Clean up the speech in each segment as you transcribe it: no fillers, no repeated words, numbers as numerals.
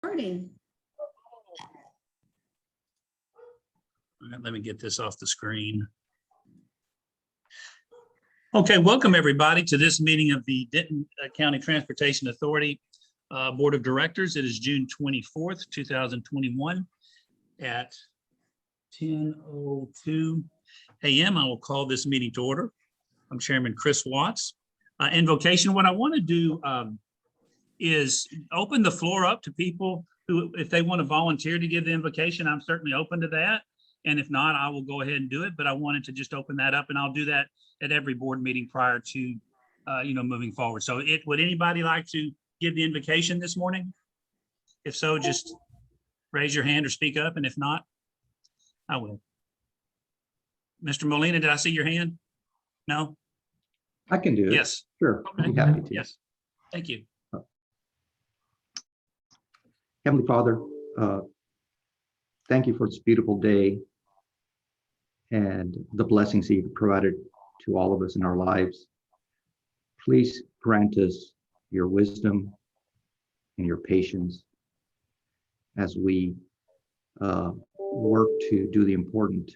Morning. All right, let me get this off the screen. Okay, welcome everybody to this meeting of the Denton County Transportation Authority Board of Directors. It is June 24th, 2021 at 10:02 a.m. I will call this meeting to order. I'm Chairman Chris Watts. Invocation, what I want to do is open the floor up to people who, if they want to volunteer to give the invocation, I'm certainly open to that. And if not, I will go ahead and do it. But I wanted to just open that up, and I'll do that at every board meeting prior to, moving forward. So would anybody like to give the invocation this morning? If so, just raise your hand or speak up. And if not, I will. Mr. Molina, did I see your hand? No? I can do it. Yes. Sure. Okay. I'd be happy to. Yes. Thank you. Heavenly Father, thank you for this beautiful day and the blessings that you've provided to all of us in our lives. Please grant us your wisdom and your patience as we work to do the important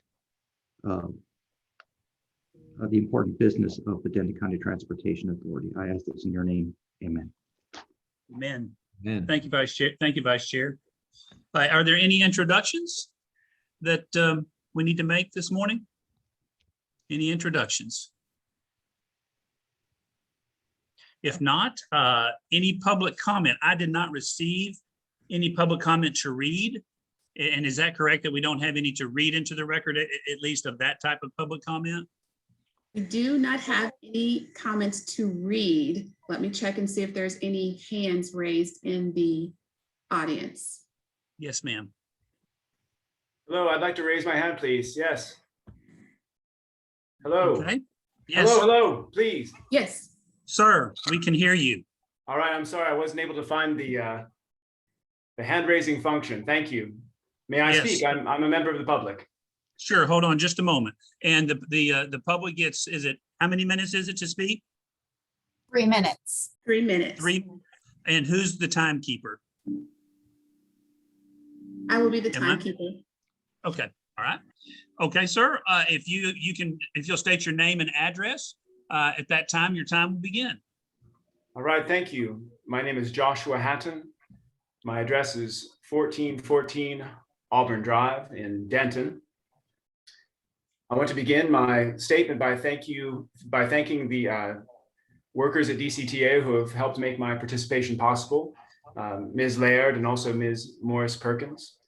business of the Denton County Transportation Authority. I ask this in your name. Amen. Amen. Amen. Thank you, Vice Chair. Thank you, Vice Chair. Are there any introductions that we need to make this morning? Any introductions? If not, any public comment? I did not receive any public comment to read. And is that correct that we don't have any to read into the record, at least of that type of public comment? We do not have any comments to read. Let me check and see if there's any hands raised in the audience. Yes, ma'am. Hello, I'd like to raise my hand, please. Yes. Hello. Okay. Yes, Hello, please. Yes. sir, we can hear you. All right, I'm sorry, I wasn't able to find the hand raising function. Thank you. May I Yes. speak? I'm a member of the public. Sure, hold on just a moment. And the public gets, how many minutes is it to speak? 3 minutes. 3 minutes. 3. And who's the timekeeper? I will be the Am I? timekeeper. Okay, all right. Okay, sir, if you'll state your name and address, at that time, your time will begin. All right, thank you. My name is Joshua Hatton. My address is 1414 Auburn Drive in Denton. I want to begin my statement by thanking the workers at DCTA who have helped make my participation possible, Ms. Laird and also Ms. Morris Perkins.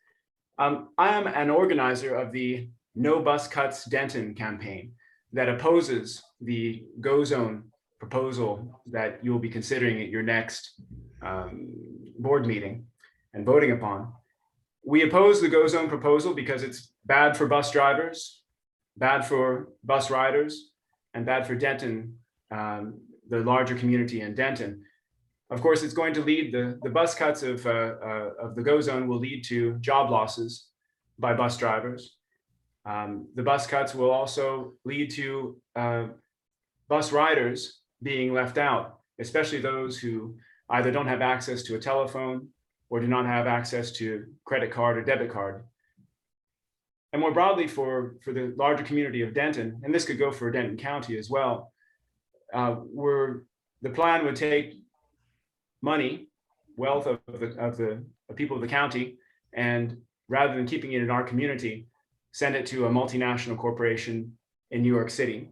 I am an organizer of the No Bus Cuts Denton campaign that opposes the Go Zone proposal that you'll be considering at your next board meeting and voting upon. We oppose the Go Zone proposal because it's bad for bus drivers, bad for bus riders, and bad for Denton, the larger community in Denton. Of course, it's going to lead, the bus cuts of the Go Zone will lead to job losses by bus drivers. The bus cuts will also lead to bus riders being left out, especially those who either don't have access to a telephone or do not have access to credit card or debit card. And more broadly for the larger community of Denton, and this could go for Denton County as well, the plan would take money, wealth of the people of the county, and rather than keeping it in our community, send it to a multinational corporation in New York City.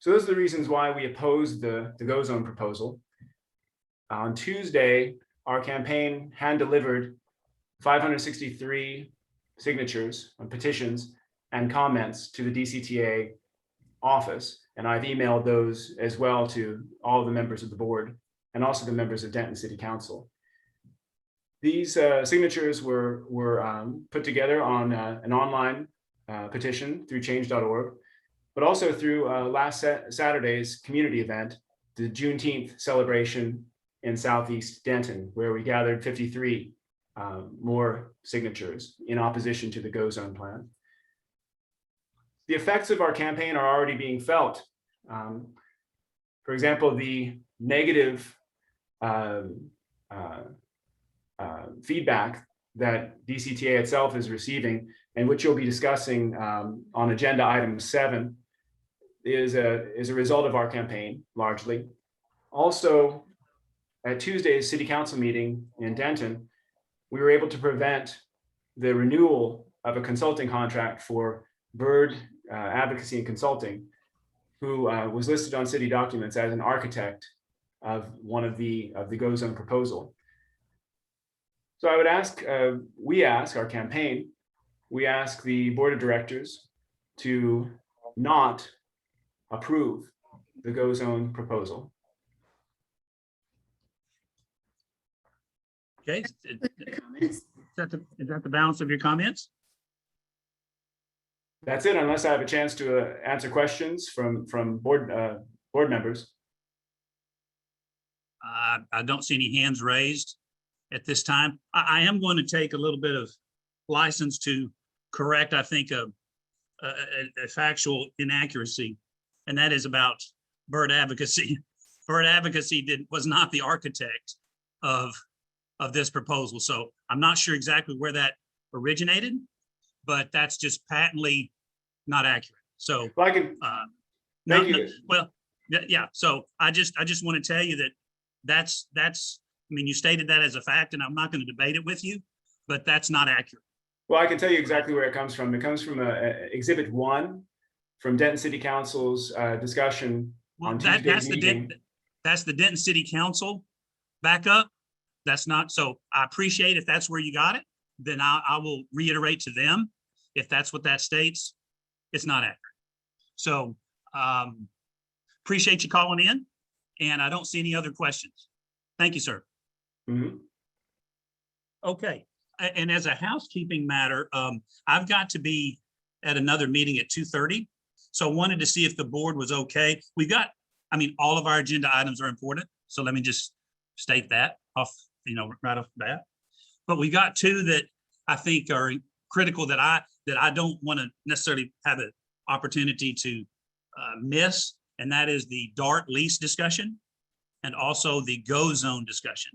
So those are the reasons why we oppose the Go Zone proposal. On Tuesday, our campaign hand-delivered 563 signatures on petitions and comments to the DCTA office. And I've emailed those as well to all the members of the board and also the members of Denton City Council. These signatures were put together on an online petition through change.org, but also through last Saturday's community event, the Juneteenth celebration in Southeast Denton, where we gathered 53 more signatures in opposition to the Go Zone plan. The effects of our campaign are already being felt. For example, the negative feedback that DCTA itself is receiving, and which you'll be discussing on agenda item 7, is a result of our campaign largely. Also, at Tuesday's City Council meeting in Denton, we were able to prevent the renewal of a consulting contract for Bird Advocacy and Consulting, who was listed on city documents as an architect of one of the Go Zone proposal. So I would ask, we ask our campaign, we ask the board of directors to not approve the Go Zone proposal. Okay, Comments? is that the balance of your comments? That's it, unless I have a chance to answer questions from board members. I don't see any hands raised at this time. I am going to take a little bit of license to correct, I think, a factual inaccuracy, and that is about Bird Advocacy. Bird Advocacy was not the architect of this proposal, so I'm not sure exactly where that originated, but that's just patently not accurate. So, Well, I can, thank you. well, yeah. So I just want to tell you that that's. I mean, you stated that as a fact, and I'm not going to debate it with you, but that's not accurate. Well, I can tell you exactly where it comes from. It comes from Exhibit 1 from Denton City Council's discussion on Tuesday's meeting. That's the Denton City Council backup. That's not, so I appreciate if that's where you got it, then I will reiterate to them, if that's what that states, it's not accurate. So appreciate you calling in, and I don't see any other questions. Thank you, sir. Mm-hmm. Okay, and as a housekeeping matter, I've got to be at another meeting at 2:30. So I wanted to see if the board was okay. We got, I mean, all of our agenda items are important. So let me just state that off, right off the bat. But we got 2 that I think are critical that I don't want to necessarily have an opportunity to miss. And that is the DART lease discussion and also the Go Zone discussion.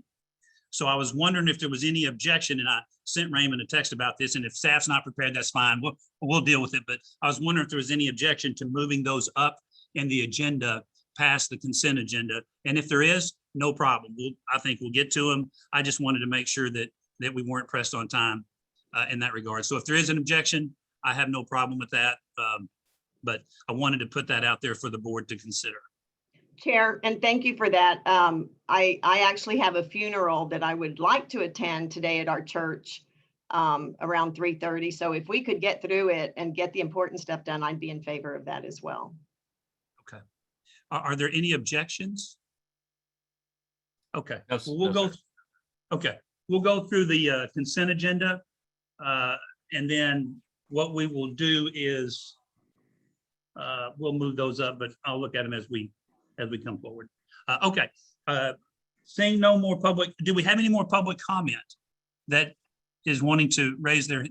So I was wondering if there was any objection, and I sent Raymond a text about this, and if staff's not prepared, that's fine. We'll deal with it. But I was wondering if there was any objection to moving those up in the agenda past the consent agenda. And if there is, no problem. I think we'll get to them. I just wanted to make sure that we weren't pressed on time in that regard. So if there is an objection, I have no problem with that. But I wanted to put that out there for the board to consider. Chair, and thank you for that. I actually have a funeral that I would like to attend today at our church around 3:30. So if we could get through it and get the important stuff done, I'd be in favor of that as well. Okay. Are there any objections? Okay. No, Well, we'll go. sir. Okay, we'll go through the consent agenda, and then what we will do is we'll move those up, but I'll look at them as we come forward. Okay, seeing no more public, do we have any more public comment that is wanting to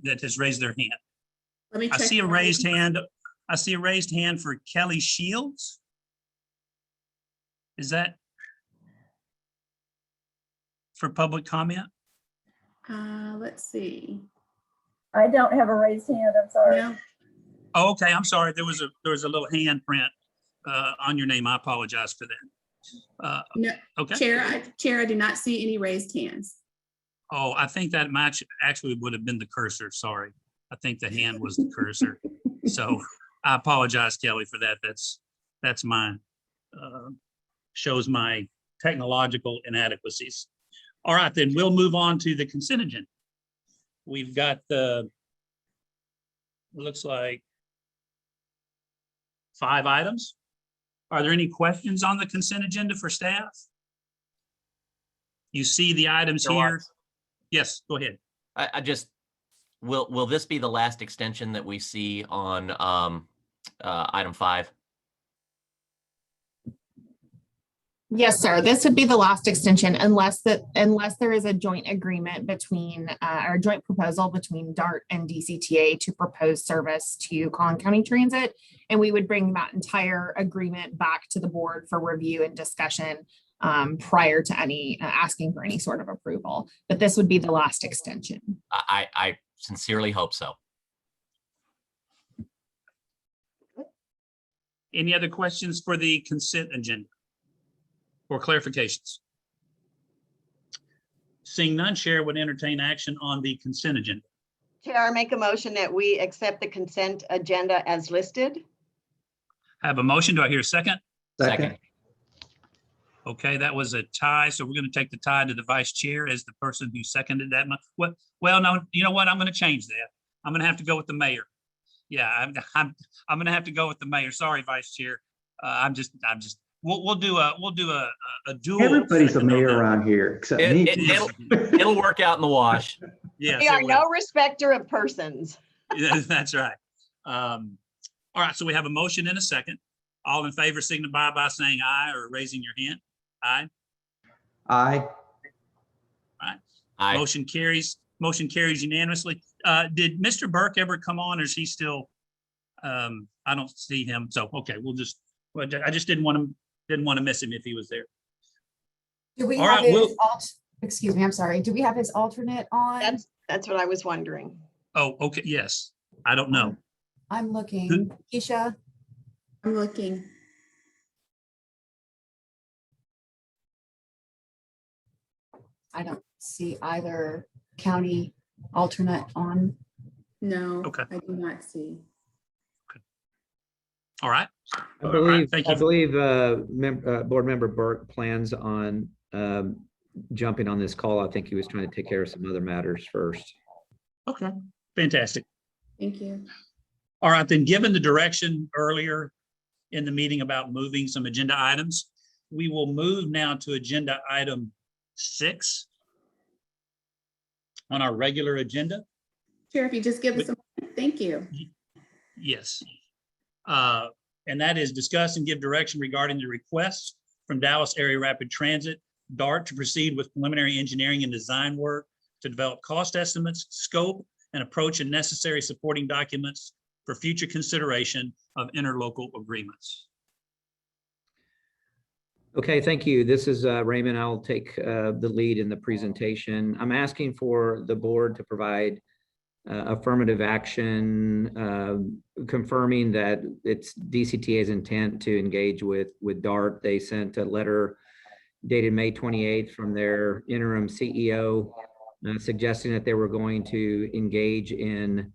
that has raised their hand? Let me I check. see a raised hand. I see a raised hand for Kelly Shields. Is that for public comment? Let's see. I don't have a raised hand, I'm sorry. No, Oh, okay, I'm sorry. There was a little hand print on your name. I apologize for that. no, Okay. Chair, I do not see any raised hands. Oh, I think that match actually would have been the cursor. Sorry. I think the hand was the cursor. So I apologize, Kelly, for that. That's mine. Shows my technological inadequacies. All right, then we'll move on to the consent agenda. We've got looks like 5 items. Are there any questions on the consent agenda for staff? You see the items There here. was. Yes, go ahead. I just, will this be the last extension that we see on item 5? Yes, sir. This would be the last extension unless there is a joint agreement between or joint proposal between DART and DCTA to propose service to Collin County Transit. And we would bring that entire agreement back to the board for review and discussion prior to any asking for any sort of approval. But this would be the last extension. I sincerely hope so. Any other questions for the consent agenda or clarifications? Seeing none, Chair would entertain action on the consent agenda. Chair, I make a motion that we accept the consent agenda as listed. I have a motion. Do I hear a second? Second. Okay, that was a tie. So we're going to take the tie to the vice chair as the person who seconded that. Well, no, you know what? I'm going to change that. I'm going to have to go with the mayor. Yeah, I'm going to have to go with the mayor. Sorry, vice chair. We'll do a dual. Everybody's a second on mayor that. around here except me. It'll work out in the wash. Yes, We it are will. no respecter of persons. Yeah, that's right. All right, so we have a motion and a second. All in favor signify by saying aye or raising your hand. Aye. Aye. Aye. Motion carries unanimously. Did Mr. Burke ever come on or is he still? I don't see him. So, okay, I just didn't want to miss him if he was there. Do we All have right, his excuse me, I'm sorry. Do we have his alternate on? That's what I was wondering. Oh, okay, yes. I don't know. I'm looking. Keisha, I'm looking. I don't see either county alternate on. No, Okay. I do not see. All right. I All right, believe, thank I you. believe Board Member Burke plans on jumping on this call. I think he was trying to take care of some other matters first. Okay, fantastic. Thank you. All right, then, given the direction earlier in the meeting about moving some agenda items, we will move now to agenda item 6 on our regular agenda. Chair, if you just give us a moment, thank you. Yes. And that is discuss and give direction regarding the request from Dallas Area Rapid Transit, DART, to proceed with preliminary engineering and design work to develop cost estimates, scope, and approach and necessary supporting documents for future consideration of interlocal agreements. Okay, thank you. This is Raymond. I'll take the lead in the presentation. I'm asking for the board to provide affirmative action confirming that it's DCTA's intent to engage with DART. They sent a letter dated May 28th from their interim CEO suggesting that they were going to engage in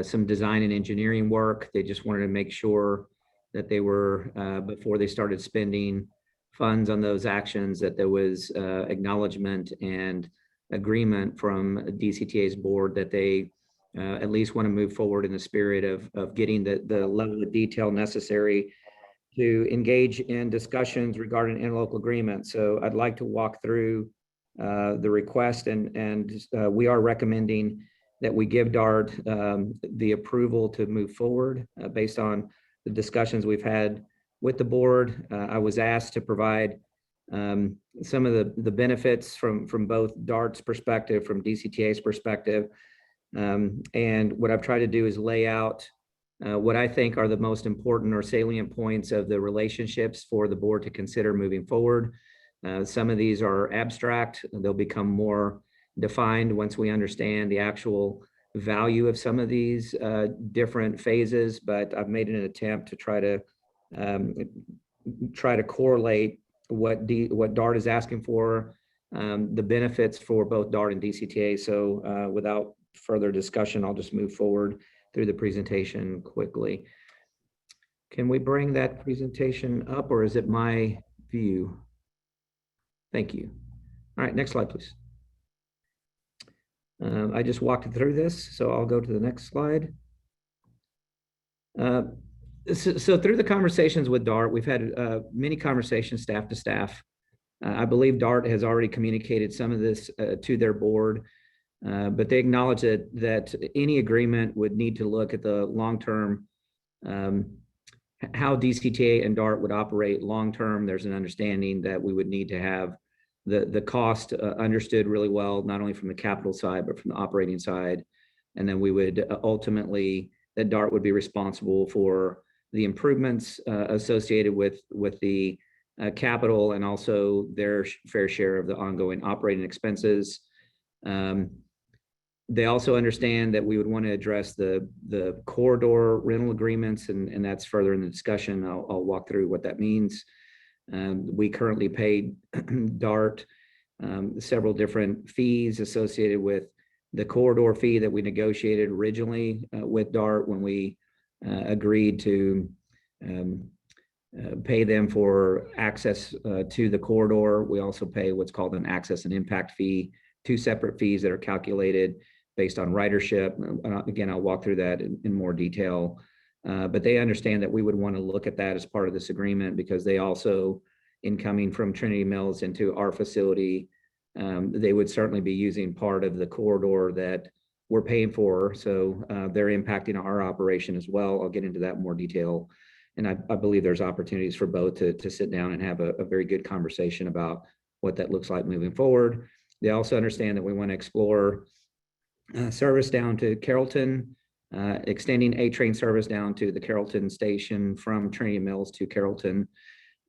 some design and engineering work. They just wanted to make sure that they were, before they started spending funds on those actions, that there was acknowledgement and agreement from DCTA's board that they at least want to move forward in the spirit of getting the level of detail necessary to engage in discussions regarding interlocal agreements. So I'd like to walk through the request, and we are recommending that we give DART the approval to move forward based on the discussions we've had with the board. I was asked to provide some of the benefits from both DART's perspective, from DCTA's perspective. And what I've tried to do is lay out what I think are the most important or salient points of the relationships for the board to consider moving forward. Some of these are abstract. They'll become more defined once we understand the actual value of some of these different phases, but I've made an attempt to try to correlate what DART is asking for, the benefits for both DART and DCTA. So without further discussion, I'll just move forward through the presentation quickly. Can we bring that presentation up, or is it my view? Thank you. All right, next slide, please. I just walked through this, so I'll go to the next slide. So through the conversations with DART, we've had many conversations staff to staff. I believe DART has already communicated some of this to their board, but they acknowledge that any agreement would need to look at the long-term, how DCTA and DART would operate long-term. There's an understanding that we would need to have the cost understood really well, not only from the capital side, but from the operating side. And then we would ultimately, that DART would be responsible for the improvements associated with the capital and also their fair share of the ongoing operating expenses. They also understand that we would want to address the corridor rental agreements, and that's further in the discussion. I'll walk through what that means. We currently pay DART several different fees associated with the corridor fee that we negotiated originally with DART when we agreed to pay them for access to the corridor. We also pay what's called an access and impact fee, two separate fees that are calculated based on ridership. Again, I'll walk through that in more detail. But they understand that we would want to look at that as part of this agreement because they also, in coming from Trinity Mills into our facility, they would certainly be using part of the corridor that we're paying for. So they're impacting our operation as well. I'll get into that in more detail. And I believe there's opportunities for both to sit down and have a very good conversation about what that looks like moving forward. They also understand that we want to explore service down to Carrollton, extending A-train service down to the Carrollton station from Trinity Mills to Carrollton.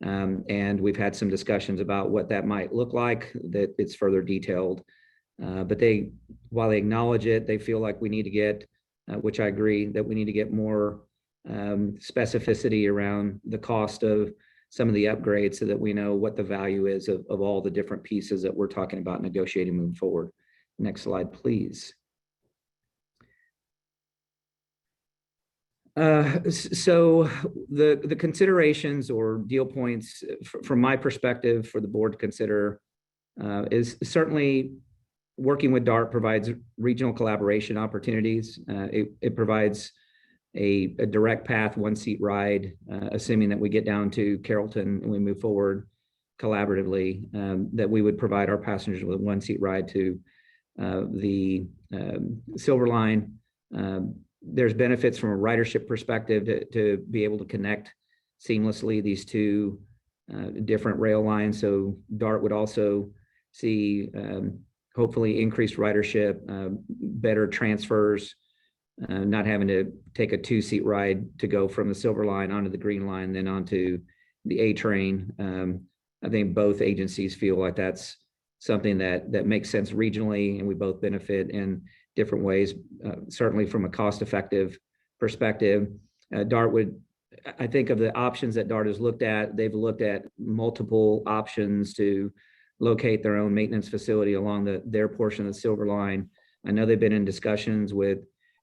And we've had some discussions about what that might look like, that it's further detailed. But while they acknowledge it, they feel like we need to get, which I agree, that we need to get more specificity around the cost of some of the upgrades so that we know what the value is of all the different pieces that we're talking about negotiating moving forward. Next slide, please. So the considerations or deal points from my perspective for the board to consider is certainly working with DART provides regional collaboration opportunities. It provides a direct path, one seat ride, assuming that we get down to Carrollton and we move forward collaboratively, that we would provide our passengers with a one seat ride to the Silver Line. There's benefits from a ridership perspective to be able to connect seamlessly these two different rail lines. So DART would also see hopefully increased ridership, better transfers, not having to take a two-seat ride to go from the Silver Line onto the Green Line, then onto the A train. I think both agencies feel like that's something that makes sense regionally, and we both benefit in different ways. Certainly from a cost-effective perspective, DART would, I think of the options that DART has looked at, they've looked at multiple options to locate their own maintenance facility along their portion of the Silver Line. I know they've been in discussions with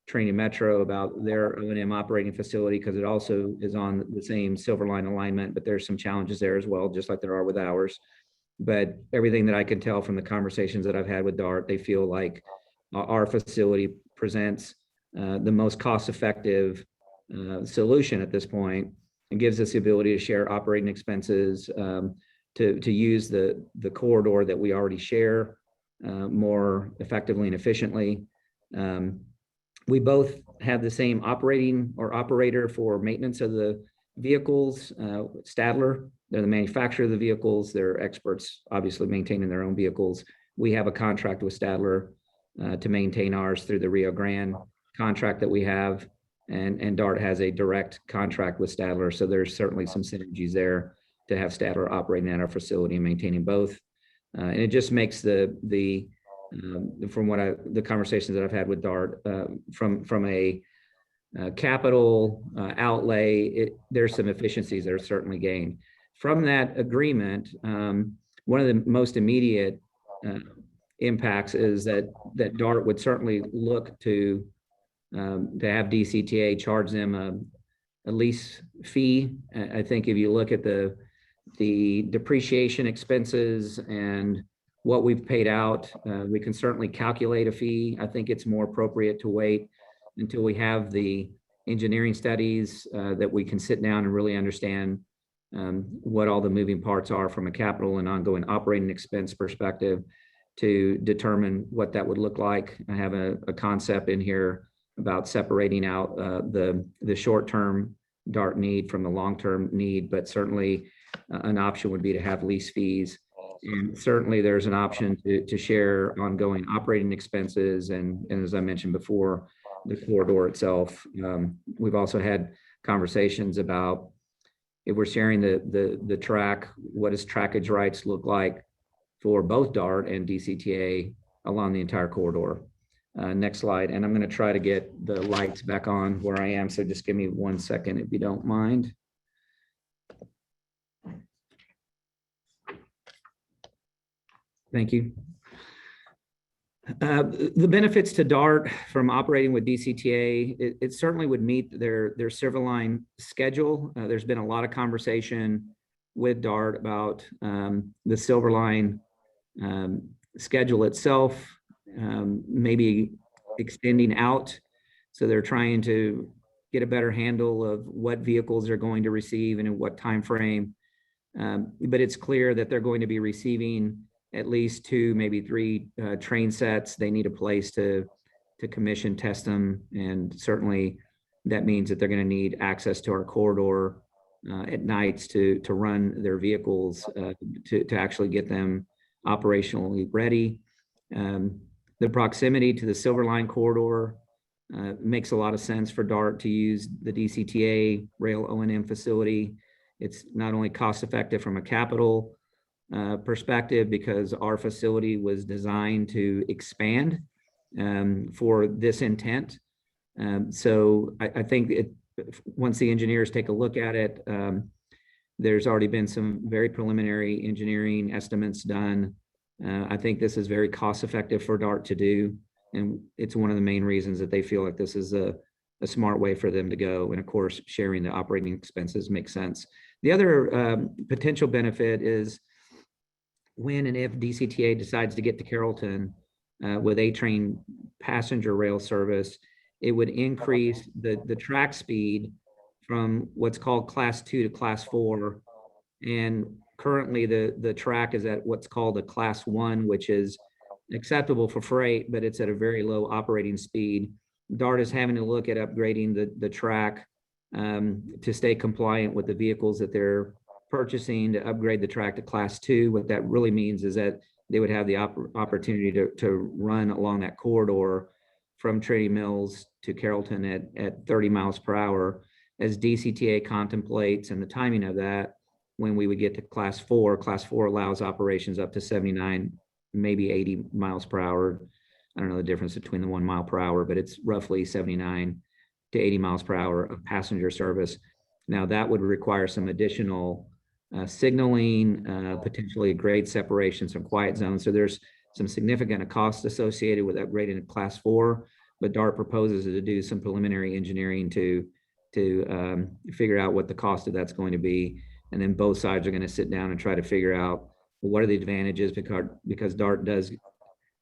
Trinity Metro about their O&M operating facility because it also is on the same Silver Line alignment, but there's some challenges there as well, just like there are with ours. But everything that I can tell from the conversations that I've had with DART, they feel like our facility presents the most cost-effective solution at this point, and gives us the ability to share operating expenses, to use the corridor that we already share more effectively and efficiently. We both have the same operator for maintenance of the vehicles, Stadler. They're the manufacturer of the vehicles. They're experts, obviously, maintaining their own vehicles. We have a contract with Stadler to maintain ours through the Rio Grande contract that we have, and DART has a direct contract with Stadler. So there's certainly some synergies there to have Stadler operating at our facility and maintaining both. And it just makes from the conversations that I've had with DART, from a capital outlay, there's some efficiencies that are certainly gained. From that agreement, one of the most immediate impacts is that DART would certainly look to have DCTA charge them a lease fee. I think if you look at the depreciation expenses and what we've paid out, we can certainly calculate a fee. I think it's more appropriate to wait until we have the engineering studies that we can sit down and really understand what all the moving parts are from a capital and ongoing operating expense perspective to determine what that would look like. I have a concept in here about separating out the short-term DART need from the long-term need, but certainly an option would be to have lease fees. And certainly there's an option to share ongoing operating expenses. And as I mentioned before, the corridor itself. We've also had conversations about if we're sharing the track, what does trackage rights look like for both DART and DCTA along the entire corridor? Next slide. And I'm going to try to get the lights back on where I am. So just give me 1 second if you don't mind. Thank you. The benefits to DART from operating with DCTA, it certainly would meet their silver line schedule. There's been a lot of conversation with DART about the silver line schedule itself, maybe extending out. So they're trying to get a better handle of what vehicles they're going to receive and in what time frame. But it's clear that they're going to be receiving at least 2, maybe 3 train sets. They need a place to commission, test them, and certainly that means that they're going to need access to our corridor at nights to run their vehicles to actually get them operationally ready. The proximity to the Silver Line corridor makes a lot of sense for DART to use the DCTA rail O&M facility. It's not only cost effective from a capital perspective, because our facility was designed to expand for this intent. So I think once the engineers take a look at it, there's already been some very preliminary engineering estimates done. I think this is very cost effective for DART to do. And it's one of the main reasons that they feel like this is a smart way for them to go. And of course, sharing the operating expenses makes sense. The other potential benefit is when and if DCTA decides to get to Carrollton with A-train passenger rail service, it would increase the track speed from what's called Class 2 to Class 4. And currently the track is at what's called a Class 1, which is acceptable for freight, but it's at a very low operating speed. DART is having to look at upgrading the track to stay compliant with the vehicles that they're purchasing, to upgrade the track to Class 2. What that really means is that they would have the opportunity to run along that corridor from Trinity Mills to Carrollton at 30 miles per hour. As DCTA contemplates and the timing of that, when we would get to Class 4, Class 4 allows operations up to 79, maybe 80 miles per hour. I don't know the difference between the 1 mile per hour, but it's roughly 79 to 80 miles per hour of passenger service. Now that would require some additional signaling, potentially grade separations from quiet zones. So there's some significant costs associated with upgrading to Class 4, but DART proposes to do some preliminary engineering to figure out what the cost of that's going to be. And then both sides are going to sit down and try to figure out, well, what are the advantages, because DART does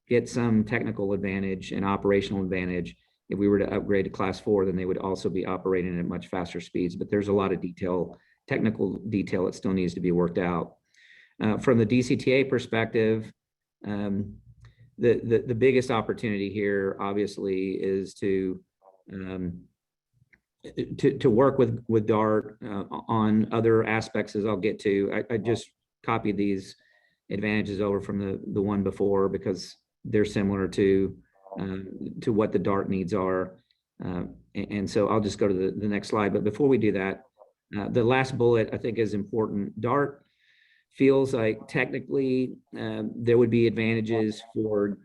get some technical advantage and operational advantage. If we were to upgrade to Class 4, then they would also be operating at much faster speeds. But there's a lot of technical detail that still needs to be worked out. From the DCTA perspective, the biggest opportunity here, obviously, is to work with DART on other aspects, as I'll get to. I just copied these advantages over from the one before because they're similar to what the DART needs are. And so I'll just go to the next slide. But before we do that, the last bullet I think is important. DART feels like technically there would be advantages for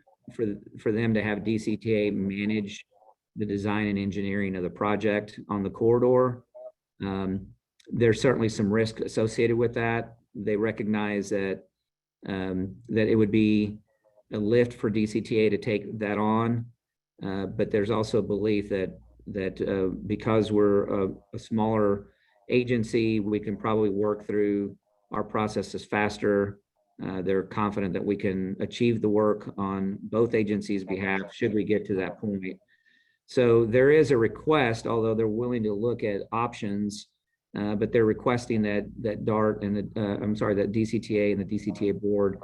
them to have DCTA manage the design and engineering of the project on the corridor. There's certainly some risk associated with that. They recognize that it would be a lift for DCTA to take that on, but there's also a belief that because we're a smaller agency, we can probably work through our processes faster. They're confident that we can achieve the work on both agencies' behalf should we get to that point. So there is a request, although they're willing to look at options, but they're requesting that DART and that DCTA and the DCTA board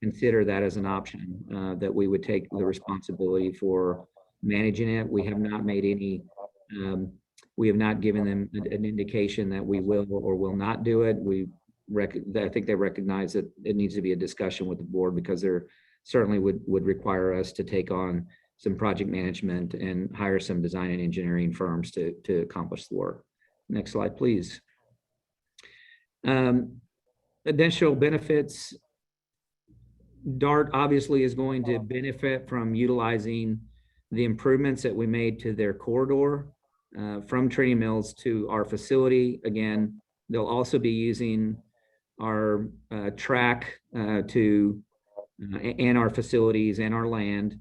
consider that as an option, that we would take the responsibility for managing it. We have not made any, we have not given them an indication that we will or will not do it. I think they recognize that it needs to be a discussion with the board, because there certainly would require us to take on some project management and hire some design and engineering firms to accomplish the work. Next slide, please. Additional benefits. DART obviously is going to benefit from utilizing the improvements that we made to their corridor from Trinity Mills to our facility. Again, they'll also be using our track and our facilities and our land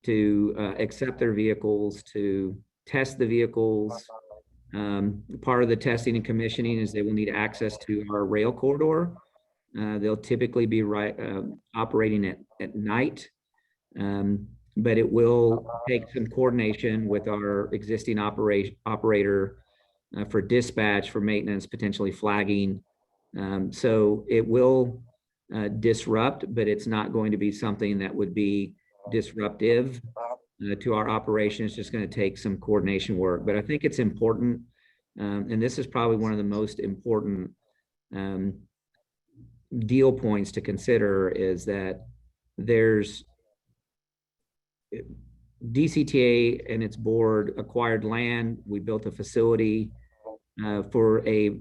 to accept their vehicles, to test the vehicles. Part of the testing and commissioning is they will need access to our rail corridor. They'll typically be operating at night, but it will take some coordination with our existing operator for dispatch, for maintenance, potentially flagging. So it will disrupt, but it's not going to be something that would be disruptive to our operation. It's just going to take some coordination work, but I think it's important. And this is probably one of the most important deal points to consider, is that there's DCTA and its board acquired land. We built a facility for a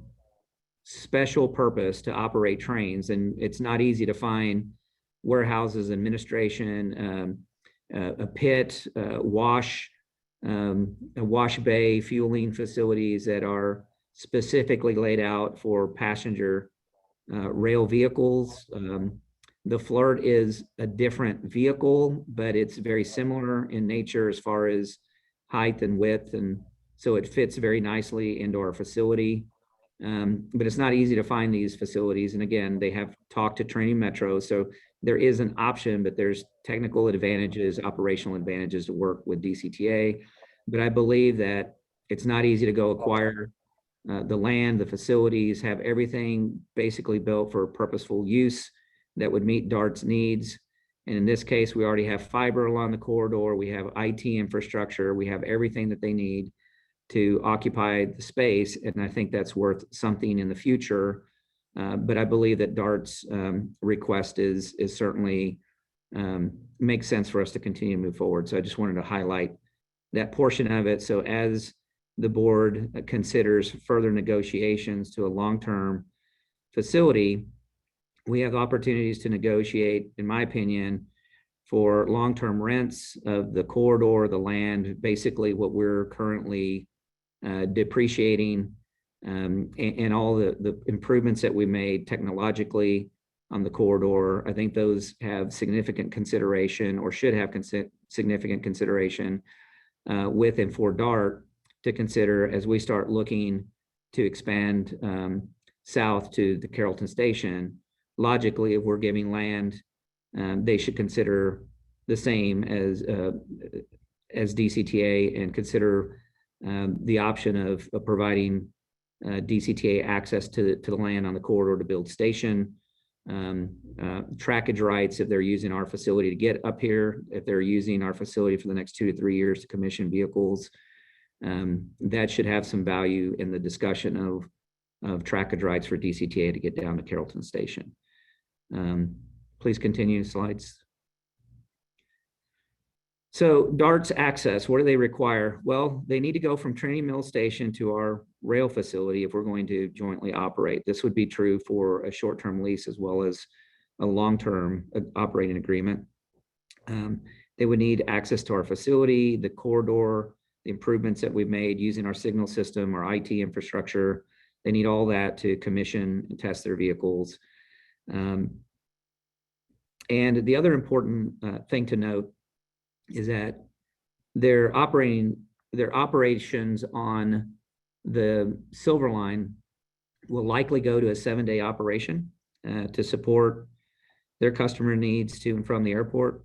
special purpose to operate trains, and it's not easy to find warehouses, administration, a pit, a wash bay, fueling facilities that are specifically laid out for passenger rail vehicles. The Flirt is a different vehicle, but it's very similar in nature as far as height and width, and so it fits very nicely into our facility. But it's not easy to find these facilities. And again, they have talked to Trinity Metro, so there is an option, but there's technical advantages, operational advantages to work with DCTA. But I believe that it's not easy to go acquire the land, the facilities, have everything basically built for purposeful use that would meet DART's needs. And in this case, we already have fiber along the corridor. We have IT infrastructure. We have everything that they need to occupy the space. And I think that's worth something in the future. But I believe that DART's request is certainly makes sense for us to continue to move forward. So I just wanted to highlight that portion of it. So as the board considers further negotiations to a long-term facility, we have opportunities to negotiate, in my opinion, for long-term rents of the corridor, the land, basically what we're currently depreciating, and all the improvements that we made technologically on the corridor. I think those have significant consideration, or should have significant consideration with and for DART to consider as we start looking to expand south to the Carrollton station. Logically, if we're giving land, they should consider the same as DCTA, and consider the option of providing DCTA access to the land on the corridor to build station, trackage rights if they're using our facility to get up here, if they're using our facility for the next 2 to 3 years to commission vehicles. That should have some value in the discussion of trackage rights for DCTA to get down to Carrollton Station. Please continue slides. So DART's access, what do they require? Well, they need to go from Trinity Mill Station to our rail facility if we're going to jointly operate. This would be true for a short-term lease as well as a long-term operating agreement. They would need access to our facility, the corridor, the improvements that we've made using our signal system, our IT infrastructure. They need all that to commission and test their vehicles. And the other important thing to note is that their operations on the Silver Line will likely go to a 7-day operation to support their customer needs to and from the airport.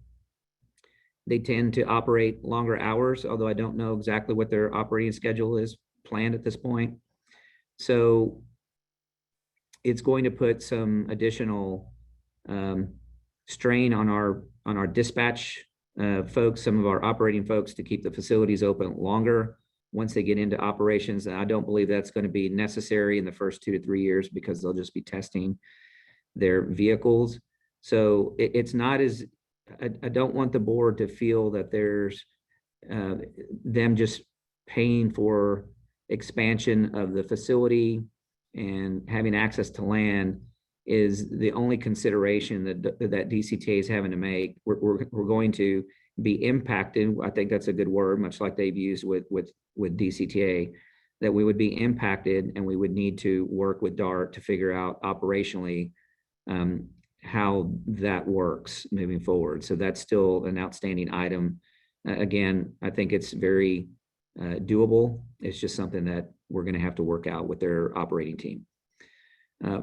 They tend to operate longer hours, although I don't know exactly what their operating schedule is planned at this point. So it's going to put some additional strain on our dispatch folks, some of our operating folks, to keep the facilities open longer once they get into operations. And I don't believe that's going to be necessary in the first 2 to 3 years, because they'll just be testing their vehicles. So it's not as, I don't want the board to feel that there's them just paying for expansion of the facility and having access to land is the only consideration that DCTA is having to make. We're going to be impacted. I think that's a good word, much like they've used with DCTA, that we would be impacted and we would need to work with DART to figure out operationally how that works moving forward. So that's still an outstanding item. Again, I think it's very doable. It's just something that we're going to have to work out with their operating team.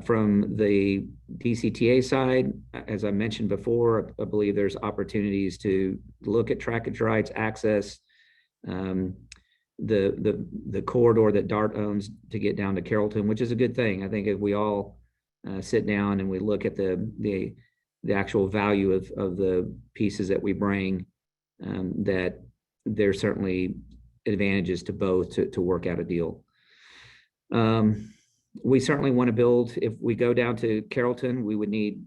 From the DCTA side, as I mentioned before, I believe there's opportunities to look at trackage rights, access, the corridor that DART owns to get down to Carrollton, which is a good thing. I think if we all sit down and we look at the actual value of the pieces that we bring, that there's certainly advantages to both to work out a deal. We certainly want to build, if we go down to Carrollton, we would need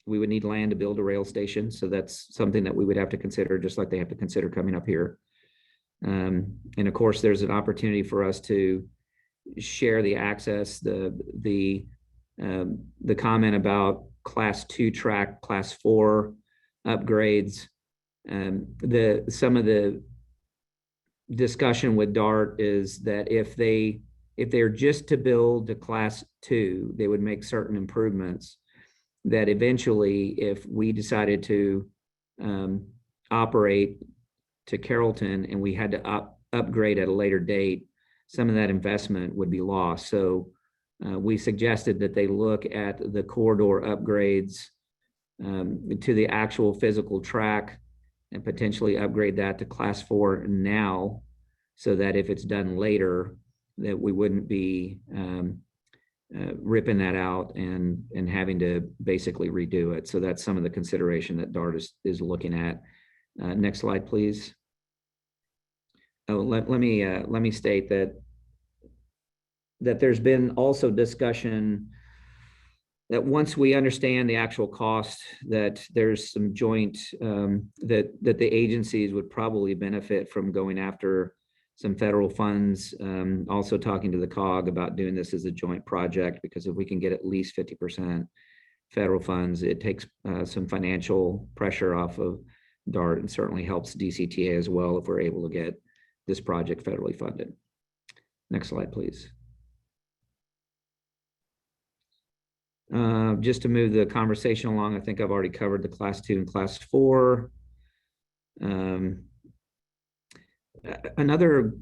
land to build a rail station. So that's something that we would have to consider, just like they have to consider coming up here. And of course, there's an opportunity for us to share the access, the comment about class 2 track, class 4 upgrades. Some of the discussion with DART is that if they're just to build to class 2, they would make certain improvements that eventually, if we decided to operate to Carrollton and we had to upgrade at a later date, some of that investment would be lost. So we suggested that they look at the corridor upgrades to the actual physical track and potentially upgrade that to class 4 now, so that if it's done later, that we wouldn't be ripping that out and having to basically redo it. So that's some of the consideration that DART is looking at. Next slide, please. Oh, let me state that there's been also discussion that once we understand the actual cost, that there's some joint that the agencies would probably benefit from going after some federal funds. Also talking to the COG about doing this as a joint project, because if we can get at least 50% federal funds, it takes some financial pressure off of DART and certainly helps DCTA as well if we're able to get this project federally funded. Next slide, please. Just to move the conversation along, I think I've already covered the class 2 and class 4. Another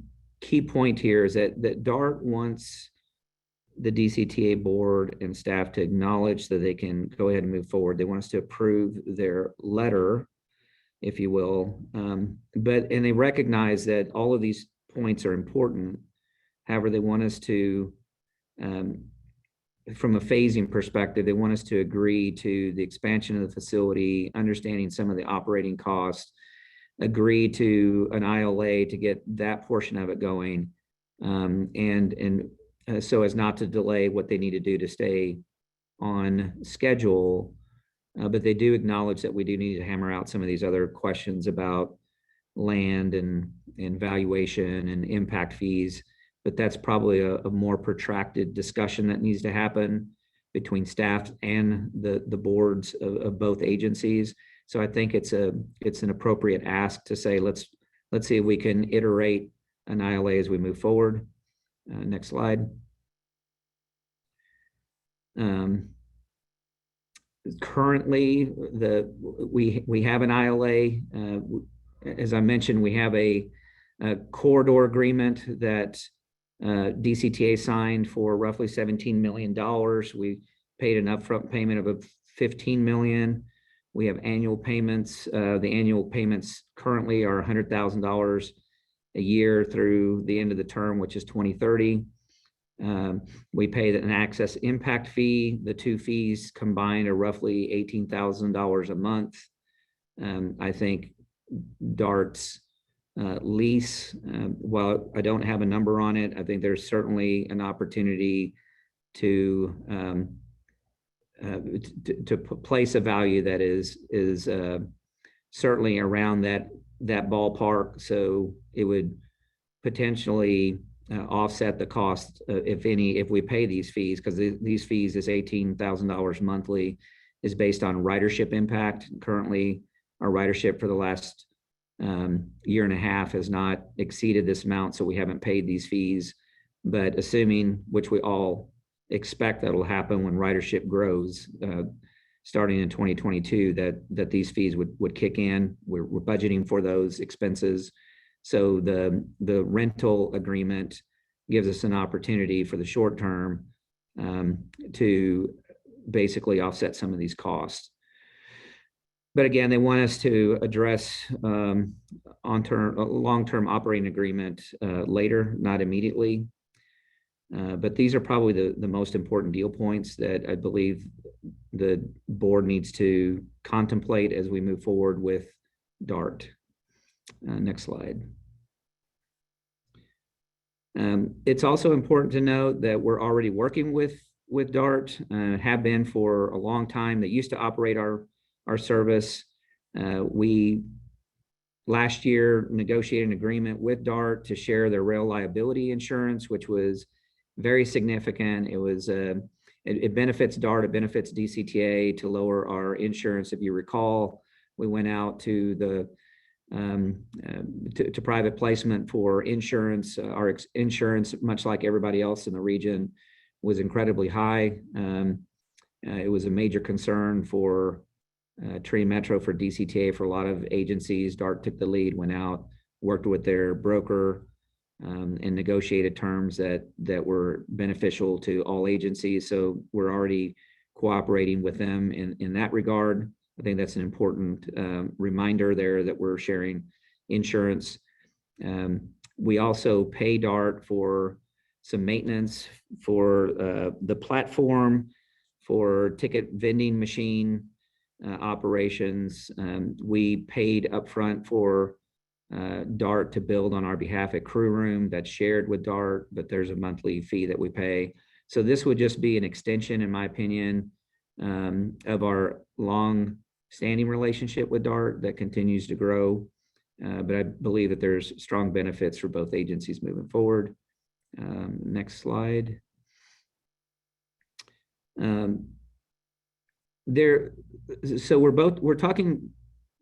key point here is that DART wants the DCTA board and staff to acknowledge that they can go ahead and move forward. They want us to approve their letter, if you will, and they recognize that all of these points are important. However, they want us to, from a phasing perspective, they want us to agree to the expansion of the facility, understanding some of the operating costs, agree to an ILA to get that portion of it going, so as not to delay what they need to do to stay on schedule. But they do acknowledge that we do need to hammer out some of these other questions about land and valuation and impact fees. But that's probably a more protracted discussion that needs to happen between staff and the boards of both agencies. So I think it's an appropriate ask to say, let's see if we can iterate an ILA as we move forward. Next slide. Currently, we have an ILA. As I mentioned, we have a corridor agreement that DCTA signed for roughly $17 million. We paid an upfront payment of $15 million. We have annual payments. The annual payments currently are $100,000 a year through the end of the term, which is 2030. We pay an access impact fee. The two fees combined are roughly $18,000 a month. I think DART's lease, while I don't have a number on it, I think there's certainly an opportunity to place a value that is certainly around that ballpark. So it would potentially offset the cost, if any, if we pay these fees, because these fees, is $18,000 monthly, is based on ridership impact. Currently, our ridership for the last year and a half has not exceeded this amount, so we haven't paid these fees. But assuming, which we all expect that will happen when ridership grows, starting in 2022, that these fees would kick in. We're budgeting for those expenses. So the rental agreement gives us an opportunity for the short term to basically offset some of these costs. But again, they want us to address long-term operating agreement later, not immediately. But these are probably the most important deal points that I believe the board needs to contemplate as we move forward with DART. Next slide. It's also important to note that we're already working with DART, have been for a long time. They used to operate our service. We last year negotiated an agreement with DART to share their rail liability insurance, which was very significant. It was it benefits DART, it benefits DCTA to lower our insurance. If you recall, we went out to the to private placement for insurance. Our insurance, much like everybody else in the region, was incredibly high. It was a major concern for Trinity Metro, for DCTA, for a lot of agencies. DART took the lead, went out, worked with their broker, and negotiated terms that were beneficial to all agencies. So we're already cooperating with them in that regard. I think that's an important reminder there that we're sharing insurance. We also pay DART for some maintenance for the platform, for ticket vending machine operations. We paid upfront for DART to build on our behalf a crew room that's shared with DART, but there's a monthly fee that we pay. So this would just be an extension, in my opinion, of our long-standing relationship with DART that continues to grow. But I believe that there's strong benefits for both agencies moving forward. Next slide. So we're talking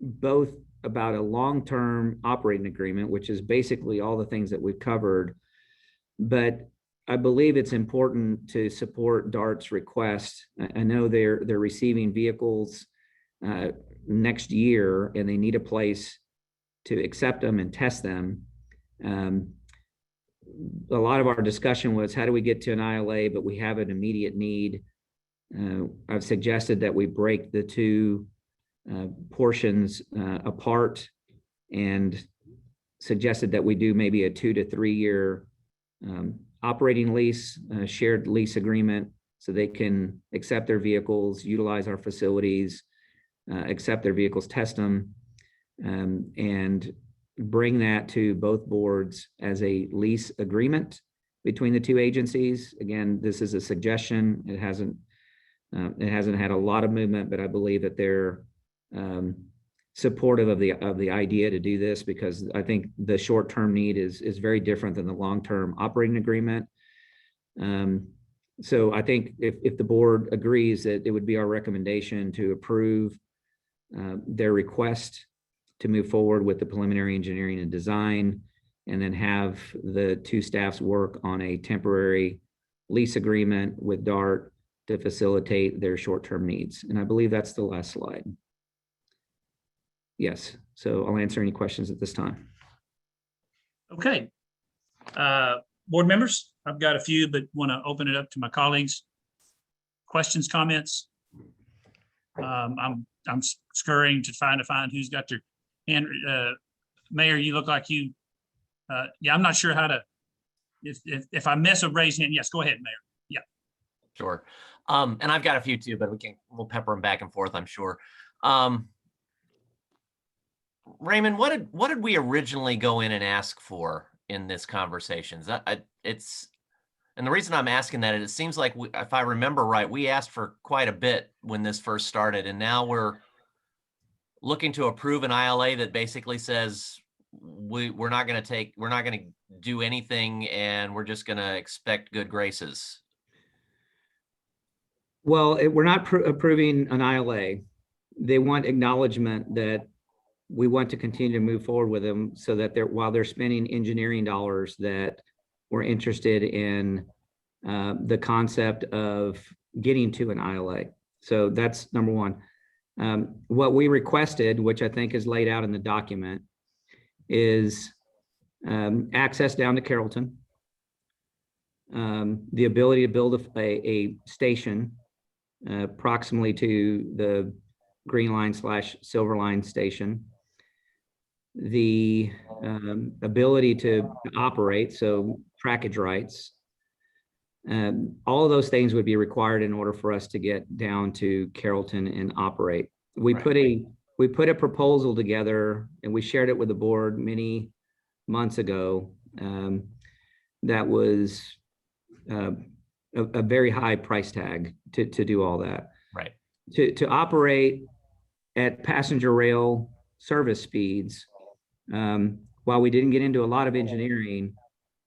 both about a long-term operating agreement, which is basically all the things that we've covered. But I believe it's important to support DART's request. I know they're receiving vehicles next year, and they need a place to accept them and test them. A lot of our discussion was, how do we get to an ILA, but we have an immediate need? I've suggested that we break the two portions apart, and suggested that we do maybe a 2 to 3 year operating lease, shared lease agreement, so they can accept their vehicles, utilize our facilities, accept their vehicles, test them, and bring that to both boards as a lease agreement between the two agencies. Again, this is a suggestion. It hasn't had a lot of movement, but I believe that they're supportive of the idea to do this, because I think the short-term need is very different than the long-term operating agreement. So I think if the board agrees, that it would be our recommendation to approve their request to move forward with the preliminary engineering and design, and then have the two staffs work on a temporary lease agreement with DART to facilitate their short-term needs. And I believe that's the last slide. Yes, so I'll answer any questions at this time. Okay. Board members, I've got a few, but want to open it up to my colleagues. Questions, comments? I'm scurrying to find who's got their hand. Mayor, you look like you. Yeah, I'm not sure how to. If I miss a raised hand, yes, go ahead, Mayor. Yeah. Sure. And I've got a few too, but we'll pepper them back and forth, I'm sure. Raymond, what did we originally go in and ask for in this conversations? And the reason I'm asking that is, it seems like if I remember right, we asked for quite a bit when this first started, and now we're looking to approve an ILA that basically says we're not going to do anything and we're just gonna expect good graces? Well, we're not approving an ILA. They want acknowledgement that we want to continue to move forward with them so that while they're spending engineering dollars, that we're interested in the concept of getting to an ILA. So that's number one. What we requested, which I think is laid out in the document, is access down to Carrollton, the ability to build a station proximally to the Green Line / Silver Line station, the ability to operate, so trackage rights. All of those things would be required in order for us to get down to Carrollton and operate. We put a proposal together and we shared it with the board many months ago. That was a very high price tag to do all that. Right. To operate at passenger rail service speeds, while we didn't get into a lot of engineering,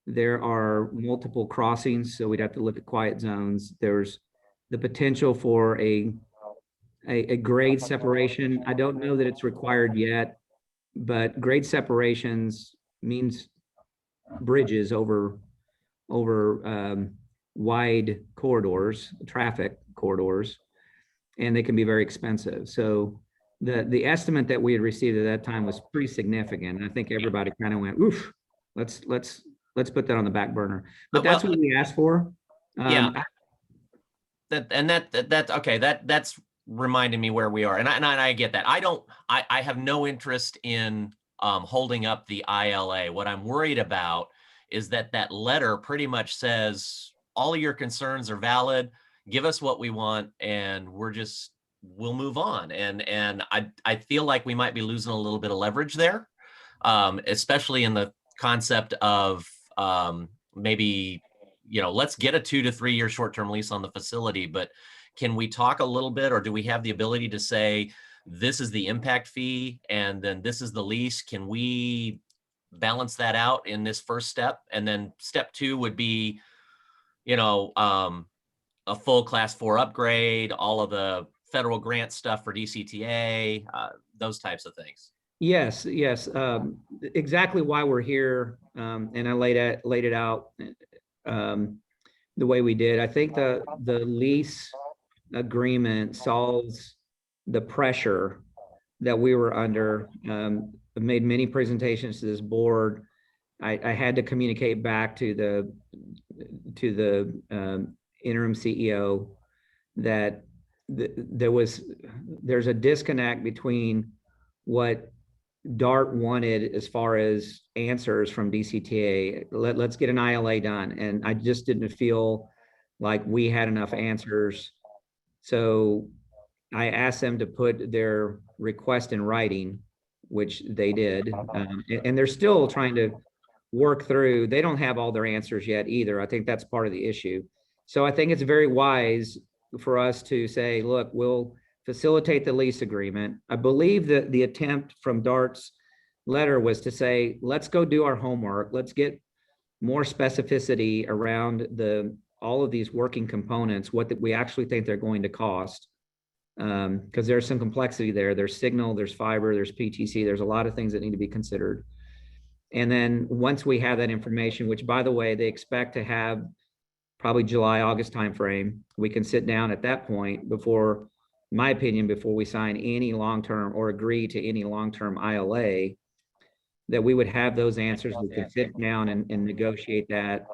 there are multiple crossings, so we'd have to look at quiet zones. There's the potential for a grade separation. I don't know that it's required yet, but grade separations means bridges over wide corridors, traffic corridors, and they can be very expensive. So the estimate that we had received at that time was pretty significant. I think everybody kind of went, oof, let's put that on the back burner. But that's what we asked for. That's reminding me where we are, and I get that. I have no interest in holding up the ILA. What I'm worried about is that letter pretty much says all of your concerns are valid. Give us what we want, and we'll move on. And I feel like we might be losing a little bit of leverage there, especially in the concept of maybe, let's get a 2 to 3 year short-term lease on the facility, but can we talk a little bit, or do we have the ability to say, this is the impact fee and then this is the lease? Can we balance that out in this first step? And then step 2 would be, a full class 4 upgrade, all of the federal grant stuff for DCTA, those types of things. Yes. Exactly why we're here. And I laid it out the way we did. I think the lease agreement solves the pressure that we were under. I've made many presentations to this board. I had to communicate back to the interim CEO that there's a disconnect between what DART wanted as far as answers from DCTA. Let's get an ILA done. And I just didn't feel like we had enough answers. So I asked them to put their request in writing, which they did. And they're still trying to work through. They don't have all their answers yet either. I think that's part of the issue. So I think it's very wise for us to say, look, we'll facilitate the lease agreement. I believe that the attempt from DART's letter was to say, let's go do our homework. Let's get more specificity around all of these working components, what we actually think they're going to cost. Because there's some complexity there. There's signal, there's fiber, there's PTC, there's a lot of things that need to be considered. And then once we have that information, which by the way, they expect to have probably July, August timeframe, we can sit down at that point before we sign any long-term or agree to any long-term ILA, that we would have those answers. We could sit down and negotiate that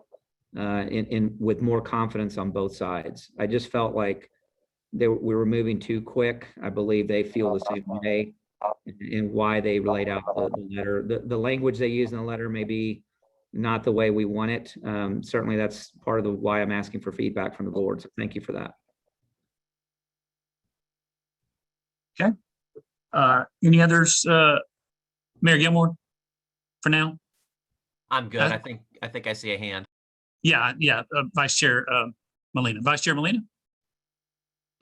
with more confidence on both sides. I just felt like we were moving too quick. I believe they feel the same way, and why they laid out the letter. The language they use in the letter may be not the way we want it. Certainly that's part of why I'm asking for feedback from the board. So thank you for that. Okay. Any others? Mayor Gilmore, for now? I'm good. I think I see a hand. Yeah. Vice Chair Molina. Vice Chair Molina?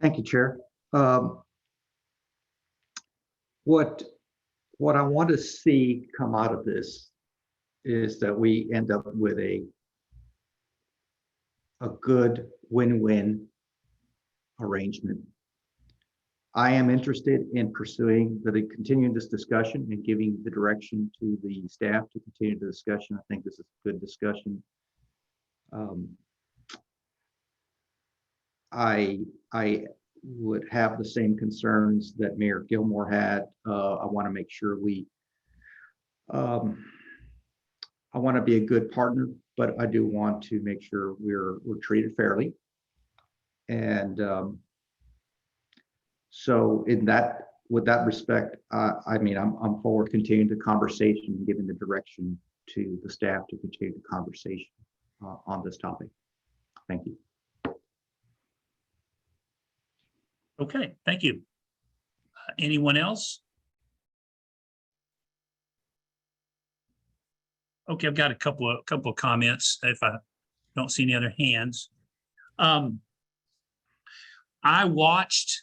Thank you, Chair. What I want to see come out of this is that we end up with a good win-win arrangement. I am interested in continuing this discussion and giving the direction to the staff to continue the discussion. I think this is a good discussion. I would have the same concerns that Mayor Gilmore had. I want to make sure I want to be a good partner, but I do want to make sure we're treated fairly. And so with that respect, I mean, I'm forward continuing the conversation and giving the direction to the staff to continue the conversation on this topic. Thank you. Okay, thank you. Anyone else? Okay, I've got a couple of comments if I don't see any other hands. I watched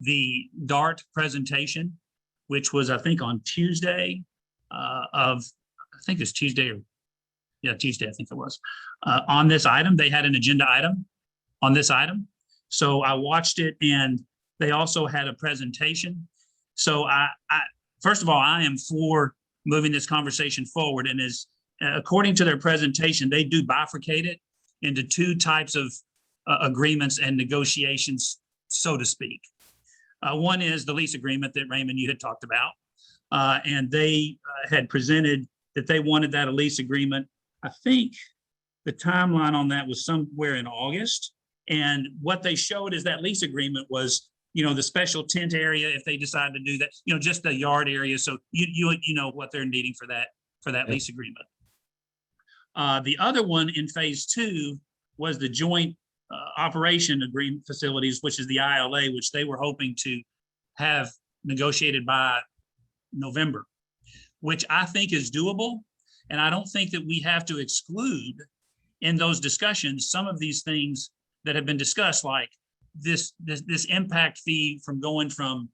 the DART presentation, which was, I think, on Tuesday I think it's Tuesday Tuesday, I think it was. On this item, they had an agenda item on this item. So I watched it, and they also had a presentation. So I first of all, I am for moving this conversation forward. And as according to their presentation, they do bifurcate it into two types of agreements and negotiations, so to speak. One is the lease agreement that Raymond, you had talked about. And they had presented that they wanted that a lease agreement. I think the timeline on that was somewhere in August. And what they showed is that lease agreement was, the special tent area, if they decide to do that, just the yard area. So you know what they're needing for that lease agreement. The other one in phase 2 was the joint operation agreement facilities, which is the ILA, which they were hoping to have negotiated by November, which I think is doable. And I don't think that we have to exclude in those discussions some of these things that have been discussed, like this impact fee from going from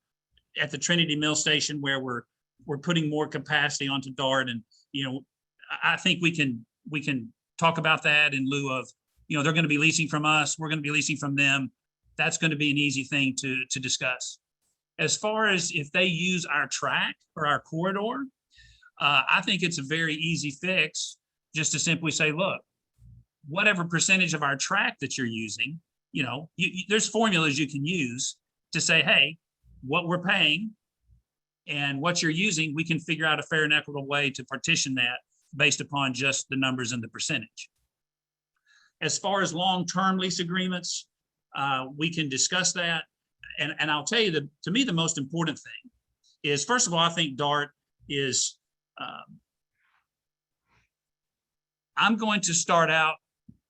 at the Trinity Mill Station, where we're putting more capacity onto DART. And, I think we can talk about that in lieu of, they're going to be leasing from us, we're going to be leasing from them. That's going to be an easy thing to discuss. As far as if they use our track or our corridor, I think it's a very easy fix just to simply say, look, whatever percentage of our track that you're using, there's formulas you can use to say, hey, what we're paying and what you're using, we can figure out a fair and equitable way to partition that based upon just the numbers and the percentage. As far as long-term lease agreements, we can discuss that. And I'll tell you that to me, the most important thing is, first of all, I think DART is, I'm going to start out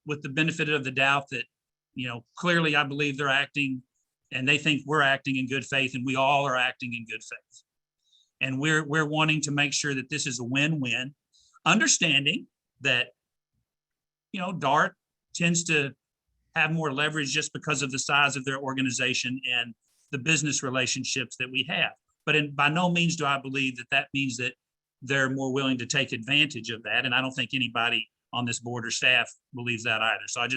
with the benefit of the doubt that, clearly I believe they're acting and they think we're acting in good faith, and we all are acting in good faith. And we're wanting to make sure that this is a win-win, understanding that, DART tends to have more leverage just because of the size of their organization and the business relationships that we have. But by no means do I believe that means that they're more willing to take advantage of that. And I don't think anybody on this board or staff believes that either. So I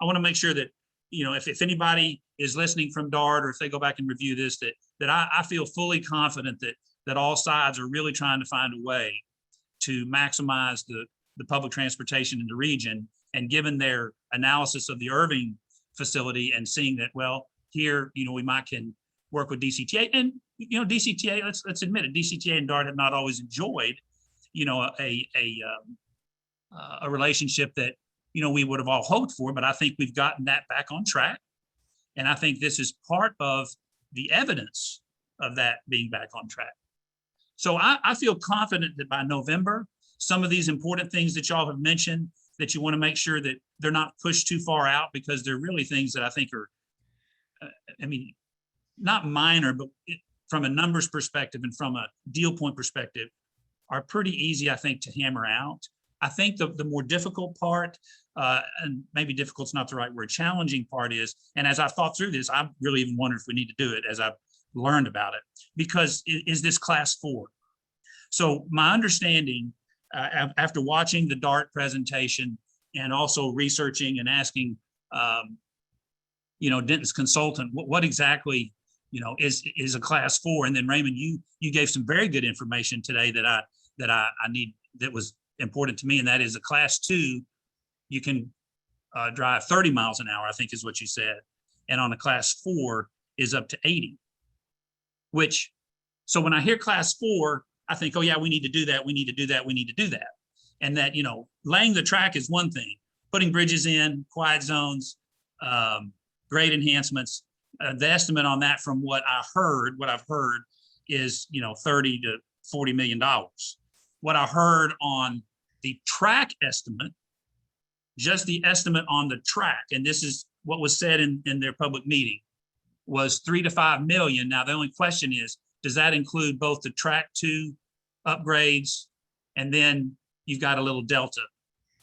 want to make sure that, if anybody is listening from DART, or if they go back and review this, that I feel fully confident that all sides are really trying to find a way to maximize the public transportation in the region. And given their analysis of the Irving facility and seeing that, well, here, we can work with DCTA, and, DCTA, let's admit it, DCTA and DART have not always enjoyed, a relationship that, we would have all hoped for, but I think we've gotten that back on track. And I think this is part of the evidence of that being back on track. So I feel confident that by November, some of these important things that y'all have mentioned, that you want to make sure that they're not pushed too far out, because they're really things that I think are, not minor, but from a numbers perspective and from a deal point perspective, are pretty easy, I think, to hammer out. I think the more difficult part, and maybe difficult's not the right word, challenging part is, and as I thought through this, I really even wonder if we need to do it as I've learned about it, because is this class 4? So my understanding after watching the DART presentation and also researching and asking, Denton's consultant, what exactly, is a class 4. And then Raymond, you gave some very good information today that I need, that was important to me. And that is a class 2, you can drive 30 miles an hour, I think is what you said. And on a class 4 is up to 80, so when I hear class 4, I think, oh yeah, we need to do that. We need to do that. We need to do that. And that, laying the track is one thing, putting bridges in, quiet zones, grade enhancements. The estimate on that from what I've heard is, $30 to $40 million. What I heard on the track estimate, just the estimate on the track, and this is what was said in their public meeting, was 3 to 5 million. Now, the only question is, does that include both the track 2 upgrades, and then you've got a little delta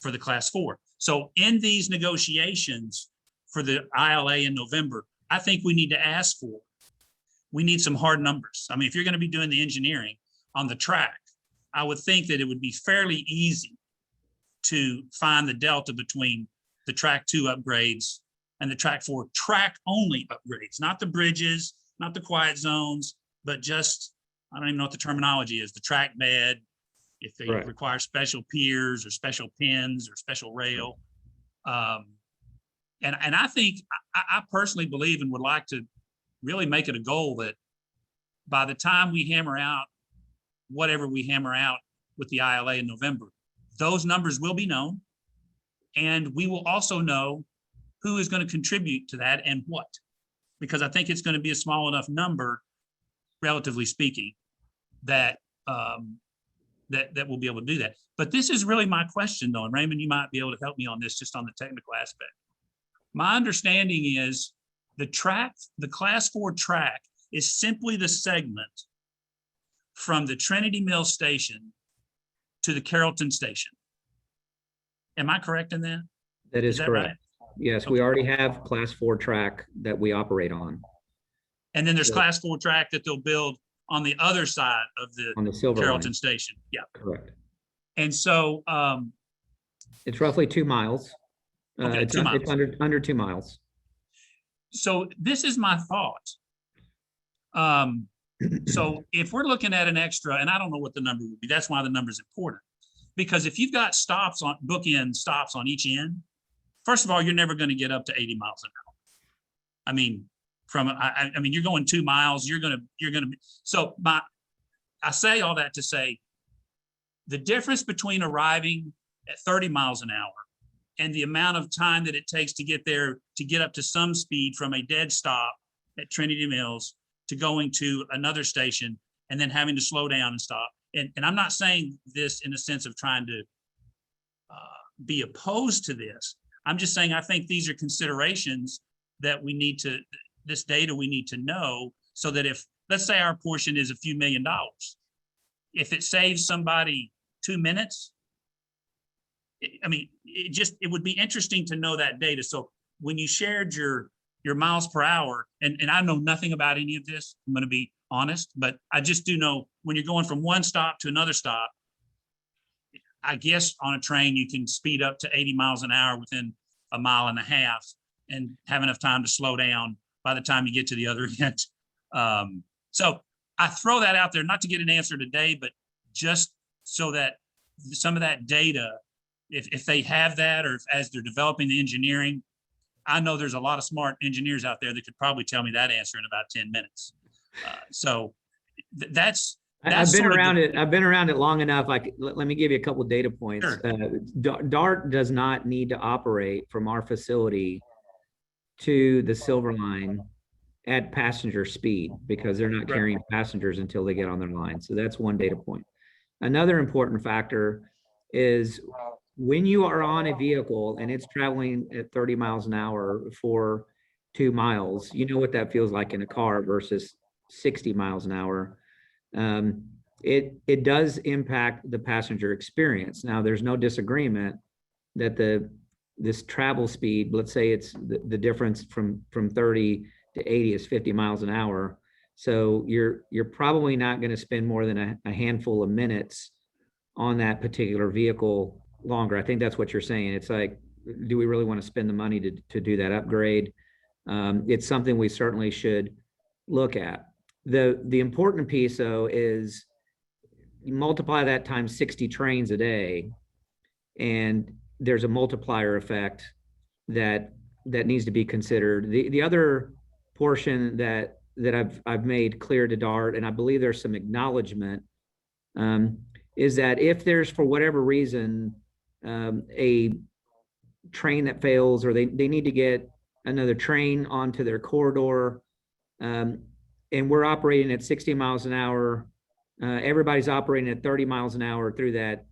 for the class 4? So in these negotiations for the ILA in November, I think we need to ask for, we need some hard numbers. I mean, if you're going to be doing the engineering on the track, I would think that it would be fairly easy to find the delta between the track 2 upgrades and the track 4 track only upgrades, not the bridges, not the quiet zones, but just, I don't even know what the terminology is, the track bed, if they Right. require special piers or special pins or special rail. And I think, I personally believe and would like to really make it a goal that by the time we hammer out whatever we hammer out with the ILA in November, those numbers will be known. And we will also know who is going to contribute to that and what, because I think it's going to be a small enough number, relatively speaking, that that we'll be able to do that. But this is really my question though, and Raymond, you might be able to help me on this just on the technical aspect. My understanding is the class 4 track is simply the segment from the Trinity Mill station to the Carrollton station. Am I correct in that? That is correct. Right? Yes, we already have class 4 track that we operate on. And then there's Yeah. class 4 track that they'll build on the other side of On the Silver Carrollton Line. station. Yeah. Correct. And so, It's roughly 2 miles. Okay, It's 2 miles. It's under 2 miles. so this is my thought. So if we're looking at an extra, and I don't know what the number would be, that's why the number is important. Because if you've got bookend stops on each end, first of all, you're never going to get up to 80 miles an hour. I mean, I mean, you're going 2 miles, you're going to, so I say all that to say, the difference between arriving at 30 miles an hour and the amount of time that it takes to get there, to get up to some speed from a dead stop at Trinity Mills to going to another station and then having to slow down and stop. And I'm not saying this in a sense of trying to be opposed to this. I'm just saying, I think these are considerations that we need to, this data we need to know, so that if, let's say our portion is a few $1 million, if it saves somebody 2 minutes, it would be interesting to know that data. So when you shared your miles per hour, and I know nothing about any of this, I'm going to be honest, but I just do know when you're going from one stop to another stop, I guess on a train, you can speed up to 80 miles an hour within a mile and a half and have enough time to slow down by the time you get to the other end. So I throw that out there, not to get an answer today, but just so that some of that data, if they have that, or if, as they're developing the engineering, I know there's a lot of smart engineers out there that could probably tell me that answer in about 10 minutes. So that's I've been sort of around it. I've been around it long enough. Let me give you a couple of data points. Sure. DART does not need to operate from our facility to the Silver Line at passenger speed, because they're not carrying passengers until they get on their line. So that's one data point. Another important factor is when you are on a vehicle and it's traveling at 30 miles an hour for 2 miles, you know what that feels like in a car versus 60 miles an hour. It does impact the passenger experience. Now, there's no disagreement that this travel speed, let's say it's the difference from 30 to 80 is 50 miles an hour. So you're probably not going to spend more than a handful of minutes on that particular vehicle longer. I think that's what you're saying. It's like, do we really want to spend the money to do that upgrade? It's something we certainly should look at. The important piece, though, is you multiply that times 60 trains a day, and there's a multiplier effect that needs to be considered. The other portion that I've made clear to DART, and I believe there's some acknowledgement, is that if there's, for whatever reason, a train that fails, or they need to get another train onto their corridor, and we're operating at 60 miles an hour, everybody's operating at 30 miles an hour through that,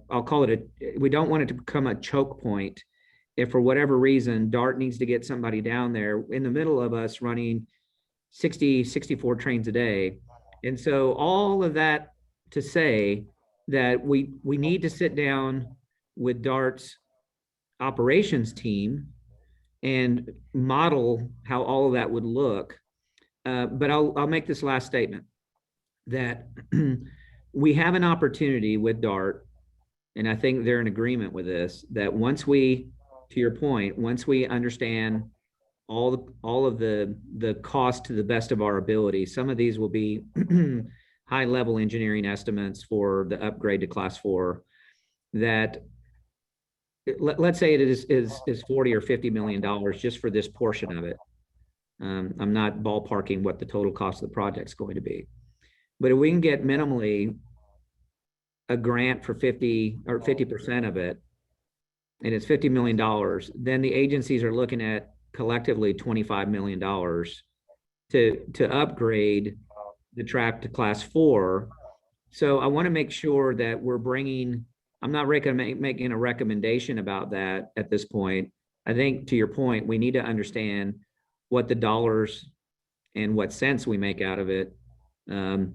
I'll call it we don't want it to become a choke point. If for whatever reason, DART needs to get somebody down there in the middle of us running 64 trains a day. And so all of that to say that we need to sit down with DART's operations team and model how all of that would look. But I'll make this last statement, that we have an opportunity with DART, and I think they're in agreement with this, that once we, to your point, once we understand all of the cost to the best of our ability, some of these will be high level engineering estimates for the upgrade to class 4, that let's say it is 40 or 50 million dollars just for this portion of it. I'm not ballparking what the total cost of the project is going to be, but if we can get minimally a grant for 50 or 50% of it, and it's $50 million, then the agencies are looking at collectively $25 million to upgrade the track to class 4. So I want to make sure that we're bringing, I'm not making a recommendation about that at this point. I think, to your point, we need to understand what the dollars and what cents we make out of it. And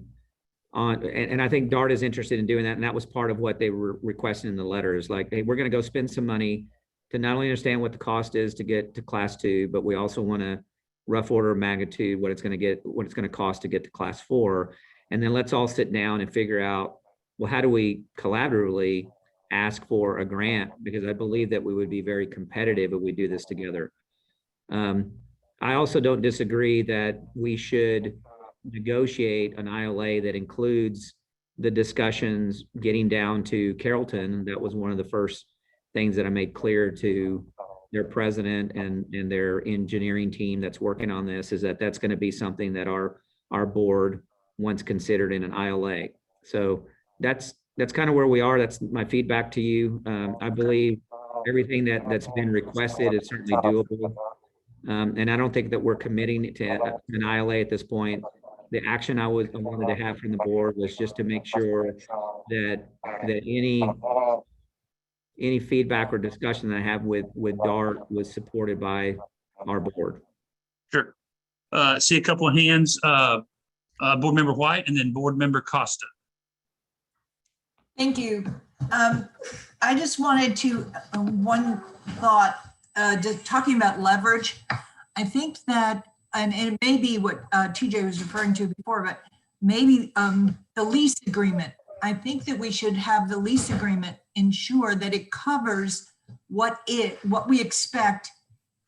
I think DART is interested in doing that. And that was part of what they were requesting in the letter, is like, hey, we're going to go spend some money to not only understand what the cost is to get to class 2, but we also want a rough order of magnitude, what it's going to cost to get to class 4. And then let's all sit down and figure out, well, how do we collaboratively ask for a grant? Because I believe that we would be very competitive if we do this together. I also don't disagree that we should negotiate an ILA that includes the discussions getting down to Carrollton. That was one of the first things that I made clear to their president and their engineering team that's working on this, is that that's going to be something that our board wants considered in an ILA. So that's kind of where we are. That's my feedback to you. I believe everything that's been requested is certainly doable. And I don't think that we're committing to an ILA at this point. The action I wanted to have from the board was just to make sure that any feedback or discussion that I have with DART was supported by our board. Sure. See a couple of hands, Board Member White and then Board Member Costa. Thank you. I just wanted to, one thought, just talking about leverage. I think that, and it may be what TJ was referring to before, but maybe the lease agreement. I think that we should have the lease agreement ensure that it covers what we expect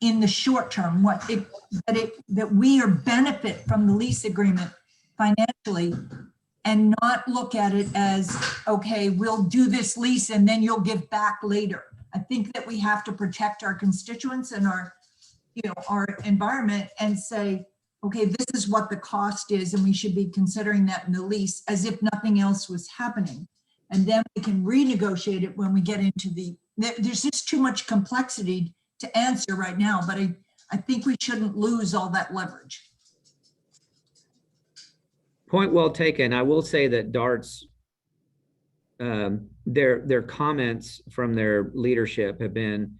in the short term, that we are benefit from the lease agreement financially, and not look at it as, okay, we'll do this lease and then you'll give back later. I think that we have to protect our constituents and our environment and say, okay, this is what the cost is, and we should be considering that in the lease as if nothing else was happening. And then we can renegotiate it when we get into there's just too much complexity to answer right now, but I think we shouldn't lose all that leverage. Point well taken. I will say that DART's, their comments from their leadership have been,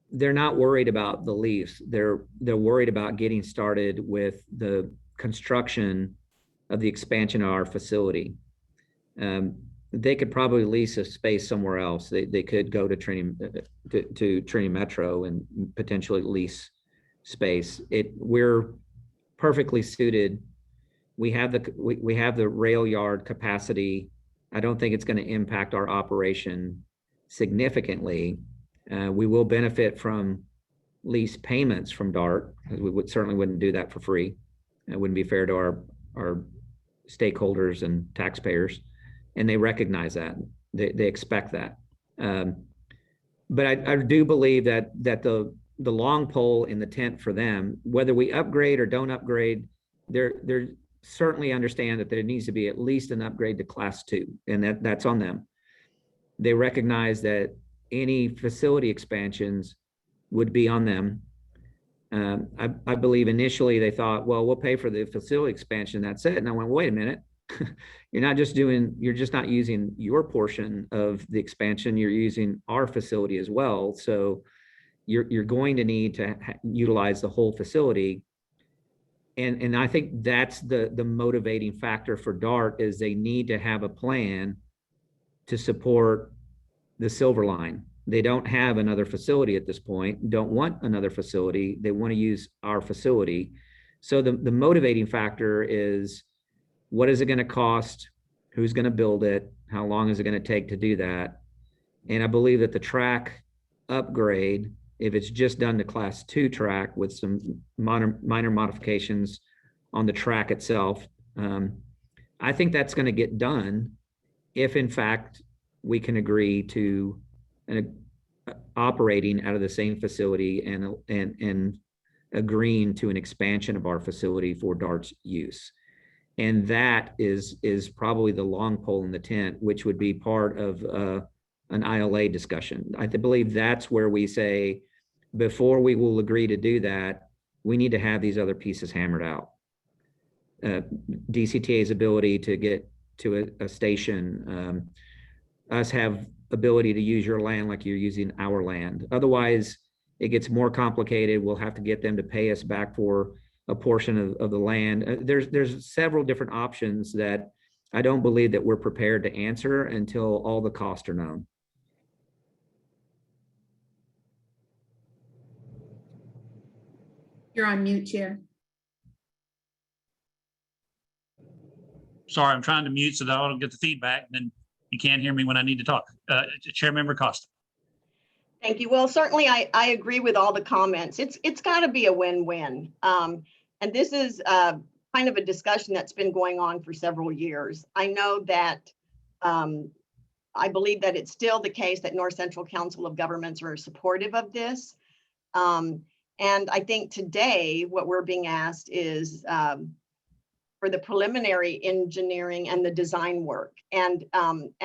they're not worried about the lease. They're worried about getting started with the construction of the expansion of our facility. They could probably lease a space somewhere else. They could go to Trinity Metro and potentially lease space. We're perfectly suited. We have the rail yard capacity I don't think it's going to impact our operation significantly. We will benefit from lease payments from DART, because we certainly wouldn't do that for free. It wouldn't be fair to our stakeholders and taxpayers, and they recognize that. They expect that. But I do believe that the long pole in the tent for them, whether we upgrade or don't upgrade, they're certainly understand that there needs to be at least an upgrade to Class 2, and that's on them. They recognize that any facility expansions would be on them. I believe initially they thought, well, we'll pay for the facility expansion, that's it. And I went, wait a minute, you're just not using your portion of the expansion, you're using our facility as well. So you're going to need to utilize the whole facility. And I think that's the motivating factor for DART, is they need to have a plan to support the Silver Line. They don't have another facility at this point, don't want another facility. They want to use our facility. So the motivating factor is, what is it going to cost? Who's going to build it? How long is it going to take to do that? And I believe that the track upgrade, if it's just done to Class 2 track with some minor modifications on the track itself, I think that's going to get done if in fact we can agree to operating out of the same facility and agreeing to an expansion of our facility for DART's use. And that is probably the long pole in the tent, which would be part of an ILA discussion. I believe that's where we say, before we will agree to do that, we need to have these other pieces hammered out. DCTA's ability to get to a station, us have ability to use your land like you're using our land. Otherwise, it gets more complicated. We'll have to get them to pay us back for a portion of the land. There's several different options that I don't believe that we're prepared to answer until all the costs are known. You're on mute, Chair. Sorry, I'm trying to mute so that I don't get the feedback, and then you can't hear me when I need to talk. Chairmember Costa. Thank you. Well, certainly I agree with all the comments. It's got to be a win-win. And this is kind of a discussion that's been going on for several years. I know that I believe that it's still the case that North Central Council of Governments are supportive of this. And I think today what we're being asked is for the preliminary engineering and the design work. And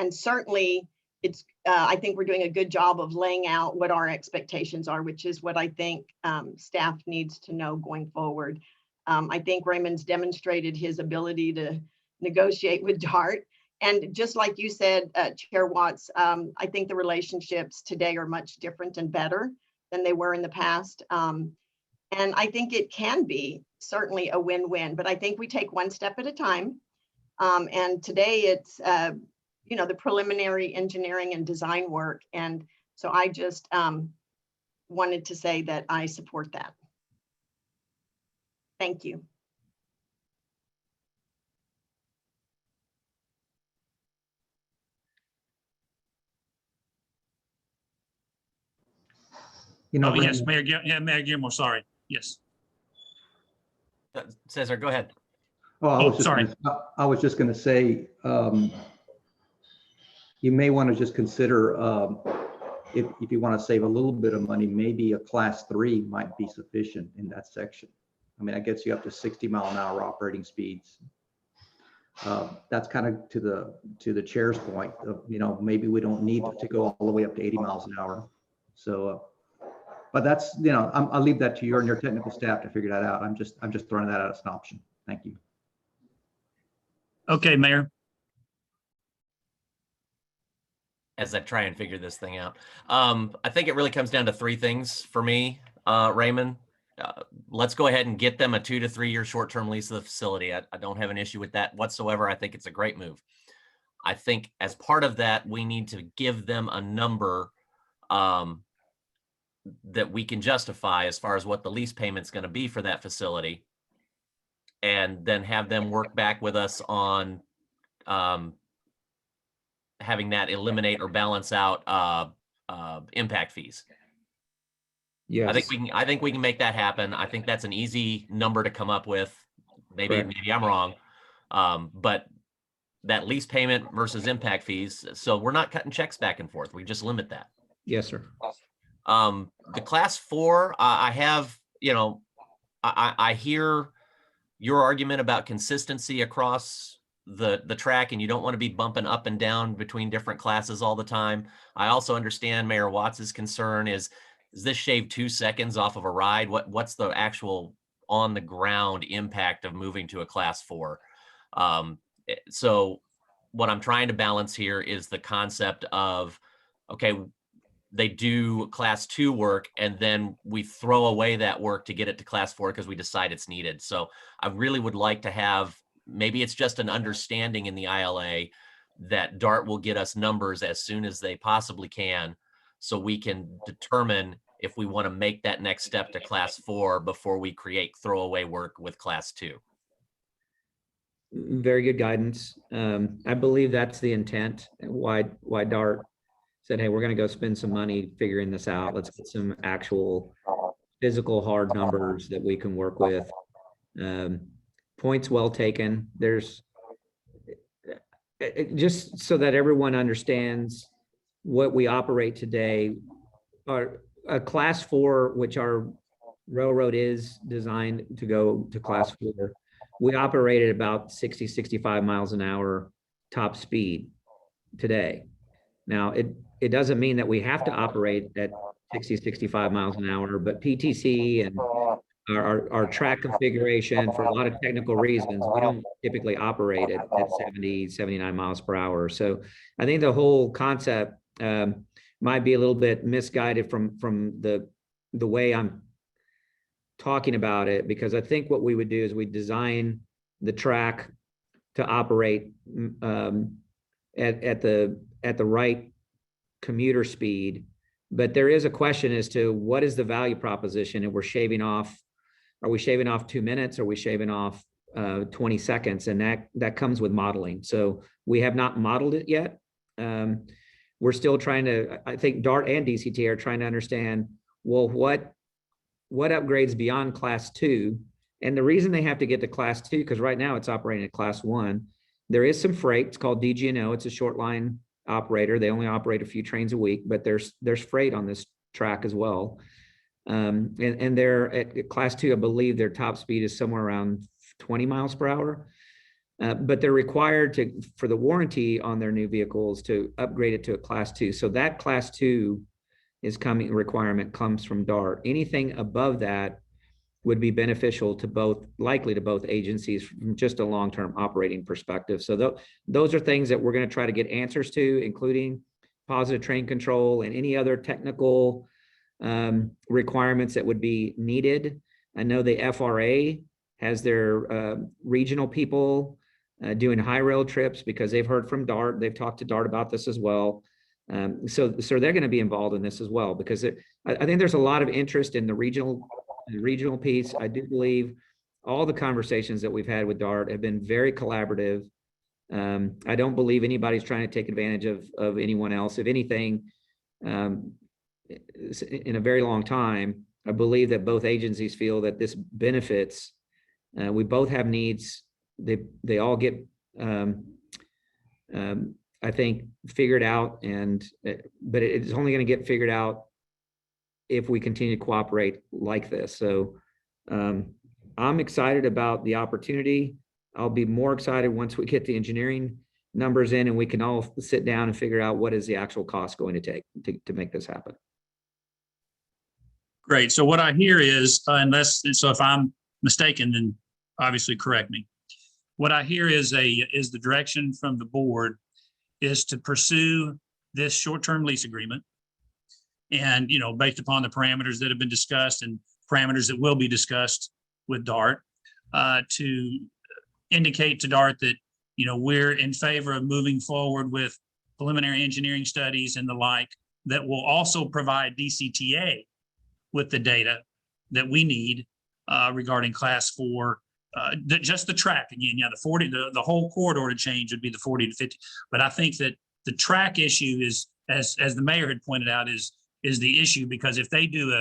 certainly it's, I think we're doing a good job of laying out what our expectations are, which is what I think staff needs to know going forward. I think Raymond's demonstrated his ability to negotiate with DART. And just like you said, Chair Watts, I think the relationships today are much different and better than they were in the past. And I think it can be certainly a win-win, but I think we take one step at a time. And today it's, the preliminary engineering and design work. And so I just wanted to say that I support that. Thank you. Oh, yes, Mayor Gilmore, sorry. Yes. Cesar, go ahead. Oh, sorry. I was just going to say, you may want to just consider, if you want to save a little bit of money, maybe a Class 3 might be sufficient in that section. I mean, that gets you up to 60-mile-an-hour operating speeds. That's kind of to the chair's point of, maybe we don't need to go all the way up to 80 miles an hour. So, but that's, I'll leave that to you and your technical staff to figure that out. I'm just throwing that out as an option. Thank you. Okay, Mayor. As I try and figure this thing out, I think it really comes down to three things for me, Raymond. Let's go ahead and get them a 2 to 3 year short-term lease of the facility. I don't have an issue with that whatsoever. I think it's a great move. I think as part of that, we need to give them a number that we can justify as far as what the lease payment's going to be for that facility, and then have them work back with us on having that eliminate or balance out impact fees. Yes. I think we can make that happen. I think that's an easy number to come up with. Maybe Correct. I'm wrong. But that lease payment versus impact fees, so we're not cutting checks back and forth. We just limit that. Yes, sir. The class 4, I have, I hear your argument about consistency across the track, and you don't want to be bumping up and down between different classes all the time. I also understand Mayor Watts's concern is this shave 2 seconds off of a ride? What's the actual on the ground impact of moving to a class 4? So what I'm trying to balance here is the concept of, okay, they do class 2 work and then we throw away that work to get it to class 4 because we decide it's needed. So I really would like to have, maybe it's just an understanding in the ILA that DART will get us numbers as soon as they possibly can, so we can determine if we want to make that next step to class 4 before we create throwaway work with class 2. Very good guidance. I believe that's the intent, why DART said, hey, we're going to go spend some money figuring this out. Let's get some actual physical hard numbers that we can work with. Points well taken. There's just so that everyone understands what we operate today. A class 4, which our railroad is designed to go to class 4, we operate at about 60, 65 miles an hour top speed today. Now, it doesn't mean that we have to operate at 60, 65 miles an hour, but PTC and our track configuration, for a lot of technical reasons, we don't typically operate at 70, 79 miles per hour. So I think the whole concept might be a little bit misguided from the way I'm talking about it, because I think what we would do is we design the track to operate at the right commuter speed. But there is a question as to what is the value proposition, and we're shaving off. Are we shaving off 2 minutes? Are we shaving off 20 seconds? And that comes with modeling. So we have not modeled it yet. We're still trying to, I think DART and DCTA are trying to understand, well, what upgrades beyond class 2? And the reason they have to get to class 2, because right now it's operating at class 1. There is some freight. It's called DG&O. It's a short line operator. They only operate a few trains a week, but there's freight on this track as well. And they're at class 2, I believe their top speed is somewhere around 20 miles per hour. But they're required to, for the warranty on their new vehicles, to upgrade it to a class 2. So that class 2 requirement comes from DART. Anything above that would be beneficial to likely to both agencies from just a long-term operating perspective. So those are things that we're going to try to get answers to, including positive train control and any other technical requirements that would be needed. I know the FRA has their regional people doing high rail trips because they've heard from DART. They've talked to DART about this as well. So they're going to be involved in this as well, because I think there's a lot of interest in the regional piece. I do believe all the conversations that we've had with DART have been very collaborative. I don't believe anybody's trying to take advantage of anyone else. If anything, in a very long time, I believe that both agencies feel that this benefits. We both have needs. They all get, I think, figured out, but it's only going to get figured out if we continue to cooperate like this. So I'm excited about the opportunity. I'll be more excited once we get the engineering numbers in and we can all sit down and figure out what is the actual cost going to take to make this happen. Great. So what I hear is, so if I'm mistaken, then obviously correct me. What I hear is the direction from the board is to pursue this short-term lease agreement. And, based upon the parameters that have been discussed and parameters that will be discussed with DART, to indicate to DART that, we're in favor of moving forward with preliminary engineering studies and the like, that will also provide DCTA with the data that we need regarding class 4, just the track again. Yeah, the whole corridor to change would be the 40 to 50. But I think that the track issue is, as the mayor had pointed out, is the issue, because if they do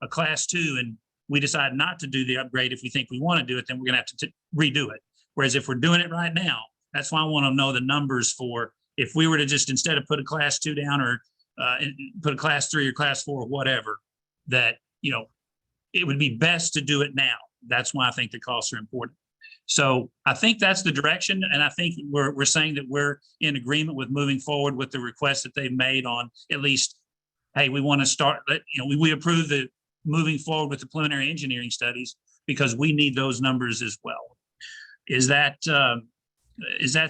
a class 2 and we decide not to do the upgrade, if we think we want to do it, then we're going to have to redo it. Whereas if we're doing it right now, that's why I want to know the numbers for, if we were to just, instead of put a class 2 down, or put a class 3 or class 4 or whatever, that, you know, it would be best to do it now. That's why I think the costs are important. So I think that's the direction. And I think we're saying that we're in agreement with moving forward with the request that they've made on, at least, hey, we want to start, you know, we approve the moving forward with the preliminary engineering studies, because we need those numbers as well. Is that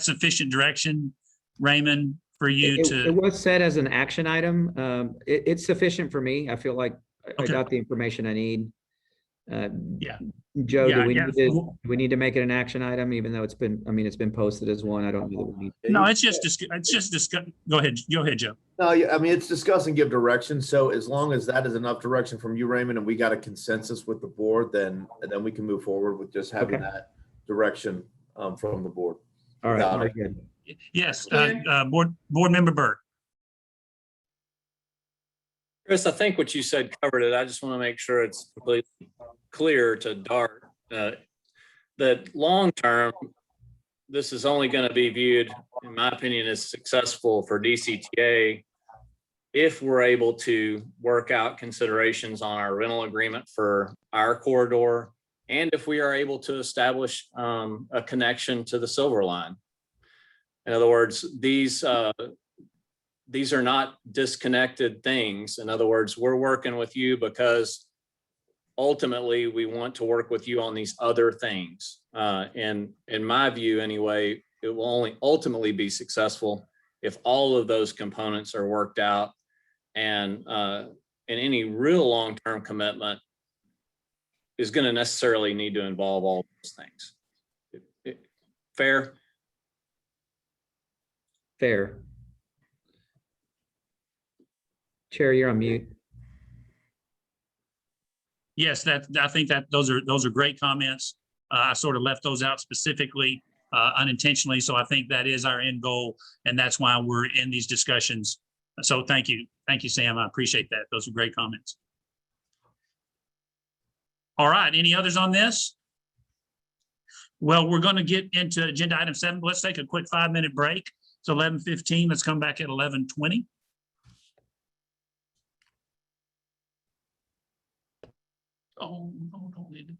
sufficient direction, Raymond, for you It to? was set as an action item. It's sufficient for me. I feel like I Okay. got the information I need. Yeah. Joe, Yeah, do we need to make it an action item, even though it's been posted as one? I don't know that we need. No, it's just discuss. Go ahead, Joe. No, yeah, I mean, it's discuss and give direction. So as long as that is enough direction from you, Raymond, and we got a consensus with the board, then we can move forward with just having Okay. that direction from the board. All right, Without very it. good. Yes, board member Burke. Chris, I think what you said covered it. I just want to make sure it's completely clear to DART that long-term, this is only going to be viewed, in my opinion, as successful for DCTA if we're able to work out considerations on our rental agreement for our corridor, and if we are able to establish a connection to the Silver Line. In other words, these are not disconnected things. In other words, we're working with you because ultimately we want to work with you on these other things. And in my view, anyway, it will only ultimately be successful if all of those components are worked out, and any real long-term commitment is going to necessarily need to involve all those things. Fair? Fair. Chair, you're on mute. Yes, I think that those are great comments. I sort of left those out specifically, unintentionally. So I think that is our end goal, and that's why we're in these discussions. So thank you, Sam. I appreciate that. Those are great comments. All right, any others on this? Well, we're going to get into agenda item 7. But let's take a quick 5-minute break. It's 11:15. Let's come back at 11:20. Oh, no, don't need to be.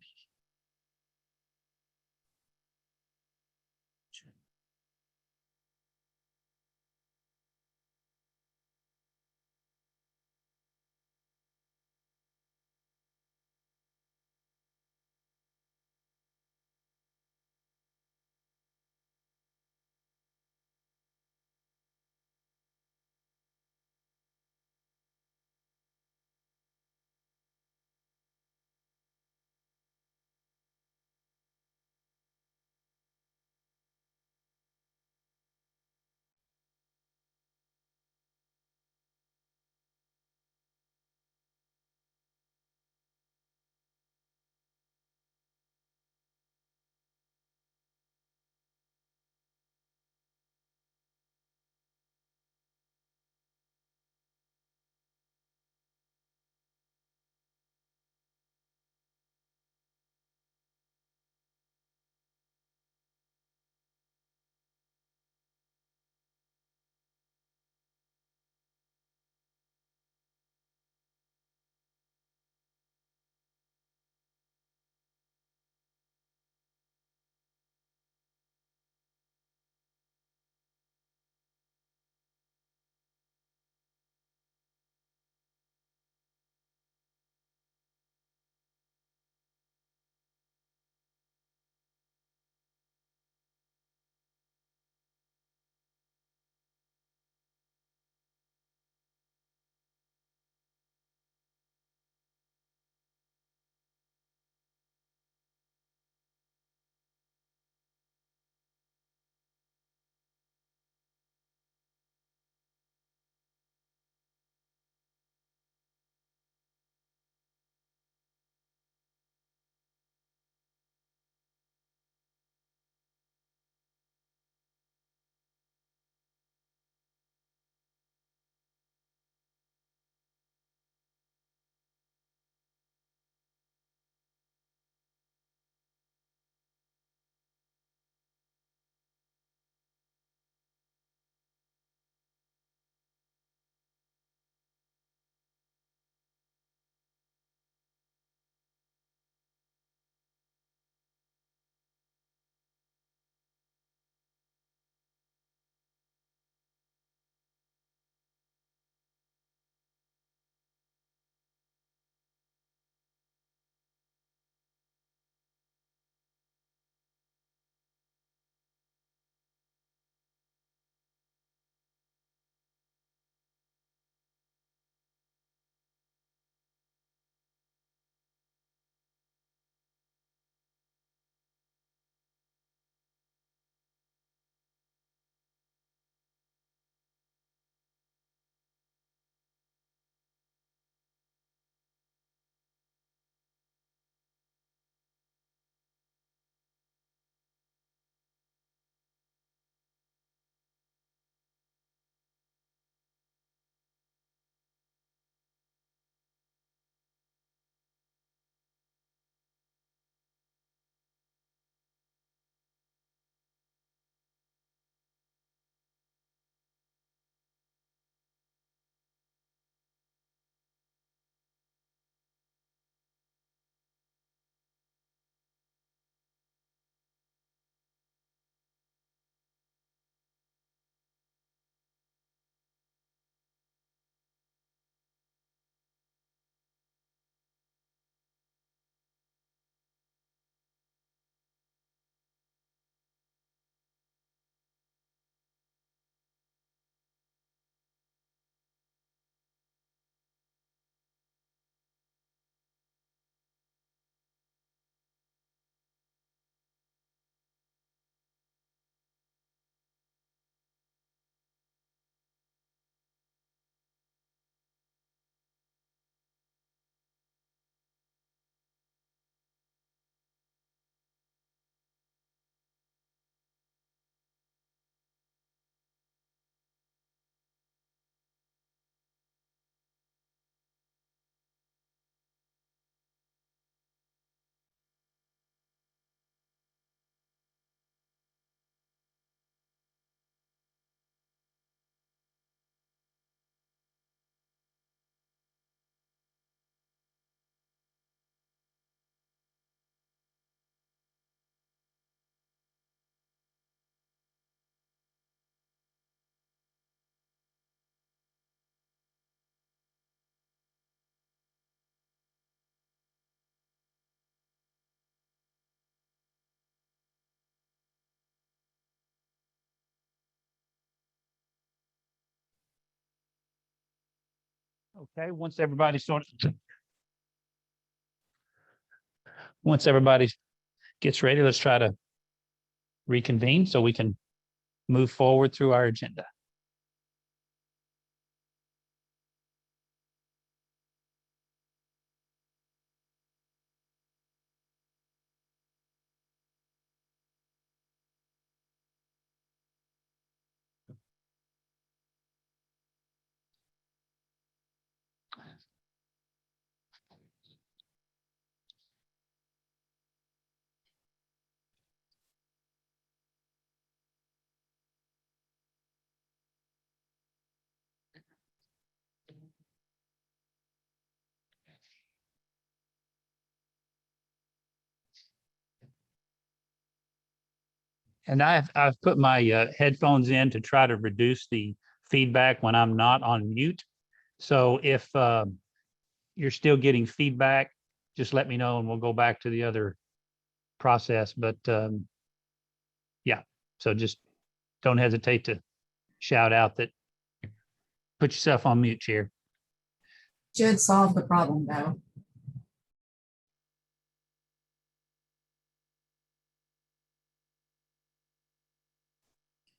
Okay, once everybody gets ready, let's try to reconvene so we can move forward through our agenda. And I've put my headphones in to try to reduce the feedback when I'm not on mute. So if you're still getting feedback, just let me know and we'll go back to the other process. But yeah, so just don't hesitate to shout out that put yourself on mute, Chair. Should solve the problem though.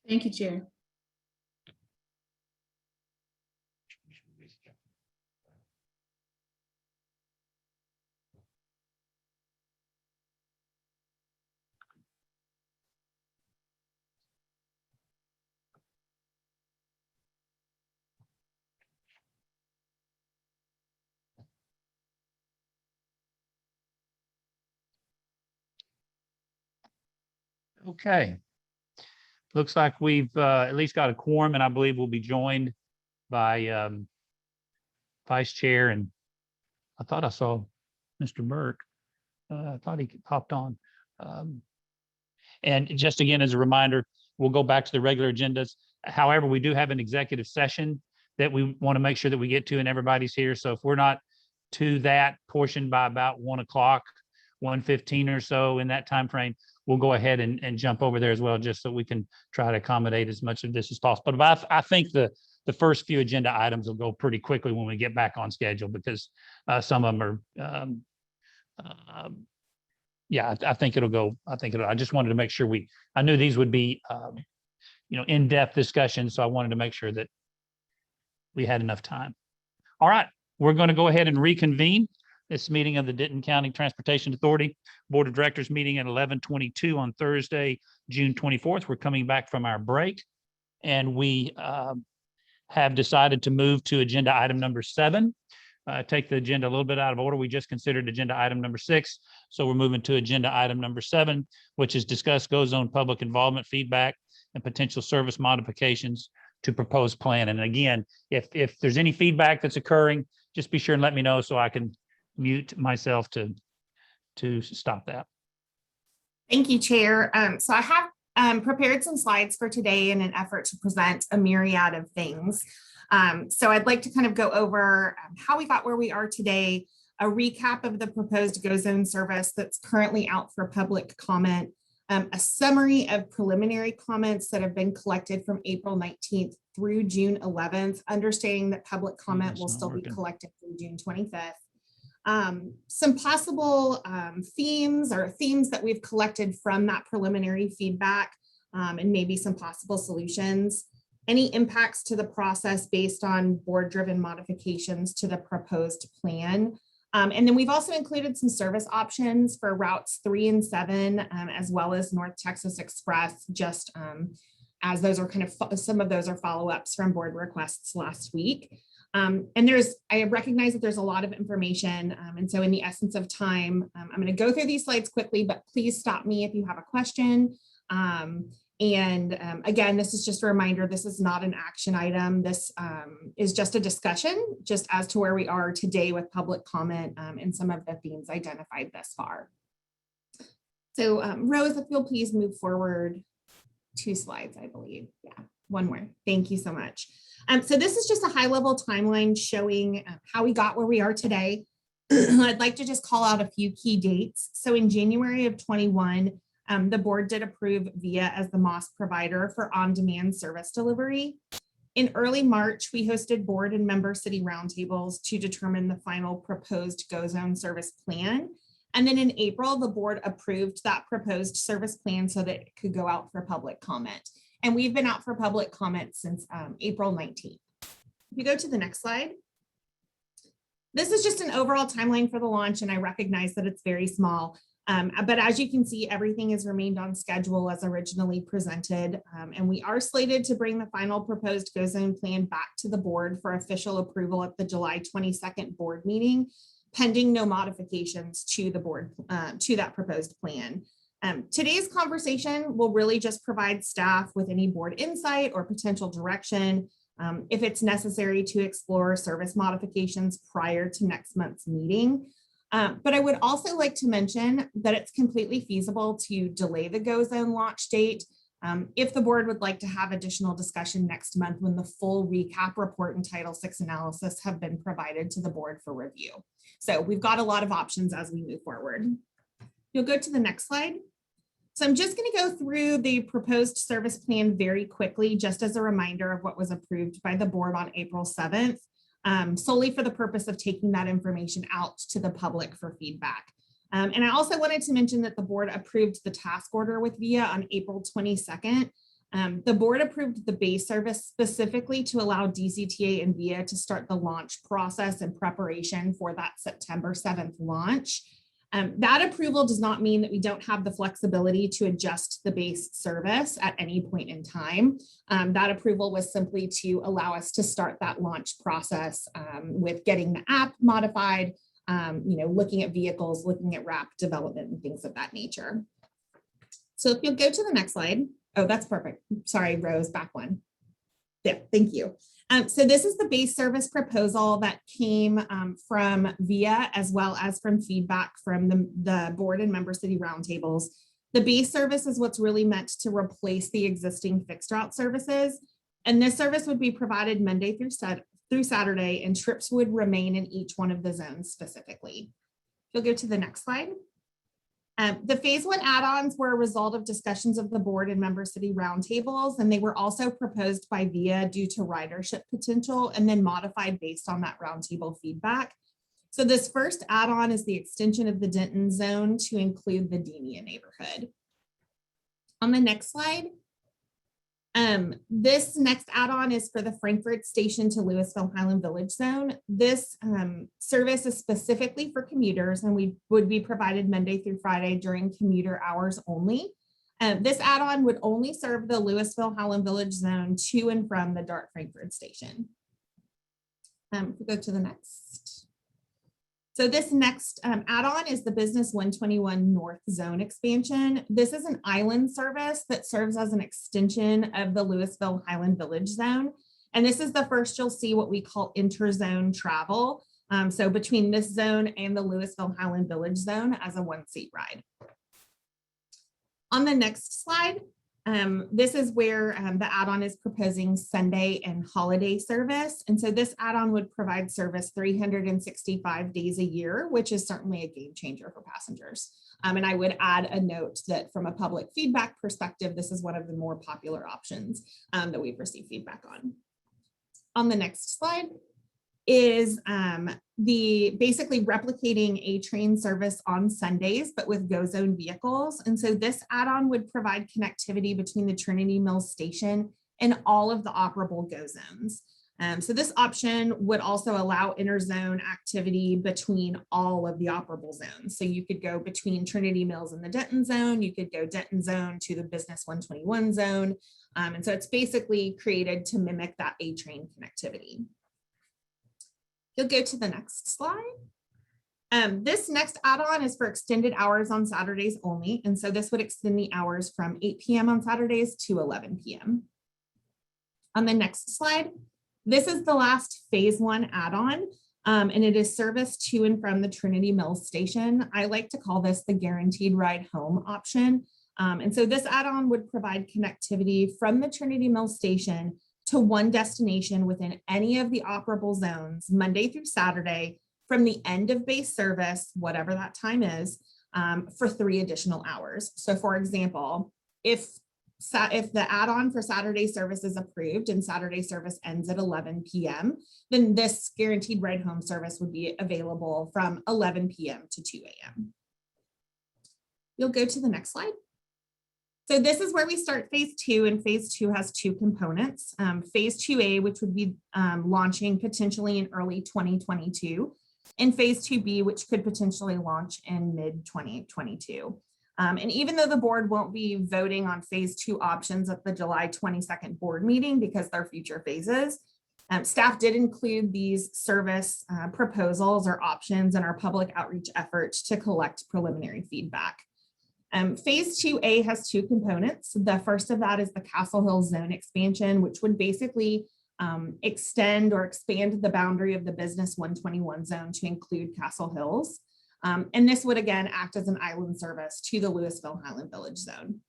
Thank you, Chair. Okay. Looks like we've at least got a quorum, and I believe we'll be joined by Vice Chair, and I thought I saw Mr. Burke. I thought he popped on. And just again, as a reminder, we'll go back to the regular agendas. However, we do have an executive session that we want to make sure that we get to and everybody's here. So if we're not to that portion by about 1 o'clock, 1:15 or so in that time frame, we'll go ahead and jump over there as well, just so we can try to accommodate as much of this as possible. But I think the first few agenda items will go pretty quickly when we get back on schedule, because some of them are, yeah, I think it'll go. I just wanted to make sure I knew these would be, in-depth discussions. So I wanted to make sure that we had enough time. All right, we're going to go ahead and reconvene this meeting of the Denton County Transportation Authority Board of Directors meeting at 11:22 on Thursday, June 24th. We're coming back from our break, and we have decided to move to agenda item number 7. Take the agenda a little bit out of order. We just considered agenda item number 6. So we're moving to agenda item number 7, which is discuss GO Zone public involvement, feedback, and potential service modifications to proposed plan. And again, if there's any feedback that's occurring, just be sure and let me know so I can mute myself to stop that. Thank you, Chair. So I have prepared some slides for today in an effort to present a myriad of things. So I'd like to kind of go over how we got where we are today, a recap of the proposed GO Zone service that's currently out for public comment, a summary of preliminary comments that have been collected from April 19th through June 11th, understanding that public comment will still be collected through June 25th. Some possible themes that we've collected from that preliminary feedback, and maybe some possible solutions, any impacts to the process based on board-driven modifications to the proposed plan. And then we've also included some service options for routes 3 and 7, as well as North Texas Express, just as those are kind of, some of those are follow-ups from board requests last week. And I recognize that there's a lot of information. And so in the essence of time, I'm going to go through these slides quickly, but please stop me if you have a question. Again, this is just a reminder, this is not an action item. This is just a discussion, just as to where we are today with public comment and some of the themes identified thus far. So Rose, if you'll please move forward 2 slides, I believe. Yeah, 1 more. Thank you so much. So this is just a high-level timeline showing how we got where we are today. I'd like to just call out a few key dates. So in January of 21, the board did approve VIA as the MOS provider for on-demand service delivery. In early March, we hosted board and member city roundtables to determine the final proposed Go Zone service plan. And then in April, the board approved that proposed service plan so that it could go out for public comment. And we've been out for public comment since April 19th. If you go to the next slide. This is just an overall timeline for the launch, and I recognize that it's very small. But as you can see, everything has remained on schedule as originally presented. And we are slated to bring the final proposed Go Zone plan back to the board for official approval at the July 22nd board meeting, pending no modifications to the board, to that proposed plan. Today's conversation will really just provide staff with any board insight or potential direction if it's necessary to explore service modifications prior to next month's meeting. But I would also like to mention that it's completely feasible to delay the Go Zone launch date if the board would like to have additional discussion next month when the full recap report and Title VI analysis have been provided to the board for review. So we've got a lot of options as we move forward. You'll go to the next slide. So I'm just going to go through the proposed service plan very quickly, just as a reminder of what was approved by the board on April 7th. Solely for the purpose of taking that information out to the public for feedback. And I also wanted to mention that the board approved the task order with VIA on April 22nd. The board approved the base service specifically to allow DCTA and VIA to start the launch process and preparation for that September 7th launch. That approval does not mean that we don't have the flexibility to adjust the base service at any point in time. That approval was simply to allow us to start that launch process with getting the app modified, looking at vehicles, looking at wrap development and things of that nature. So if you'll go to the next slide. Oh, that's perfect. Sorry, Rose, back one. Yeah, thank you. So this is the base service proposal that came from VIA as well as from feedback from the board and member city roundtables. The base service is what's really meant to replace the existing fixed route services. And this service would be provided Monday through Saturday, and trips would remain in each one of the zones specifically. You'll go to the next slide. The phase 1 add-ons were a result of discussions of the board and member city roundtables, and they were also proposed by VIA due to ridership potential and then modified based on that roundtable feedback. So this first add-on is the extension of the Denton zone to include the Denia neighborhood. On the next slide, this next add-on is for the Frankfurt Station to Louisville Highland Village zone. This service is specifically for commuters, and we would be provided Monday through Friday during commuter hours only. This add-on would only serve the Louisville Highland Village zone to and from the Dart Frankfurt Station. If we go to the next. So this next add-on is the Business 121 North Zone expansion. This is an island service that serves as an extension of the Louisville Highland Village zone. And this is the first you'll see what we call interzone travel. So between this zone and the Louisville Highland Village zone as a one-seat ride. On the next slide, this is where the add-on is proposing Sunday and holiday service. And so this add-on would provide service 365 days a year, which is certainly a game changer for passengers. And I would add a note that from a public feedback perspective, this is one of the more popular options that we've received feedback on. On the next slide is the basically replicating a train service on Sundays, but with Go Zone vehicles. And so this add-on would provide connectivity between the Trinity Mills station and all of the operable Go Zones. So this option would also allow interzone activity between all of the operable zones. So you could go between Trinity Mills and the Denton zone, you could go Denton zone to the Business 121 zone. And so it's basically created to mimic that A-train connectivity. You'll go to the next slide. This next add-on is for extended hours on Saturdays only. And so this would extend the hours from 8 p.m. on Saturdays to 11 p.m. On the next slide, this is the last phase 1 add-on, and it is service to and from the Trinity Mills station. I like to call this the guaranteed ride home option. And so this add-on would provide connectivity from the Trinity Mills station to one destination within any of the operable zones, Monday through Saturday, from the end of base service, whatever that time is, for 3 additional hours. So for example, if if the add-on for Saturday service is approved and Saturday service ends at 11 p.m., then this guaranteed ride home service would be available from 11 p.m. to 2 a.m. You'll go to the next slide. So this is where we start phase 2, and phase 2 has 2 components. Phase 2A, which would be launching potentially in early 2022, and phase 2B, which could potentially launch in mid 2022. And even though the board won't be voting on phase 2 options at the July 22nd board meeting because they're future phases, staff did include these service proposals or options in our public outreach efforts to collect preliminary feedback. Phase 2A has 2 components. The first of that is the Castle Hills zone expansion, which would basically extend or expand the boundary of the business 121 zone to include Castle Hills. And this would again act as an island service to the Louisville Highland Village zone.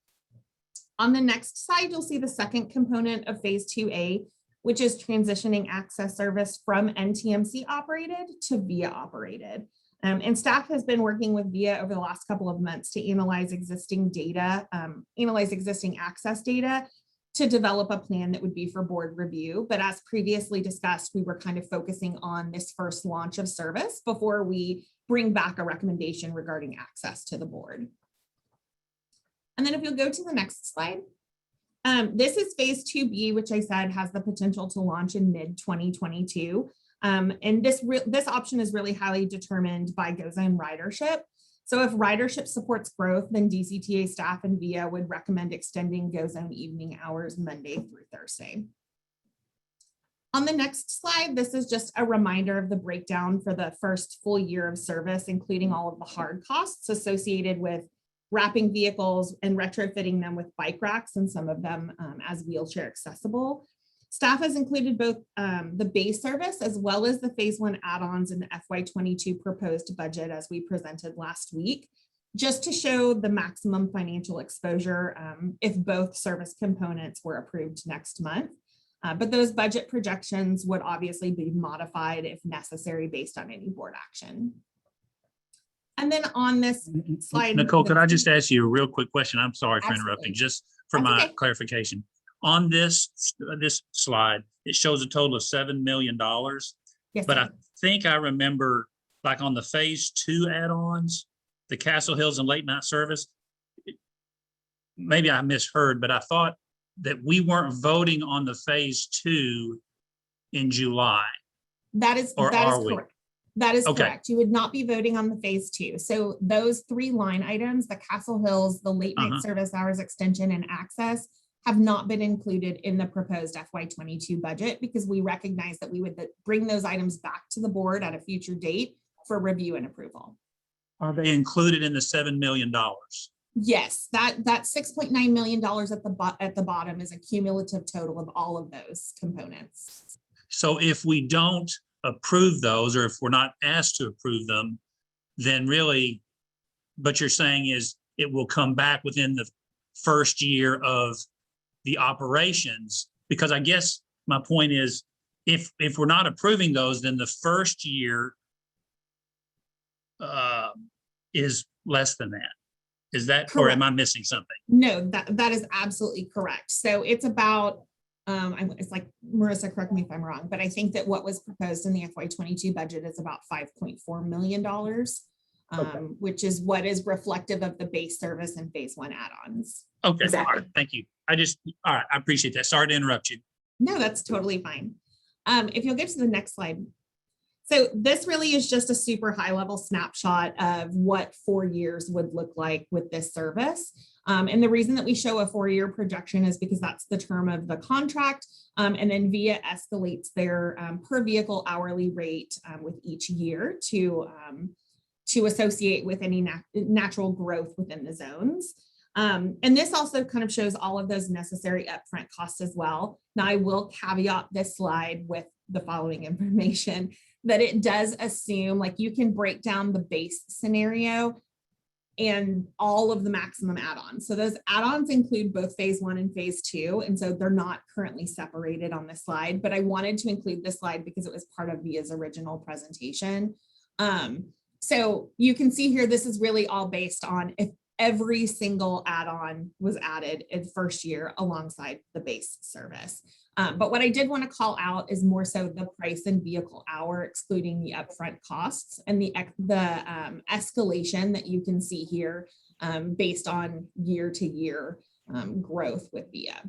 On the next slide, you'll see the second component of phase 2A, which is transitioning access service from NTMC operated to VIA operated. And staff has been working with VIA over the last couple of months to analyze existing data, existing access data to develop a plan that would be for board review. But as previously discussed, we were kind of focusing on this first launch of service before we bring back a recommendation regarding access to the board. And then if you'll go to the next slide, this is phase 2B, which I said has the potential to launch in mid 2022. And this option is really highly determined by GoZone ridership. So if ridership supports growth, then DCTA staff and VIA would recommend extending GoZone evening hours Monday through Thursday. On the next slide, this is just a reminder of the breakdown for the first full year of service, including all of the hard costs associated with wrapping vehicles and retrofitting them with bike racks, and some of them as wheelchair accessible. Staff has included both the base service as well as the phase 1 add-ons in the FY22 proposed budget as we presented last week, just to show the maximum financial exposure if both service components were approved next month. But those budget projections would obviously be modified if necessary based on any board action. And then on this slide. Nicole, could I just ask you a real quick question? I'm sorry for interrupting, just for That's my okay. clarification. On this slide, it shows a total of $7 million. Yes, But sir. I think I remember, like on the phase 2 add-ons, the Castle Hills and late night service, maybe I misheard, but I thought that we weren't voting on the phase 2 in July. That is Or are we? correct. That is Okay. correct. You would not be voting on the phase 2. So those 3 line items, the Castle Hills, the late night service hours extension, and access, have not been included in the proposed FY22 budget because we recognize that we would bring those items back to the board at a future date for review and approval. Are they included in the $7 million? Yes, that $6.9 million at the bottom is a cumulative total of all of those components. So if we don't approve those, or if we're not asked to approve them, then really, what you're saying is it will come back within the first year of the operations, because I guess my point is, if we're not approving those, then the first year is less than that. Is that, or am I missing something? No, that is absolutely correct. So it's about, it's like, Marissa, correct me if I'm wrong, but I think that what was proposed in the FY22 budget is about $5.4 million, which is what is reflective of the base service and phase 1 add-ons. Okay, Exactly. all right, thank you. All right, I appreciate that. Sorry to interrupt you. No, that's totally fine. If you'll get to the next slide. So this really is just a super high level snapshot of what 4 years would look like with this service. And the reason that we show a 4-year projection is because that's the term of the contract. And then VIA escalates their per vehicle hourly rate with each year to associate with any natural growth within the zones. And this also kind of shows all of those necessary upfront costs as well. Now, I will caveat this slide with the following information, that it does assume, like, you can break down the base scenario and all of the maximum add-ons. So those add-ons include both phase 1 and phase 2. And so they're not currently separated on this slide, but I wanted to include this slide because it was part of VIA's original presentation. So you can see here, this is really all based on every single add-on was added in first year alongside the base service. But what I did want to call out is more so the price and vehicle hour, excluding the upfront costs and the escalation that you can see here based on year to year growth with VIA.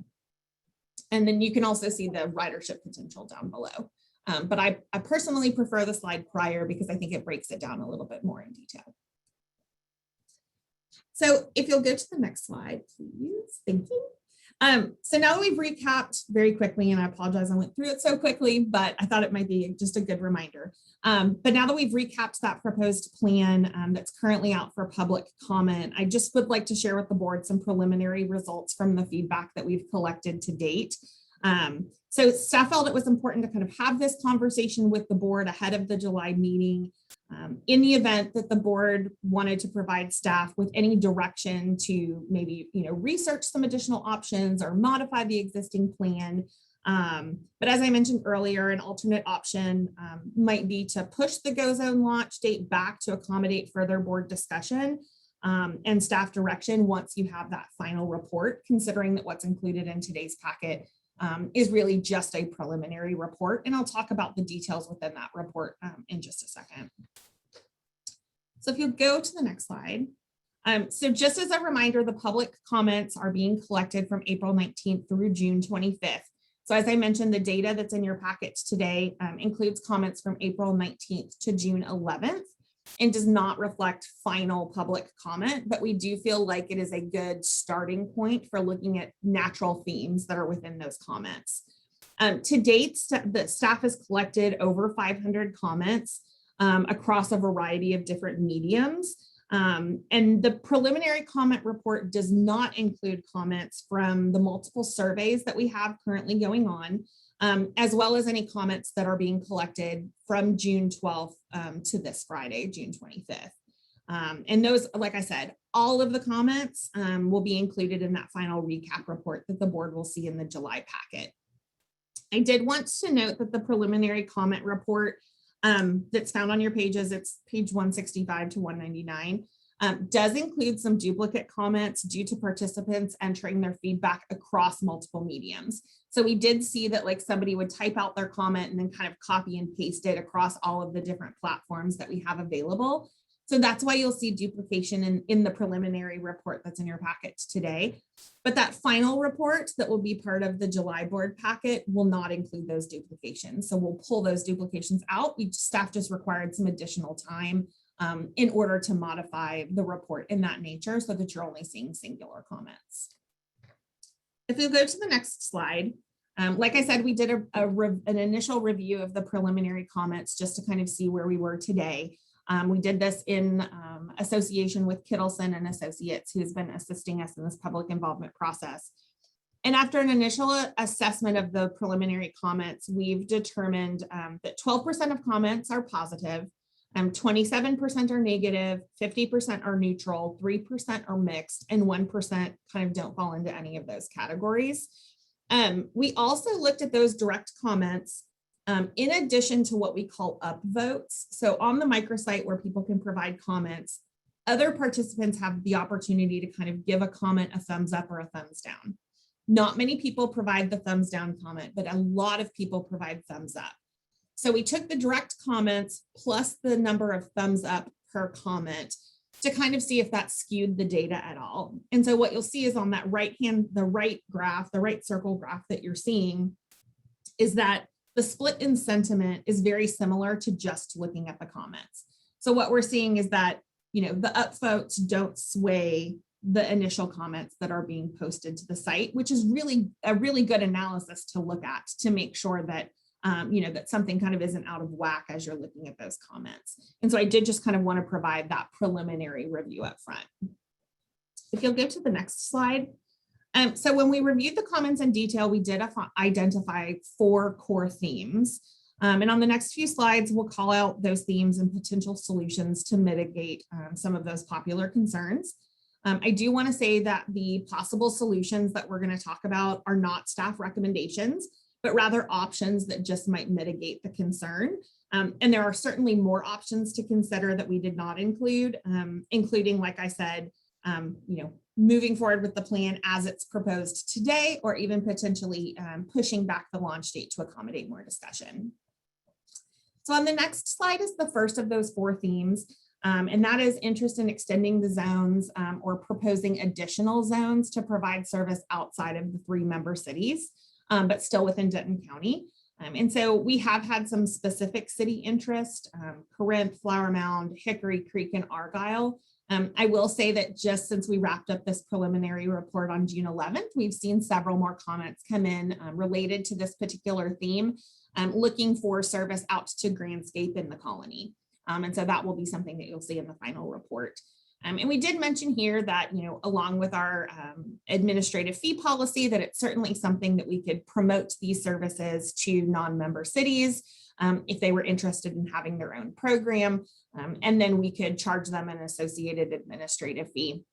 And then you can also see the ridership potential down below. But I personally prefer the slide prior because I think it breaks it down a little bit more in detail. So if you'll go to the next slide, please. Thank you. So now that we've recapped very quickly, and I apologize, I went through it so quickly, but I thought it might be just a good reminder. But now that we've recapped that proposed plan that's currently out for public comment, I just would like to share with the board some preliminary results from the feedback that we've collected to date. So staff felt it was important to kind of have this conversation with the board ahead of the July meeting. In the event that the board wanted to provide staff with any direction to maybe, research some additional options or modify the existing plan. But as I mentioned earlier, an alternate option might be to push the Go Zone launch date back to accommodate further board discussion and staff direction once you have that final report, considering that what's included in today's packet is really just a preliminary report. And I'll talk about the details within that report in just a second. So if you'll go to the next slide. So just as a reminder, the public comments are being collected from April 19th through June 25th. So as I mentioned, the data that's in your packets today includes comments from April 19th to June 11th and does not reflect final public comment, but we do feel like it is a good starting point for looking at natural themes that are within those comments. To date, the staff has collected over 500 comments across a variety of different mediums. And the preliminary comment report does not include comments from the multiple surveys that we have currently going on, as well as any comments that are being collected from June 12th to this Friday, June 25th. And those, like I said, all of the comments will be included in that final recap report that the board will see in the July packet. I did want to note that the preliminary comment report that's found on your pages, it's page 165 to 199, does include some duplicate comments due to participants entering their feedback across multiple mediums. So we did see that like somebody would type out their comment and then kind of copy and paste it across all of the different platforms that we have available. So that's why you'll see duplication in the preliminary report that's in your packets today. But that final report that will be part of the July board packet will not include those duplications. So we'll pull those duplications out. Staff just required some additional time in order to modify the report in that nature so that you're only seeing singular comments. If you go to the next slide, like I said, we did an initial review of the preliminary comments just to kind of see where we were today. We did this in association with Kittleson and Associates, who's been assisting us in this public involvement process. And after an initial assessment of the preliminary comments, we've determined that 12% of comments are positive, 27% are negative, 50% are neutral, 3% are mixed, and 1% kind of don't fall into any of those categories. We also looked at those direct comments in addition to what we call upvotes. So on the microsite where people can provide comments, other participants have the opportunity to kind of give a comment a thumbs up or a thumbs down. Not many people provide the thumbs down comment, but a lot of people provide thumbs up. So we took the direct comments plus the number of thumbs up per comment to kind of see if that skewed the data at all. And so what you'll see is on that the right circle graph that you're seeing is that the split in sentiment is very similar to just looking at the comments. So what we're seeing is that, the upvotes don't sway the initial comments that are being posted to the site, which is really a really good analysis to look at to make sure that, that something kind of isn't out of whack as you're looking at those comments. And so I did just kind of want to provide that preliminary review up front. If you'll go to the next slide. So when we reviewed the comments in detail, we did identify 4 core themes. And on the next few slides, we'll call out those themes and potential solutions to mitigate some of those popular concerns. I do want to say that the possible solutions that we're going to talk about are not staff recommendations, but rather options that just might mitigate the concern. And there are certainly more options to consider that we did not include, including, like I said, moving forward with the plan as it's proposed today, or even potentially pushing back the launch date to accommodate more discussion. So on the next slide is the first of those 4 themes, and that is interest in extending the zones or proposing additional zones to provide service outside of the 3 member cities, but still within Denton County. And so we have had some specific city interest, Corinth, Flower Mound, Hickory Creek, and Argyle. I will say that just since we wrapped up this preliminary report on June 11th, we've seen several more comments come in related to this particular theme, looking for service out to Grandscape in the colony. And so that will be something that you'll see in the final report. And we did mention here that, along with our administrative fee policy, that it's certainly something that we could promote these services to non-member cities if they were interested in having their own program. And then we could charge them an associated administrative fee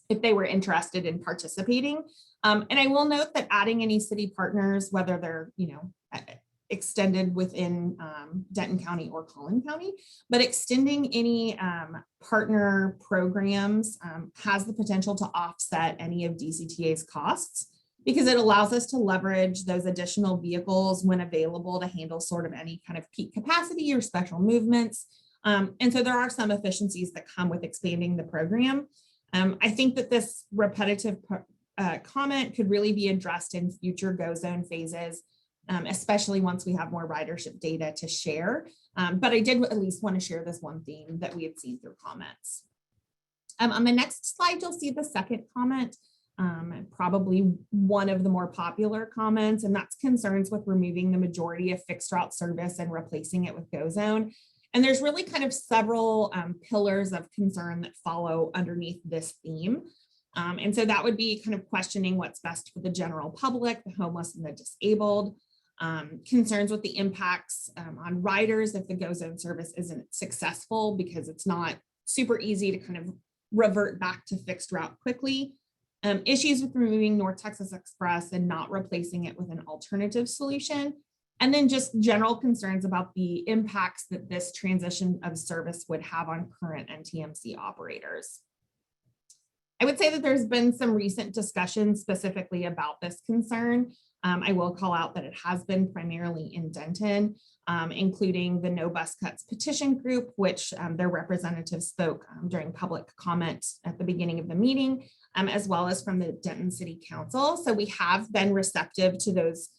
if they were interested in participating. And I will note that adding any city partners, whether they're, extended within Denton County or Collin County, but extending any partner programs has the potential to offset any of DCTA's costs, because it allows us to leverage those additional vehicles when available to handle sort of any kind of peak capacity or special movements. And so there are some efficiencies that come with expanding the program. I think that this repetitive comment could really be addressed in future Go Zone phases, especially once we have more ridership data to share. But I did at least want to share this one theme that we had seen through comments. On the next slide, you'll see the second comment, probably one of the more popular comments, and that's concerns with removing the majority of fixed route service and replacing it with Go Zone. And there's really kind of several pillars of concern that follow underneath this theme. And so that would be kind of questioning what's best for the general public, the homeless and the disabled, concerns with the impacts on riders if the Go Zone service isn't successful because it's not super easy to kind of revert back to fixed route quickly, issues with removing North Texas Express and not replacing it with an alternative solution, and then just general concerns about the impacts that this transition of service would have on current NTMC operators. I would say that there's been some recent discussions specifically about this concern. I will call out that it has been primarily in Denton, including the No Bus Cuts petition group, which their representative spoke during public comment at the beginning of the meeting, as well as from the Denton City Council. So we have been receptive to those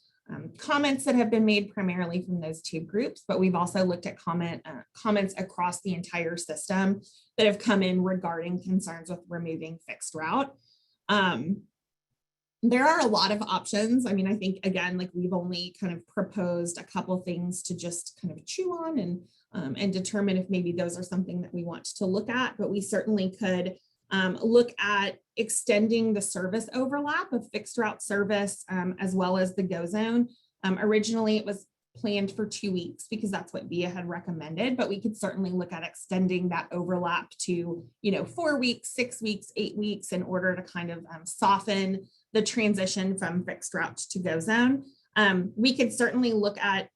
comments that have been made primarily from those 2 groups, but we've also looked at comments across the entire system that have come in regarding concerns with removing fixed route. There are a lot of options. I mean, I think, again, like we've only kind of proposed a couple things to just kind of chew on and determine if maybe those are something that we want to look at, but we certainly could look at extending the service overlap of fixed route service as well as the Go Zone. Originally, it was planned for 2 weeks because that's what VIA had recommended, but we could certainly look at extending that overlap to 4 weeks, 6 weeks, 8 weeks in order to kind of soften the transition from fixed route to Go Zone. We could certainly look at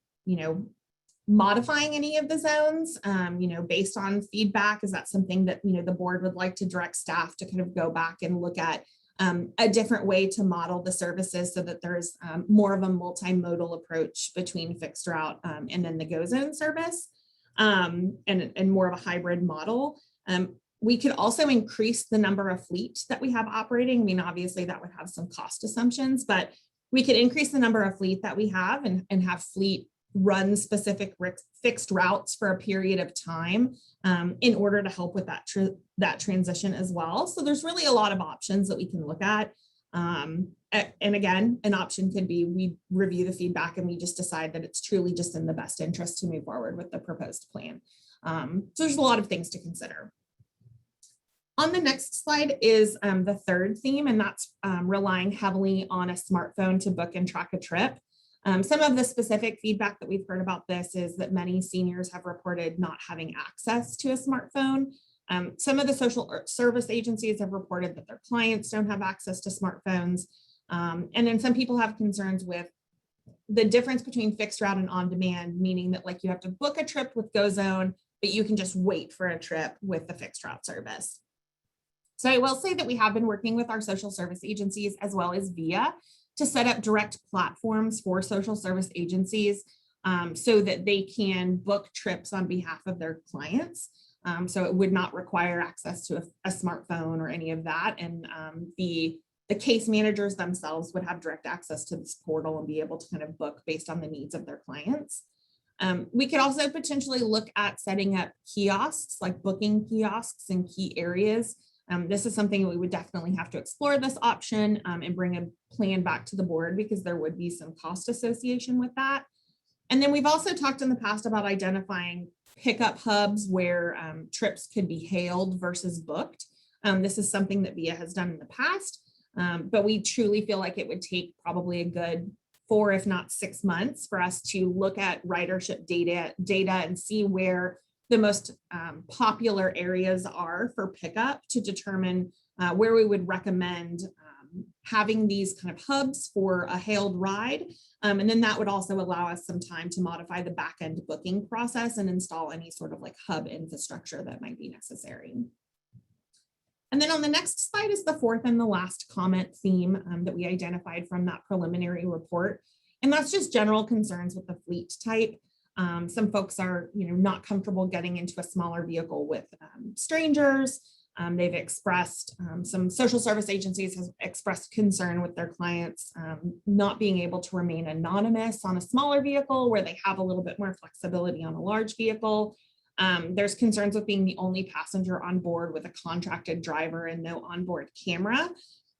modifying any of the zones, based on feedback. Is that something that, the board would like to direct staff to kind of go back and look at a different way to model the services so that there's more of a multimodal approach between fixed route and then the Go Zone service and more of a hybrid model. We could also increase the number of fleet that we have operating. I mean, obviously that would have some cost assumptions, but we could increase the number of fleet that we have and have fleet run specific fixed routes for a period of time in order to help with that transition as well. So there's really a lot of options that we can look at. And again, an option could be we review the feedback and we just decide that it's truly just in the best interest to move forward with the proposed plan. So there's a lot of things to consider. On the next slide is the third theme, and that's relying heavily on a smartphone to book and track a trip. Some of the specific feedback that we've heard about this is that many seniors have reported not having access to a smartphone. Some of the social service agencies have reported that their clients don't have access to smartphones. And then some people have concerns with the difference between fixed route and on demand, meaning that like you have to book a trip with Go Zone, but you can just wait for a trip with the fixed route service. So I will say that we have been working with our social service agencies as well as VIA to set up direct platforms for social service agencies so that they can book trips on behalf of their clients. So it would not require access to a smartphone or any of that. And the case managers themselves would have direct access to this portal and be able to kind of book based on the needs of their clients. We could also potentially look at setting up kiosks, like booking kiosks in key areas. This is something we would definitely have to explore this option and bring a plan back to the board because there would be some cost association with that. And then we've also talked in the past about identifying pickup hubs where trips could be hailed versus booked. This is something that VIA has done in the past, but we truly feel like it would take probably a good 4, if not 6 months for us to look at ridership data and see where the most popular areas are for pickup to determine where we would recommend having these kind of hubs for a hailed ride. And then that would also allow us some time to modify the back end booking process and install any sort of like hub infrastructure that might be necessary. And then on the next slide is the fourth and the last comment theme that we identified from that preliminary report. And that's just general concerns with the fleet type. Some folks are, not comfortable getting into a smaller vehicle with strangers. They've expressed, some social service agencies have expressed concern with their clients not being able to remain anonymous on a smaller vehicle where they have a little bit more flexibility on a large vehicle. There's concerns with being the only passenger on board with a contracted driver and no onboard camera.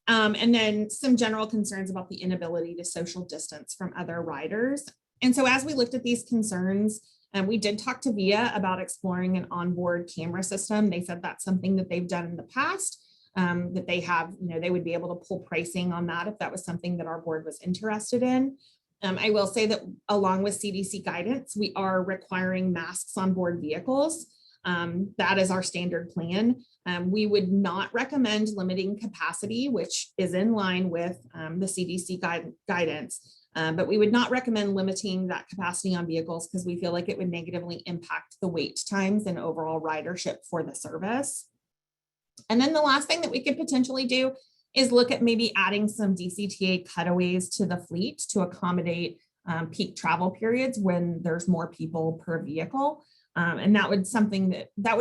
And then some general concerns about the inability to social distance from other riders. And so as we looked at these concerns, we did talk to VIA about exploring an onboard camera system. They said that's something that they've done in the past, that they have, they would be able to pull pricing on that if that was something that our board was interested in. I will say that along with CDC guidance, we are requiring masks on board vehicles. That is our standard plan. We would not recommend limiting capacity, which is in line with the CDC guidance. But we would not recommend limiting that capacity on vehicles because we feel like it would negatively impact the wait times and overall ridership for the service. And then the last thing that we could potentially do is look at maybe adding some DCTA cutaways to the fleet to accommodate peak travel periods when there's more people per vehicle. And that would be something that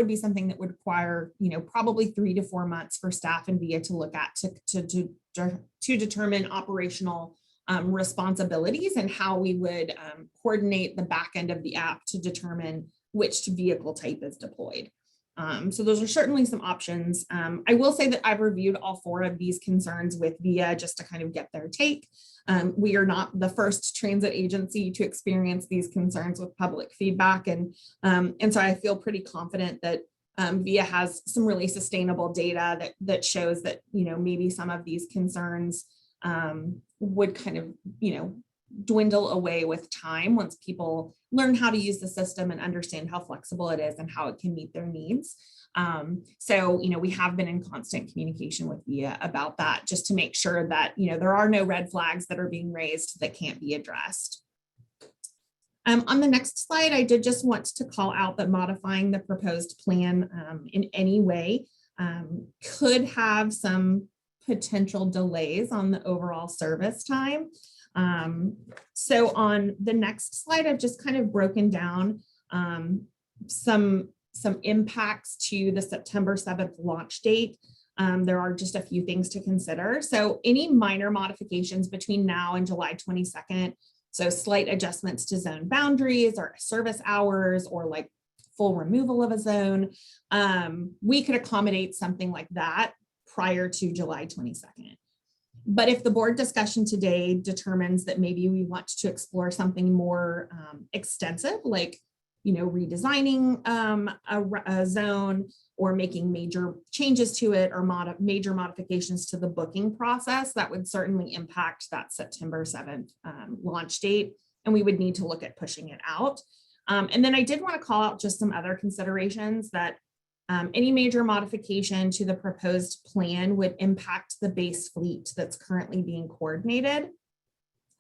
would require, probably 3 to 4 months for staff and VIA to look at to determine operational responsibilities and how we would coordinate the back end of the app to determine which vehicle type is deployed. So those are certainly some options. I will say that I've reviewed all 4 of these concerns with VIA just to kind of get their take. We are not the first transit agency to experience these concerns with public feedback. And so I feel pretty confident that VIA has some really sustainable data that shows that, maybe some of these concerns would kind of, dwindle away with time once people learn how to use the system and understand how flexible it is and how it can meet their needs. So, we have been in constant communication with VIA about that just to make sure that, there are no red flags that are being raised that can't be addressed. On the next slide, I did just want to call out that modifying the proposed plan in any way could have some potential delays on the overall service time. So on the next slide, I've just kind of broken down some impacts to the September 7th launch date. There are just a few things to consider. So any minor modifications between now and July 22nd, so slight adjustments to zone boundaries or service hours or like full removal of a zone, we could accommodate something like that prior to July 22nd. But if the board discussion today determines that maybe we want to explore something more extensive, like, redesigning a zone or making major changes to it or major modifications to the booking process, that would certainly impact that September 7th launch date. And we would need to look at pushing it out. And then I did want to call out just some other considerations that any major modification to the proposed plan would impact the base fleet that's currently being coordinated.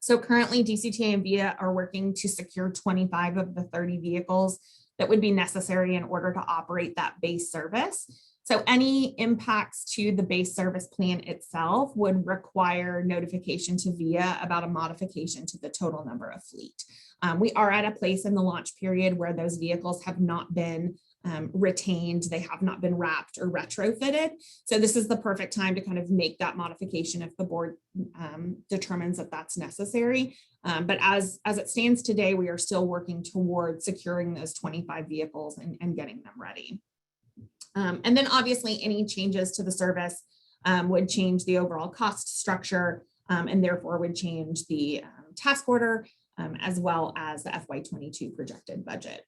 So currently DCTA and VIA are working to secure 25 of the 30 vehicles that would be necessary in order to operate that base service. So any impacts to the base service plan itself would require notification to VIA about a modification to the total number of fleet. We are at a place in the launch period where those vehicles have not been retained, they have not been wrapped or retrofitted. So this is the perfect time to kind of make that modification if the board determines that that's necessary. But as it stands today, we are still working towards securing those 25 vehicles and getting them ready. And then obviously any changes to the service would change the overall cost structure and therefore would change the task order as well as the FY22 projected budget.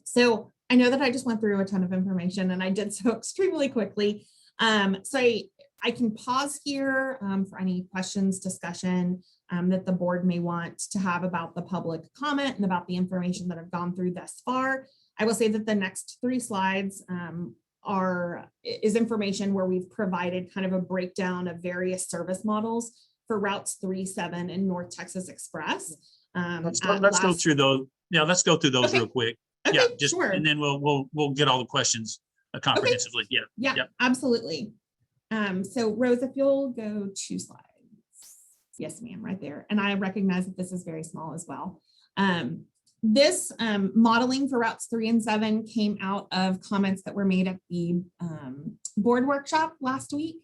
So I know that I just went through a ton of information and I did so extremely quickly. So I can pause here for any questions, discussion that the board may want to have about the public comment and about the information that I've gone through thus far. I will say that the next 3 slides is information where we've provided kind of a breakdown of various service models for routes 3, 7, and North Texas Express. Let's go through those. Yeah, let's go through those real quick. Okay, Yeah, just sure. and then we'll get all the questions comprehensively. Okay. Yeah. Yeah, absolutely. So Rose, if you'll go 2 slides. Yes, ma'am, right there. And I recognize that this is very small as well. This modeling for routes 3 and 7 came out of comments that were made at the board workshop last week,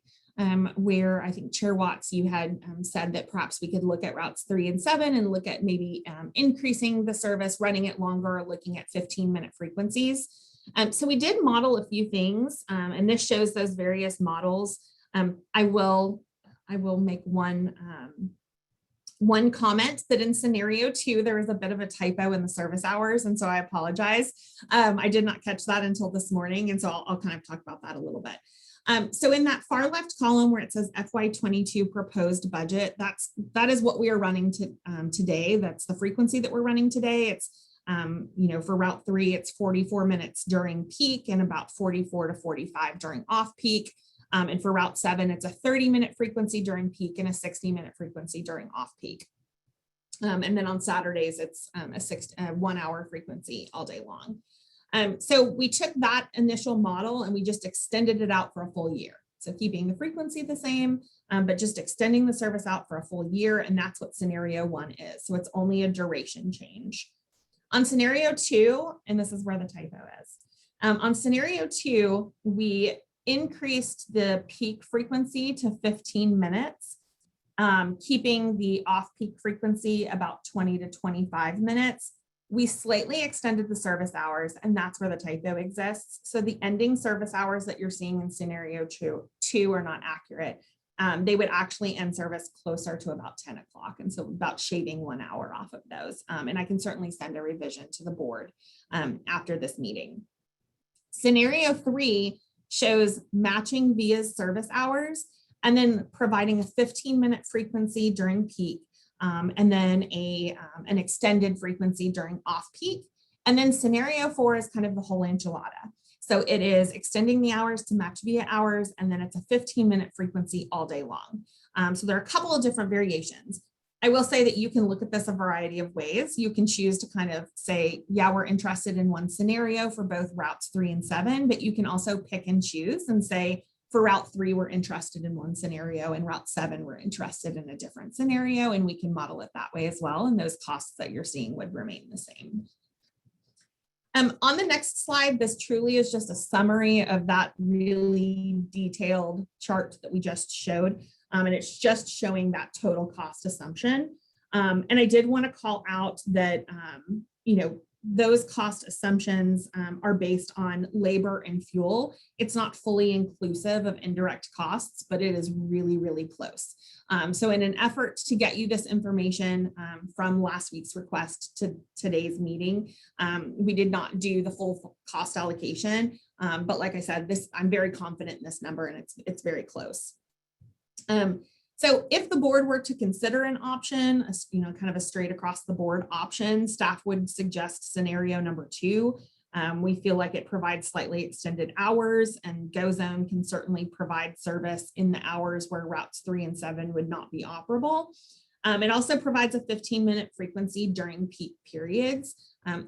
where I think Chair Watts, you had said that perhaps we could look at routes 3 and 7 and look at maybe increasing the service, running it longer, looking at 15-minute frequencies. So we did model a few things, and this shows those various models. I will make one comment that in scenario 2, there was a bit of a typo in the service hours. And so I apologize. I did not catch that until this morning. And so I'll kind of talk about that a little bit. So in that far left column where it says FY22 proposed budget, that is what we are running today. That's the frequency that we're running today. It's, for route 3, it's 44 minutes during peak and about 44 to 45 during off peak. And for route 7, it's a 30-minute frequency during peak and a 60-minute frequency during off peak. And then on Saturdays, it's a 1-hour frequency all day long. So we took that initial model and we just extended it out for a full year. So keeping the frequency the same, but just extending the service out for a full year. And that's what scenario 1 is. So it's only a duration change. On scenario 2, and this is where the typo is, on scenario 2, we increased the peak frequency to 15 minutes, keeping the off-peak frequency about 20 to 25 minutes. We slightly extended the service hours, and that's where the typo exists. So the ending service hours that you're seeing in scenario 2 are not accurate. They would actually end service closer to about 10 o'clock. And so about shaving 1 hour off of those. And I can certainly send a revision to the board after this meeting. Scenario 3 shows matching VIA's service hours and then providing a 15-minute frequency during peak and then an extended frequency during off peak. And then scenario 4 is kind of the whole enchilada. So it is extending the hours to match VIA hours, and then it's a 15-minute frequency all day long. So there are a couple of different variations. I will say that you can look at this a variety of ways. You can choose to kind of say, yeah, we're interested in one scenario for both routes 3 and 7, but you can also pick and choose and say, for route 3, we're interested in one scenario, and route 7, we're interested in a different scenario, and we can model it that way as well. And those costs that you're seeing would remain the same. On the next slide, this truly is just a summary of that really detailed chart that we just showed. And it's just showing that total cost assumption. And I did want to call out that, those cost assumptions are based on labor and fuel. It's not fully inclusive of indirect costs, but it is really, really close. So in an effort to get you this information from last week's request to today's meeting, we did not do the full cost allocation. But like I said, I'm very confident in this number, and it's very close. So if the board were to consider an option, kind of a straight across the board option, staff would suggest scenario number 2. We feel like it provides slightly extended hours, and GoZone can certainly provide service in the hours where routes 3 and 7 would not be operable. It also provides a 15-minute frequency during peak periods.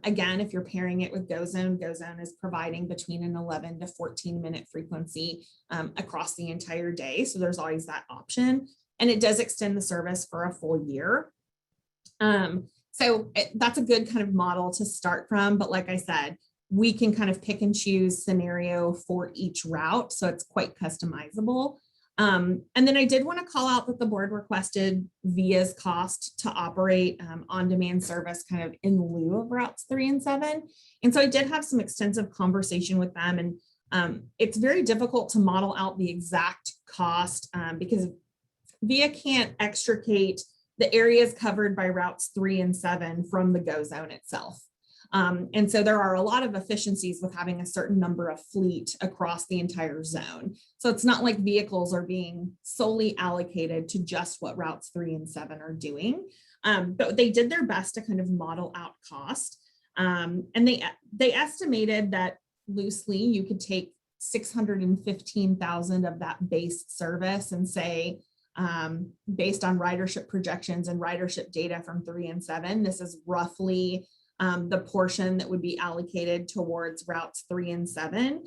Again, if you're pairing it with GoZone is providing between an 11 to 14-minute frequency across the entire day. So there's always that option. And it does extend the service for a full year. That's a good kind of model to start from. But like I said, we can kind of pick and choose scenario for each route. So it's quite customizable. And then I did want to call out that the board requested VIA's cost to operate on-demand service kind of in lieu of routes 3 and 7. And so I did have some extensive conversation with them, and it's very difficult to model out the exact cost because VIA can't extricate the areas covered by routes 3 and 7 from the GoZone itself. And so there are a lot of efficiencies with having a certain number of fleet across the entire zone. So it's not like vehicles are being solely allocated to just what routes 3 and 7 are doing. But they did their best to kind of model out cost. And they estimated that loosely you could take 615,000 of that base service and say, based on ridership projections and ridership data from 3 and 7, this is roughly the portion that would be allocated towards routes 3 and 7.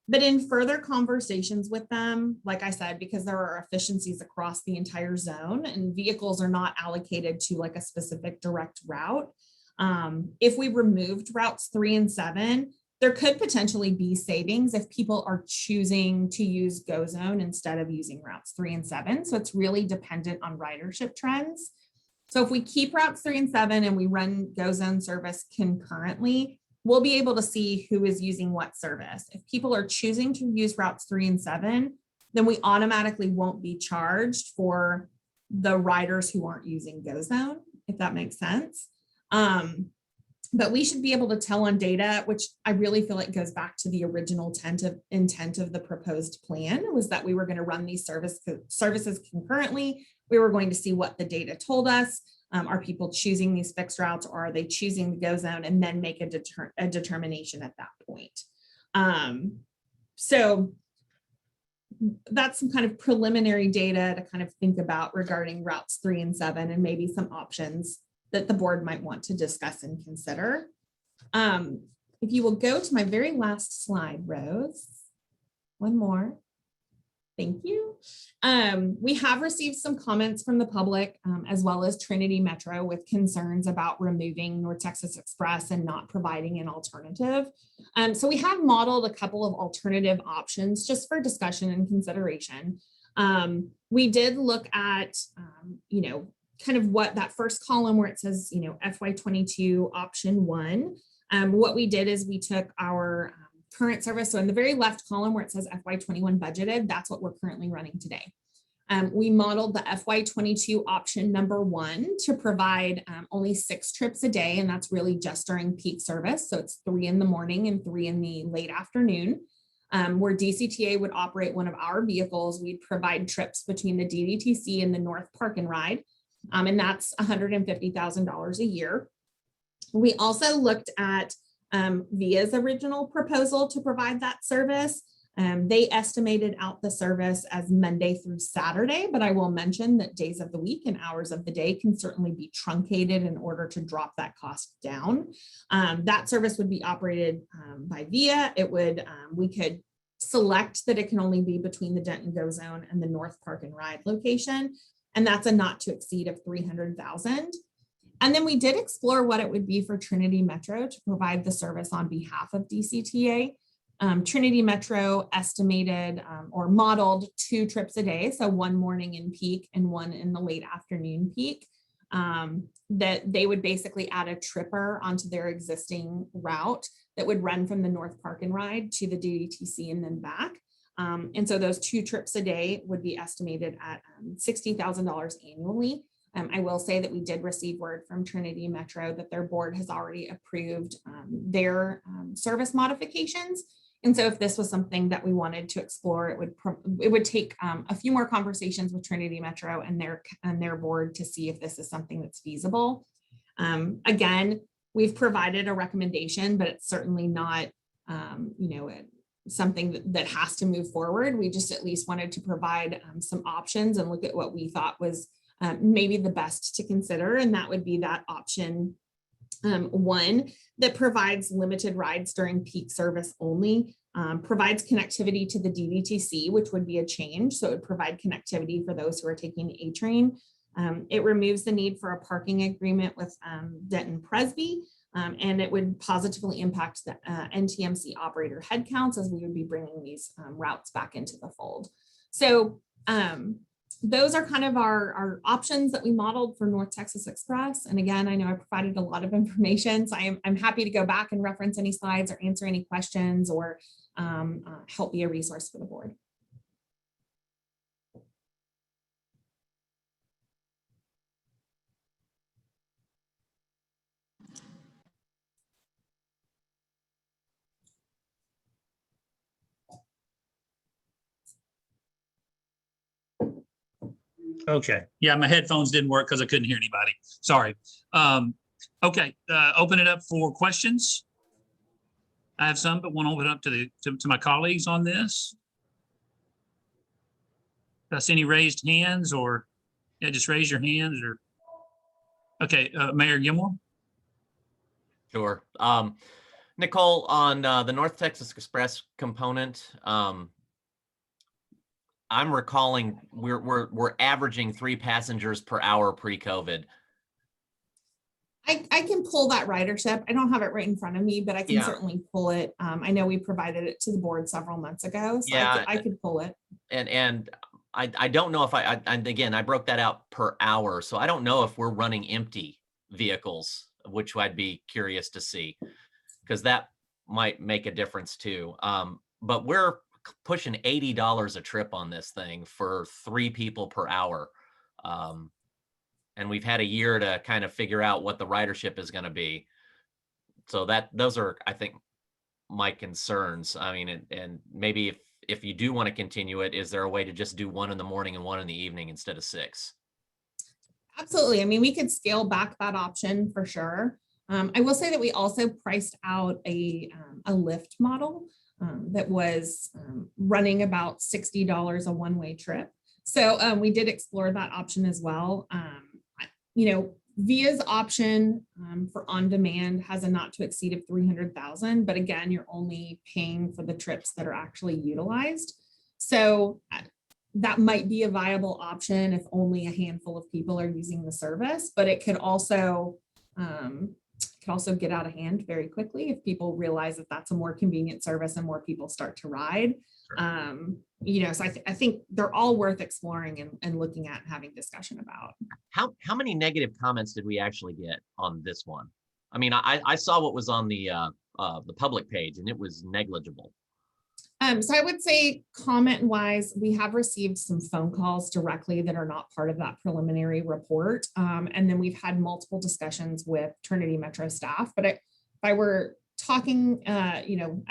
But in further conversations with them, like I said, because there are efficiencies across the entire zone and vehicles are not allocated to like a specific direct route. If we removed routes 3 and 7, there could potentially be savings if people are choosing to use GoZone instead of using routes 3 and 7. So it's really dependent on ridership trends. So if we keep routes 3 and 7 and we run GoZone service concurrently, we'll be able to see who is using what service. If people are choosing to use routes 3 and 7, then we automatically won't be charged for the riders who aren't using GoZone, if that makes sense. But we should be able to tell on data, which I really feel like goes back to the original intent of the proposed plan, was that we were going to run these services concurrently. We were going to see what the data told us. Are people choosing these fixed routes, or are they choosing the GoZone, and then make a determination at that point. So that's some kind of preliminary data to kind of think about regarding routes 3 and 7, and maybe some options that the board might want to discuss and consider. If you will go to my very last slide, Rose, one more. Thank you. We have received some comments from the public as well as Trinity Metro with concerns about removing North Texas Express and not providing an alternative. So we have modeled a couple of alternative options just for discussion and consideration. We did look at, kind of what that first column where it says, FY22 option 1. What we did is we took our current service. So in the very left column where it says FY21 budgeted, that's what we're currently running today. We modeled the FY22 option number 1 to provide only 6 trips a day. And that's really just during peak service. So it's 3 in the morning and 3 in the late afternoon. Where DCTA would operate one of our vehicles, we'd provide trips between the DDTC and the North Park and Ride. And that's $150,000 a year. We also looked at VIA's original proposal to provide that service. They estimated out the service as Monday through Saturday, but I will mention that days of the week and hours of the day can certainly be truncated in order to drop that cost down. That service would be operated by VIA. It would, we could select that it can only be between the Denton GoZone and the North Park and Ride location. And that's a not to exceed of $300,000. And then we did explore what it would be for Trinity Metro to provide the service on behalf of DCTA. Trinity Metro estimated or modeled 2 trips a day, so 1 morning in peak and 1 in the late afternoon peak, that they would basically add a tripper onto their existing route that would run from the North Park and Ride to the DDTC and then back. And so those 2 trips a day would be estimated at $60,000 annually. I will say that we did receive word from Trinity Metro that their board has already approved their service modifications. And so if this was something that we wanted to explore, it would take a few more conversations with Trinity Metro and their board to see if this is something that's feasible. Again, we've provided a recommendation, but it's certainly not, something that has to move forward. We just at least wanted to provide some options and look at what we thought was maybe the best to consider. And that would be that option One that provides limited rides during peak service only, provides connectivity to the DVTC, which would be a change. So it would provide connectivity for those who are taking A train. It removes the need for a parking agreement with Denton Presby, and it would positively impact the NTMC operator headcounts as we would be bringing these routes back into the fold. So those are kind of our options that we modeled for North Texas Express. And again, I know I provided a lot of information, so I'm happy to go back and reference any slides or answer any questions or help be a resource for the board. Okay, yeah, my headphones didn't work because I couldn't hear anybody. Sorry. Okay, open it up for questions. I have some, but want to open it up to my colleagues on this. Do I see any raised hands or, yeah, just raise your hands or, okay, Mayor Gilmore? Sure. Nicole, on the North Texas Express component, I'm recalling we're averaging 3 passengers per hour pre-COVID. I can pull that ridership. I don't have it right in front of me, but I can certainly pull it. I know we provided it to the board several months ago, so I could pull it. And I don't know if and again, I broke that out per hour, so I don't know if we're running empty vehicles, which I'd be curious to see, because that might make a difference too. But we're pushing $80 a trip on this thing for 3 people per hour. And we've had a year to kind of figure out what the ridership is going to be. So those are, I think, my concerns. I mean, and maybe if you do want to continue it, is there a way to just do 1 in the morning and 1 in the evening instead of 6? Absolutely. I mean, we could scale back that option for sure. I will say that we also priced out a Lyft model that was running about $60 a one-way trip. So we did explore that option as well. You know, Via's option for on-demand has a not to exceed of 300,000, but again, you're only paying for the trips that are actually utilized. So that might be a viable option if only a handful of people are using the service, but it could also get out of hand very quickly if people realize that that's a more convenient service and more people start to ride. You know, so I think they're all worth exploring and looking at and having discussion about. How many negative comments did we actually get on this one? I mean, I saw what was on the public page and it was negligible. So I would say comment wise, we have received some phone calls directly that are not part of that preliminary report. And then we've had multiple discussions with Trinity Metro staff. But if I were talking, you know,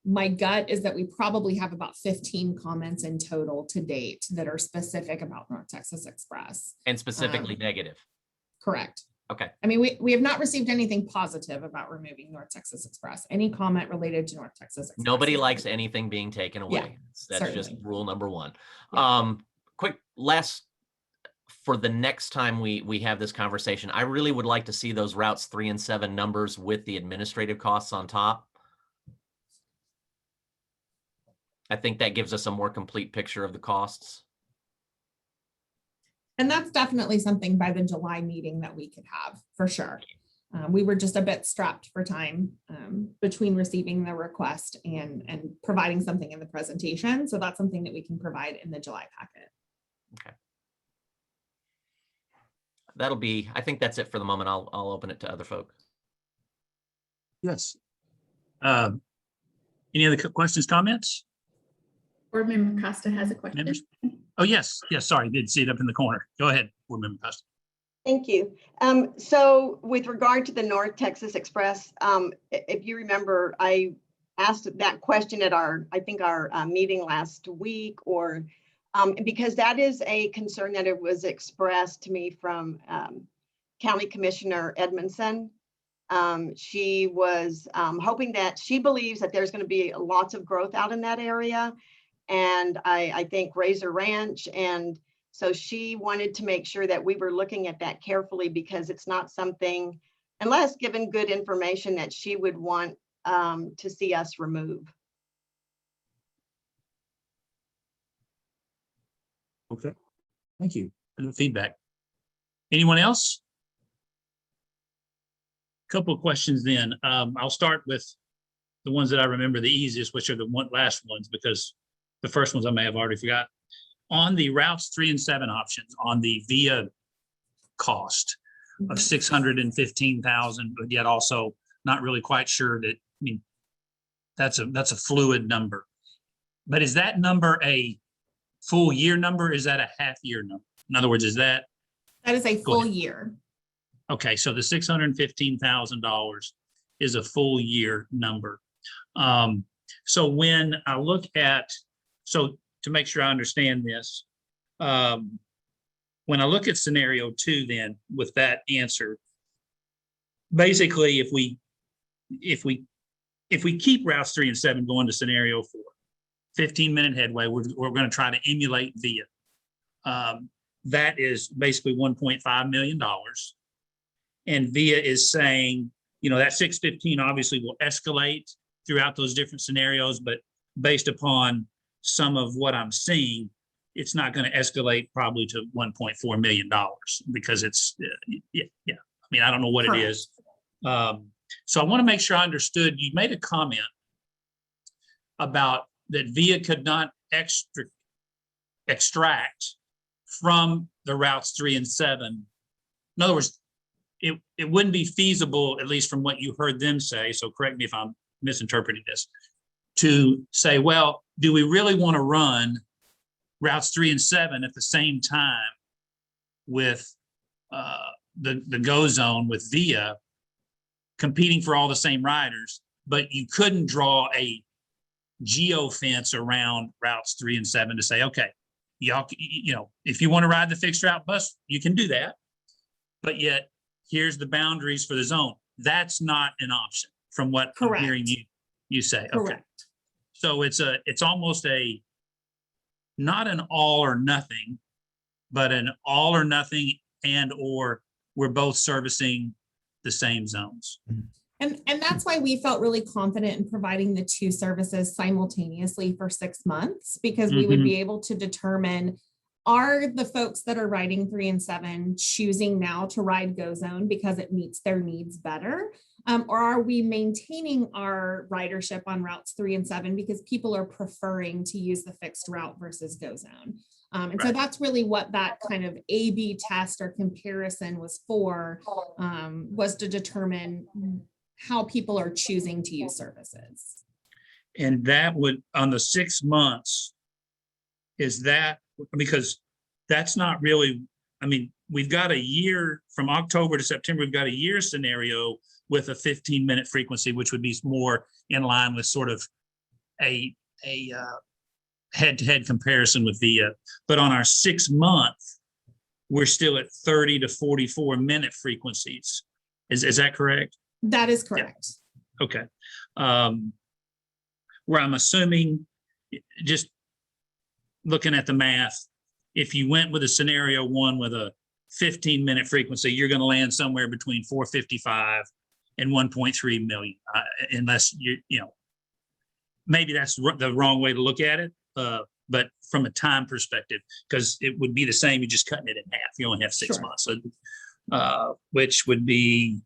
my gut is that we probably have about 15 comments in total to date that are specific about North Texas Express. And specifically negative. Correct. Okay. I mean, we have not received anything positive about removing North Texas Express. Any comment related to North Texas Express? Nobody likes anything being taken away. Yeah, That's certainly. just rule number 1. Yeah. Quick last, for the next time we have this conversation, I really would like to see those routes 3 and 7 numbers with the administrative costs on top. I think that gives us a more complete picture of the costs. And that's definitely something by the July meeting that we could have for sure. We were just a bit strapped for time between receiving the request and providing something in the presentation. So that's something that we can provide in the July packet. Okay. I think that's it for the moment. I'll open it to other folk. Yes. Any other questions, comments? Board Member Costa has a question. Members? Oh, yes. Yes, sorry. Did see it up in the corner. Go ahead, Board Member Costa. Thank you. So with regard to the North Texas Express, if you remember, I asked that question at our meeting last week, or because that is a concern that it was expressed to me from County Commissioner Edmondson. She was hoping that she believes that there's going to be lots of growth out in that area. And I think Razor Ranch. And so she wanted to make sure that we were looking at that carefully, because it's not something unless given good information that she would want to see us remove. Okay, thank you for the feedback. Anyone else? Couple of questions then. I'll start with the ones that I remember the easiest, which are the last ones, because the first ones I may have already forgot. On the routes 3 and 7 options, on the via cost of 615,000, but yet also not really quite sure that, I mean, that's a fluid number. But is that number a full year number? Is that a half year number? In other words, is that? That is a Go full ahead. year. Okay, so the $615,000 is a full year number. So when I look at, so to make sure I understand this, when I look at scenario 2, then with that answer, basically, if we keep routes 3 and 7 going to scenario 4, 15-minute headway, we're going to try to emulate VIA. That is basically $1.5 million. And VIA is saying, you know, that 615 obviously will escalate throughout those different scenarios, but based upon some of what I'm seeing, it's not going to escalate probably to $1.4 million because it's, yeah. I mean, I don't know what Correct. it is. So I want to make sure I understood. You made a comment about that VIA could not extract from the routes 3 and 7. In other words, it wouldn't be feasible, at least from what you heard them say, so correct me if I'm misinterpreting this, to say, well, do we really want to run routes 3 and 7 at the same time with the go zone with VIA competing for all the same riders, but you couldn't draw a geo fence around routes 3 and 7 to say, okay, y'all, you know, if you want to ride the fixed route bus, you can do that, but yet here's the boundaries for the zone. That's not an option from what Correct. I'm hearing you say. Correct. Okay. So it's almost not an all or nothing, but an all or nothing and or we're both servicing the same zones. And that's why we felt really confident in providing the 2 services simultaneously for 6 months, because we would be able to determine, are the folks that are riding 3 and 7 choosing now to ride Go Zone because it meets their needs better? Or are we maintaining our ridership on routes 3 and 7 because people are preferring to use the fixed route versus Go Zone? And so that's really what that kind of A/B test or comparison was for, was to determine how people are choosing to use services. And that would, on the 6 months, is that, because that's not really, I mean, we've got a year from October to September, we've got a year scenario with a 15-minute frequency, which would be more in line with sort of a head-to-head comparison with VIA. But on our 6 month, we're still at 30 to 44-minute frequencies. Is that correct? That is correct. Yeah. Okay. Where I'm assuming, just looking at the math, if you went with a scenario 1 with a 15-minute frequency, you're going to land somewhere between 455 and 1.3 million, unless you know, maybe that's the wrong way to look at it. But from a time perspective, because it would be the same, you're just cutting it in half. You only have 6 months, so, which would be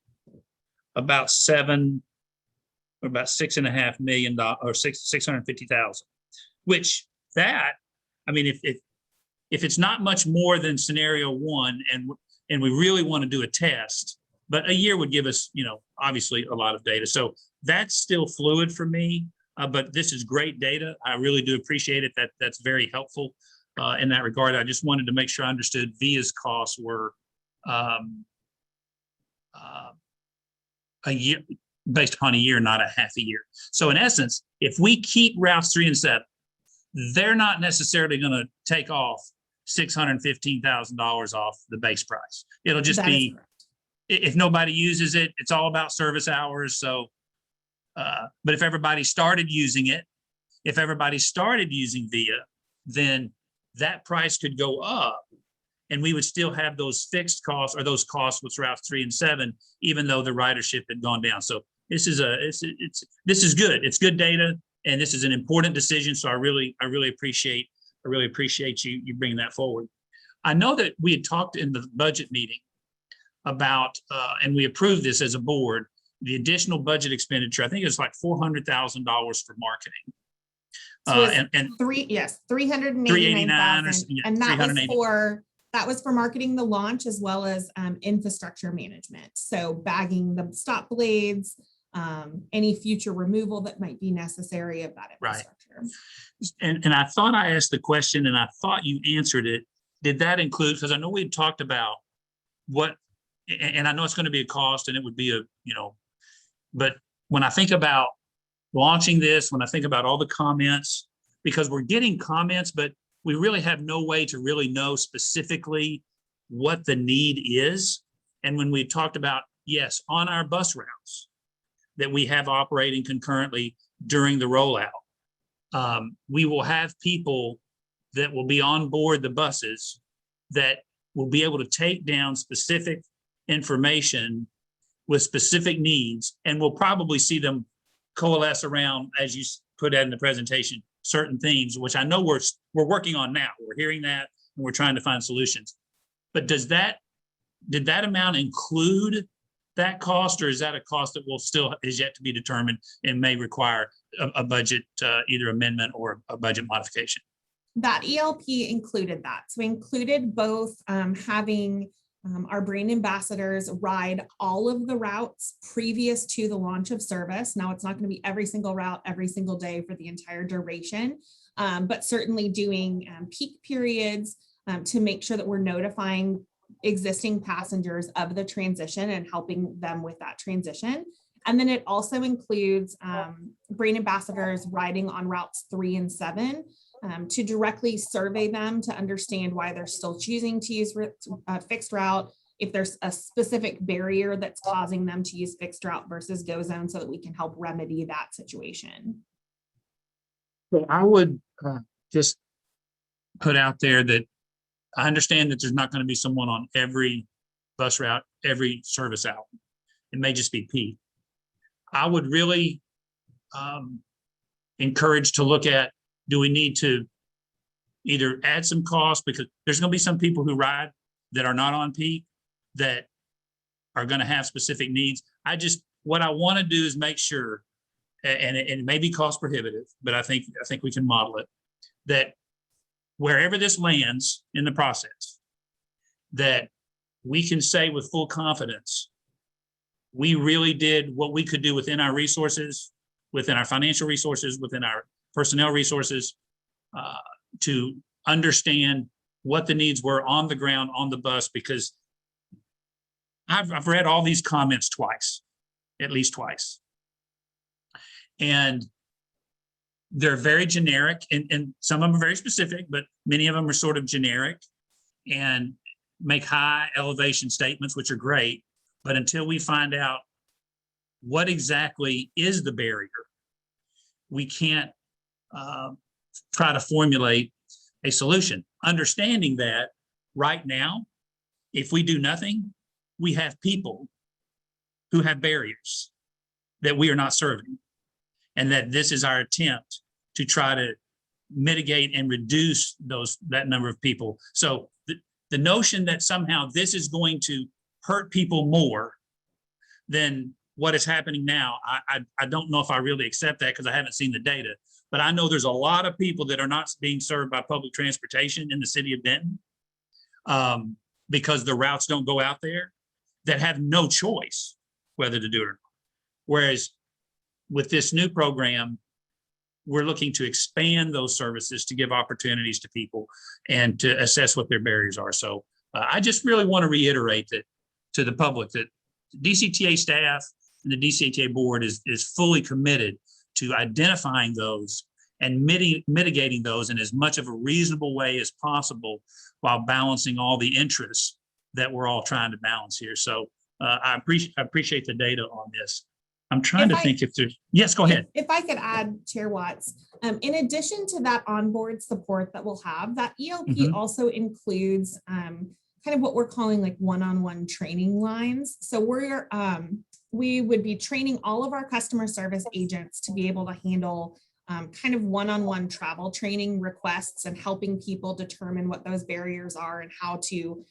about $6.5 million or 650,000, which that, I mean, if it's not much more than scenario 1 and we really want to do a test, but a year would give us, you know, obviously a lot of data. So that's still fluid for me, but this is great data. I really do appreciate it. That's very helpful in that regard. I just wanted to make sure I understood VIA's costs were a year, based upon a year, not a half a year. So in essence, if we keep routes 3 and 7, they're not necessarily going to take off $615,000 off the base price. It'll just be, if nobody uses it, it's all about service hours. So, but if everybody started using it, if everybody started using VIA, then that price could go up And we would still have those fixed costs or those costs with routes 3 and 7, even though the ridership had gone down. So this is this is good. It's good data, and this is an important decision. So I really appreciate you bringing that forward. I know that we had talked in the budget meeting about, and we approved this as a board, the additional budget expenditure. I think it's like $400,000 for marketing. So it's and 389,000, yeah, and $380,000. that was for marketing the launch as well as infrastructure management. So bagging the stop blades, any future removal that might be necessary of that infrastructure. Right. And I thought I asked the question and I thought you answered it. Did that include, because I know we had talked about what, and I know it's going to be a cost and it would be but when I think about launching this, when I think about all the comments, because we're getting comments, but we really have no way to really know specifically what the need is. And when we talked about, yes, on our bus routes that we have operating concurrently during the rollout, we will have people that will be on board the buses that will be able to take down specific information with specific needs, and we'll probably see them coalesce around, as you put out in the presentation, certain themes, which I know we're working on now. We're hearing that and we're trying to find solutions. But did that amount include that cost, or is that a cost that is yet to be determined and may require a budget, either amendment or a budget modification? That ELP included that. So included both having our brand ambassadors ride all of the routes previous to the launch of service. Now, it's not going to be every single route every single day for the entire duration, but certainly doing peak periods to make sure that we're notifying existing passengers of the transition and helping them with that transition. And then it also includes brand ambassadors riding on routes 3 and 7 to directly survey them to understand why they're still choosing to use a fixed route, if there's a specific barrier that's causing them to use fixed route versus go zone, so that we can help remedy that situation. So I would just put out there that I understand that there's not going to be someone on every bus route, every service out. It may just be peak. I would really encourage to look at, do we need to either add some costs, because there's going to be some people who ride that are not on peak that are going to have specific needs. What I want to do is make sure, and it may be cost prohibitive, but I think we can model it, that wherever this lands in the process, that we can say with full confidence, we really did what we could do within our resources, within our financial resources, within our personnel resources, to understand what the needs were on the ground, on the bus, because I've read all these comments twice, at least twice. And they're very generic, and some of them are very specific, but many of them are sort of generic and make high elevation statements, which are great. But until we find out what exactly is the barrier, we can't try to formulate a solution. Understanding that right now, if we do nothing, we have people who have barriers that we are not serving, and that this is our attempt to try to mitigate and reduce that number of people. So the notion that somehow this is going to hurt people more than what is happening now, I don't know if I really accept that, because I haven't seen the data. But I know there's a lot of people that are not being served by public transportation in the city of Denton because the routes don't go out there, that have no choice whether to do it or not. Whereas with this new program, we're looking to expand those services to give opportunities to people and to assess what their barriers are. So I just really want to reiterate that to the public, that DCTA staff and the DCTA board is fully committed to identifying those and mitigating those in as much of a reasonable way as possible, while balancing all the interests that we're all trying to balance here. So I appreciate the data on this. I'm trying to think if there's, yes, go ahead. If I could add, Chair Watts, in addition to that onboard support that we'll have, that ELP Mhm. also includes kind of what we're calling like one-on-one training lines. So we would be training all of our customer service agents to be able to handle kind of one-on-one travel training requests and helping people determine what those barriers are and how to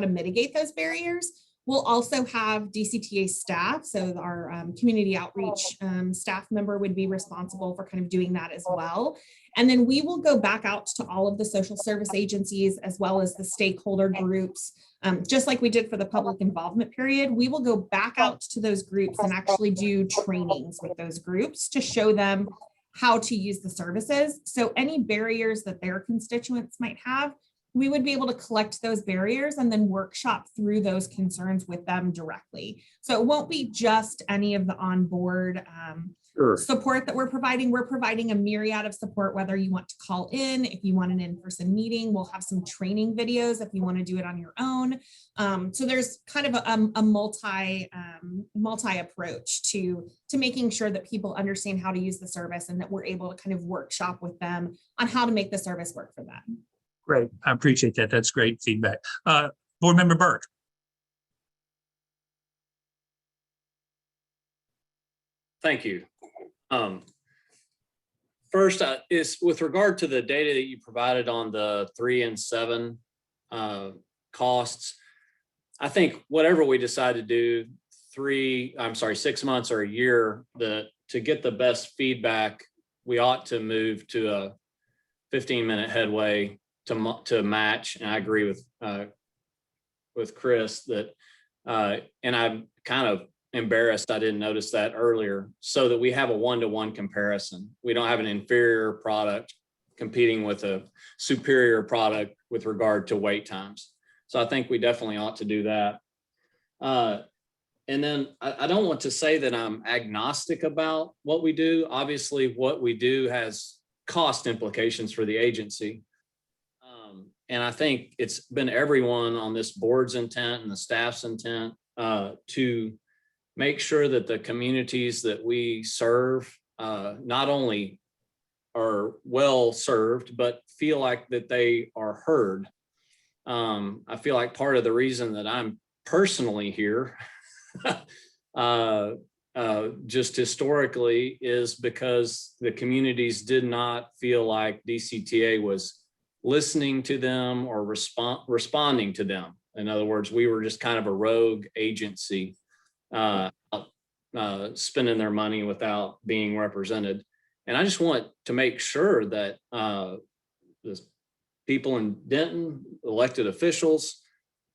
mitigate those barriers. We'll also have DCTA staff. So our community outreach staff member would be responsible for kind of doing that as well. And then we will go back out to all of the social service agencies as well as the stakeholder groups. Just like we did for the public involvement period, we will go back out to those groups and actually do trainings with those groups to show them how to use the services. So any barriers that their constituents might have, we would be able to collect those barriers and then workshop through those concerns with them directly. So it won't be just any of the onboard support that we're providing. We're providing a myriad of support, whether you want to call in, if you want an in-person meeting, we'll have some training videos if you want to do it on your own. So there's kind of a multi approach to making sure that people understand how to use the service and that we're able to kind of workshop with them on how to make the service work for them. Great. I appreciate that. That's great feedback. Board Member Burke. Thank you. First is with regard to the data that you provided on the 3 and 7 costs. I think whatever we decide to do, 6 months or a year, to get the best feedback, we ought to move to a 15-minute headway to match. And I agree with Chris that, and I'm kind of embarrassed I didn't notice that earlier, so that we have a one-to-one comparison. We don't have an inferior product competing with a superior product with regard to wait times. So I think we definitely ought to do that. And then I don't want to say that I'm agnostic about what we do. Obviously, what we do has cost implications for the agency. And I think it's been everyone on this board's intent and the staff's intent to make sure that the communities that we serve not only are well served, but feel like that they are heard. I feel like part of the reason that I'm personally here just historically is because the communities did not feel like DCTA was listening to them or responding to them. In other words, we were just kind of a rogue agency spending their money without being represented. And I just want to make sure that the people in Denton, elected officials,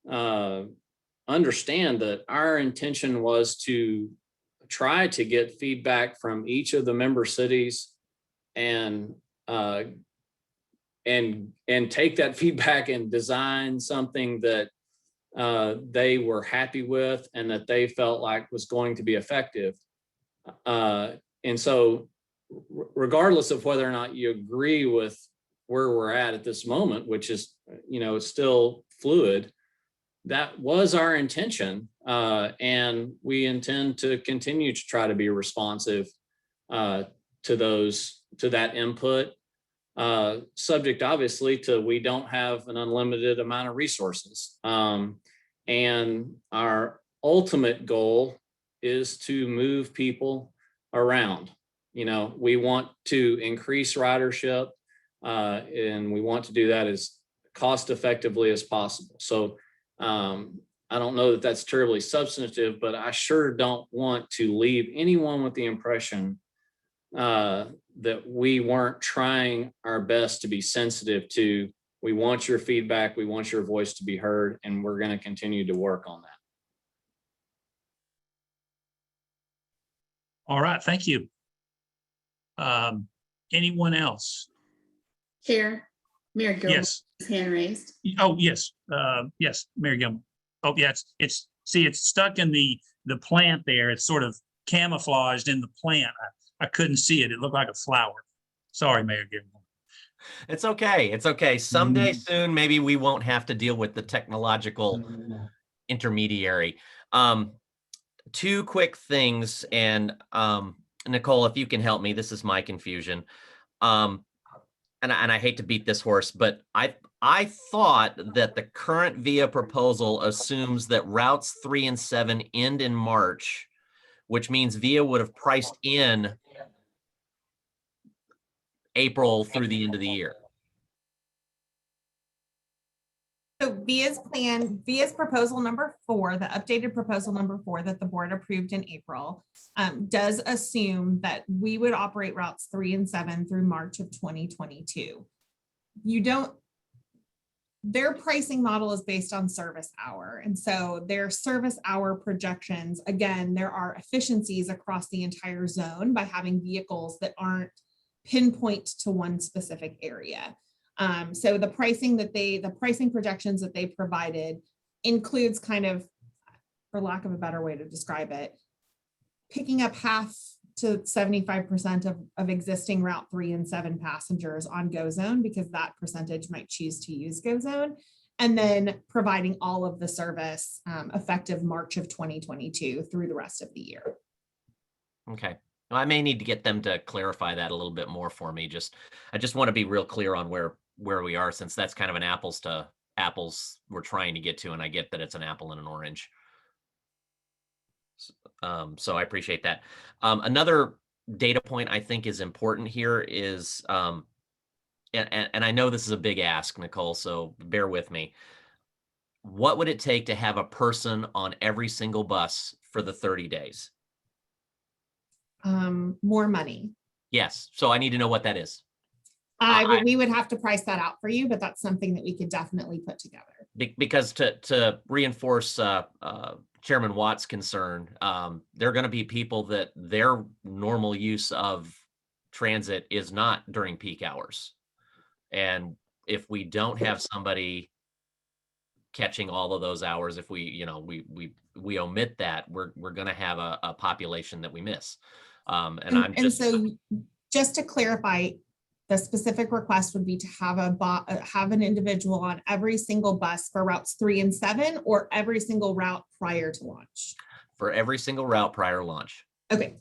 understand that our intention was to try to get feedback from each of the member cities and take that feedback and design something that they were happy with and that they felt like was going to be effective. And so regardless of whether or not you agree with where we're at this moment, which is, it's still fluid, that was our intention. And we intend to continue to try to be responsive to that input. Subject obviously to we don't have an unlimited amount of resources. And our ultimate goal is to move people around. We want to increase ridership and we want to do that as cost effectively as possible. So I don't know that that's terribly substantive, but I sure don't want to leave anyone with the impression that we weren't trying our best to be sensitive to. We want your feedback, we want your voice to be heard, and we're going to continue to work on that. All right, thank you. Anyone else? Chair, Mayor Gilmore, Yes. hand raised. Oh, yes. Yes, Mayor Gilmore. Oh, yeah, it's stuck in the plant there. It's sort of camouflaged in the plant. I couldn't see it. It looked like a flower. Sorry, Mayor Gilmore. It's okay. It's okay. Someday soon, maybe we won't have to deal with the technological intermediary. Two quick things, and Nicole, if you can help me, this is my confusion. And I hate to beat this horse, but I thought that the current VIA proposal assumes that routes 3 and 7 end in March, which means VIA would have priced in April through the end of the year. So VIA's proposal number 4, the updated proposal number 4 that the board approved in April, does assume that we would operate routes 3 and 7 through March of 2022. Their pricing model is based on service hour. And so their service hour projections, again, there are efficiencies across the entire zone by having vehicles that aren't pinpoint to one specific area. So the pricing projections that they provided includes kind of, for lack of a better way to describe it, picking up half to 75% of existing route 3 and 7 passengers on GoZone, because that percentage might choose to use GoZone, and then providing all of the service effective March of 2022 through the rest of the year. Okay. Well, I may need to get them to clarify that a little bit more for me. I just want to be real clear on where we are, since that's kind of an apples to apples we're trying to get to, and I get that it's an apple and an orange. So I appreciate that. Another data point I think is important here is, and I know this is a big ask, Nicole, so bear with me. What would it take to have a person on every single bus for the 30 days? More money. Yes. So I need to know what that is. We would have to price that out for you, but that's something that we could definitely put together. Because to reinforce Chairman Watt's concern, there are going to be people that their normal use of transit is not during peak hours. And if we don't have somebody catching all of those hours, if we omit that, we're going to have a population that we miss. So just to clarify, the specific request would be to have an individual on every single bus for routes 3 and 7, or every single route prior to launch? For every single route prior to launch. Okay.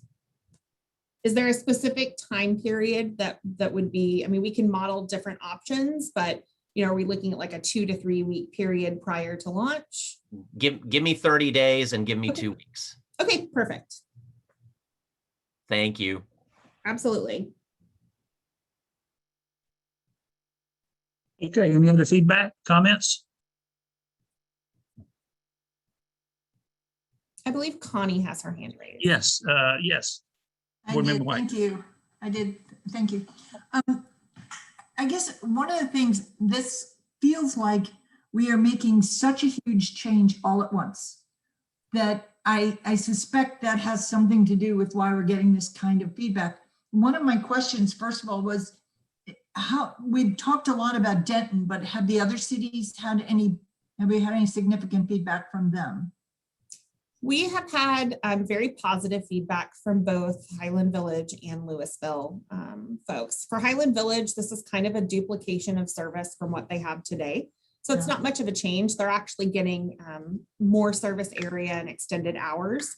Is there a specific time period that would be, I mean, we can model different options, but are we looking at like a 2 to 3 week period prior to launch? Give me 30 days and give me 2 weeks. Okay, perfect. Thank you. Absolutely. Okay, any other feedback, comments? I believe Connie has her hand raised. Yes, yes. I did, thank you. I did, thank you. I guess one of the things, this feels like we are making such a huge change all at once that I suspect that has something to do with why we're getting this kind of feedback. One of my questions, first of all, was how we've talked a lot about Denton, but have the other cities have we had any significant feedback from them? We have had very positive feedback from both Highland Village and Louisville folks. For Highland Village, this is kind of a duplication of service from what they have today. So it's not much of a change. They're actually getting more service area and extended hours.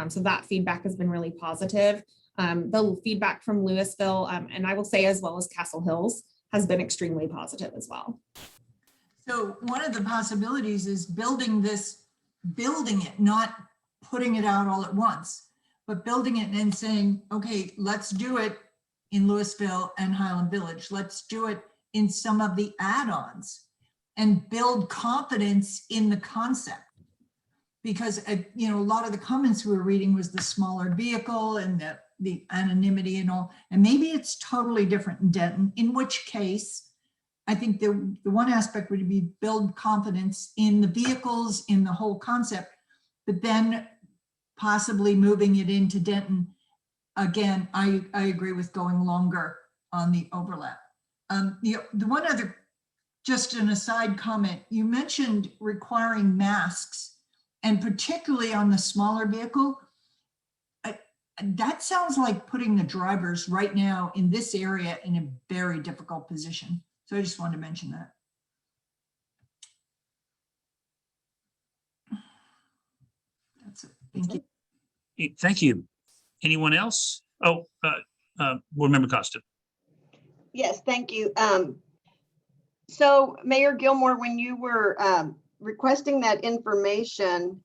So that feedback has been really positive. The feedback from Louisville, and I will say as well as Castle Hills, has been extremely positive as well. So one of the possibilities is building it, not putting it out all at once, but building it and saying, okay, let's do it in Louisville and Highland Village. Let's do it in some of the add-ons and build confidence in the concept. Because a lot of the comments we were reading was the smaller vehicle and the anonymity and all, and maybe it's totally different in Denton, in which case, I think the one aspect would be build confidence in the vehicles, in the whole concept, but then possibly moving it into Denton. Again, I agree with going longer on the overlap. The one other, just an aside comment, you mentioned requiring masks, and particularly on the smaller vehicle. That sounds like putting the drivers right now in this area in a very difficult position. So I just wanted to mention that. That's it. Thank you. Thank you. Anyone else? Oh, Board Member Costa. Yes, thank you. So Mayor Gilmore, when you were requesting that information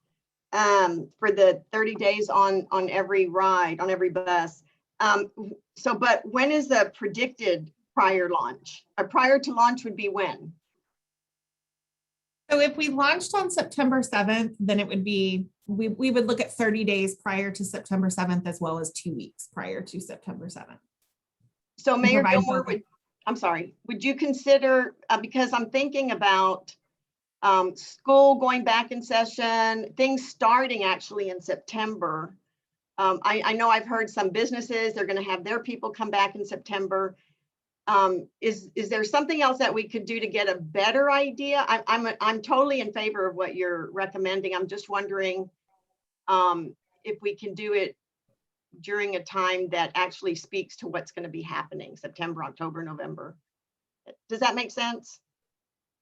for the 30 days on every ride, on every bus, but when is the predicted prior launch? Prior to launch would be when? So if we launched on September 7th, then it would be, we would look at 30 days prior to September 7th, as well as 2 weeks prior to September 7th. So Mayor provide Gilmore, both. I'm sorry, would you consider, because I'm thinking about school going back in session, things starting actually in September. I know I've heard some businesses, they're going to have their people come back in September. Is there something else that we could do to get a better idea? I'm totally in favor of what you're recommending. I'm just wondering if we can do it during a time that actually speaks to what's going to be happening September, October, November. Does that make sense?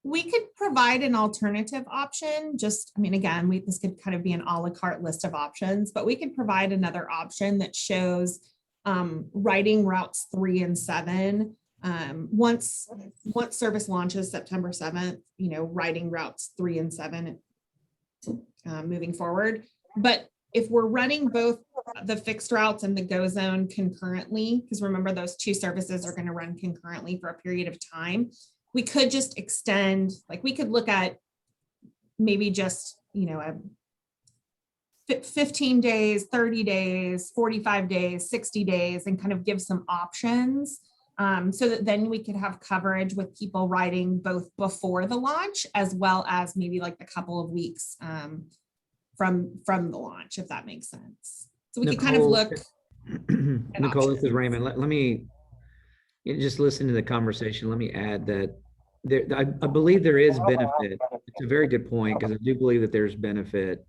We could provide an alternative option. I mean, again, this could kind of be an a la carte list of options, but we could provide another option that shows riding routes 3 and 7. Once service launches September 7th, riding routes 3 and 7 moving forward. But if we're running both the fixed routes and the go zone concurrently, because remember those two services are going to run concurrently for a period of time, we could just extend, like we could look at maybe just, 15 days, 30 days, 45 days, 60 days, and kind of give some options so that then we could have coverage with people riding both before the launch as well as maybe like a couple of weeks from the launch, if that makes sense. So we could kind of look. Nicole, this is Raymond. Let me just listen to the conversation. Let me add that I believe there is benefit. It's a very good point, because I do believe that there's benefit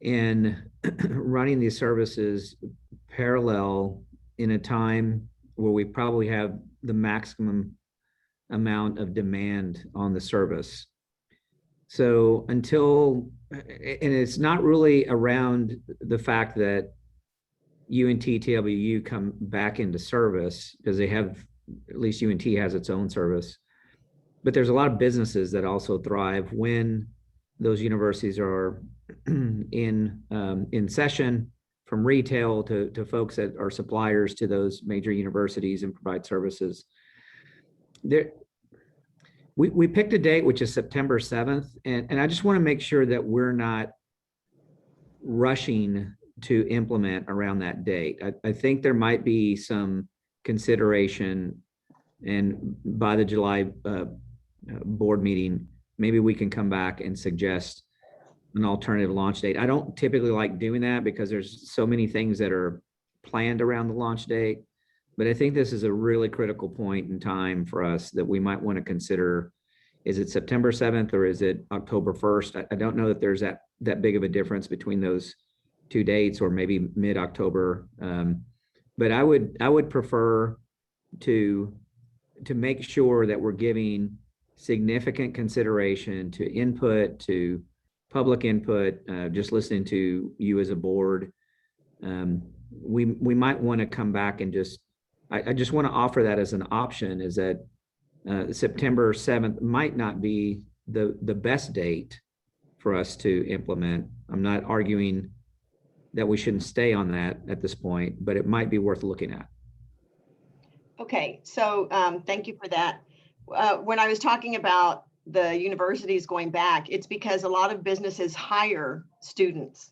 in running these services parallel in a time where we probably have the maximum amount of demand on the service. So and it's not really around the fact that UNT TWU come back into service, because they have, at least UNT has its own service, but there's a lot of businesses that also thrive when those universities are in session, from retail to folks that are suppliers to those major universities and provide services. We picked a date, which is September 7th, and I just want to make sure that we're not rushing to implement around that date. I think there might be some consideration, and by the July board meeting, maybe we can come back and suggest an alternative launch date. I don't typically like doing that because there's so many things that are planned around the launch date. But I think this is a really critical point in time for us that we might want to consider. Is it September 7th or is it October 1st? I don't know that there's that big of a difference between those two dates, or maybe mid-October. But I would prefer to make sure that we're giving significant consideration to input, to public input, just listening to you as a board. We might want to come back and I just want to offer that as an option, is that September 7th might not be the best date for us to implement. I'm not arguing that we shouldn't stay on that at this point, but it might be worth looking at. Okay, so thank you for that. When I was talking about the universities going back, it's because a lot of businesses hire students,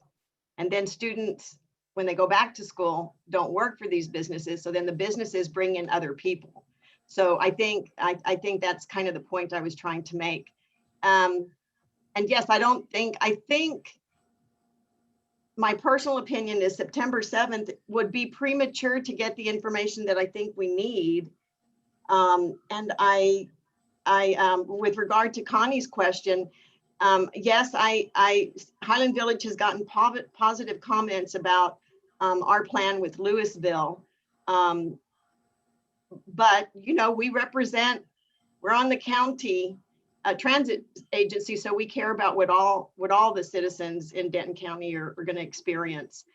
and then students, when they go back to school, don't work for these businesses. So then the businesses bring in other people. So I think that's kind of the point I was trying to make. And yes, I think my personal opinion is September 7th would be premature to get the information that I think we need. And I with regard to Connie's question, yes, Highland Village has gotten positive comments about our plan with Louisville. But, we're on the county transit agency, so we care about what all the citizens in Denton County are going to experience.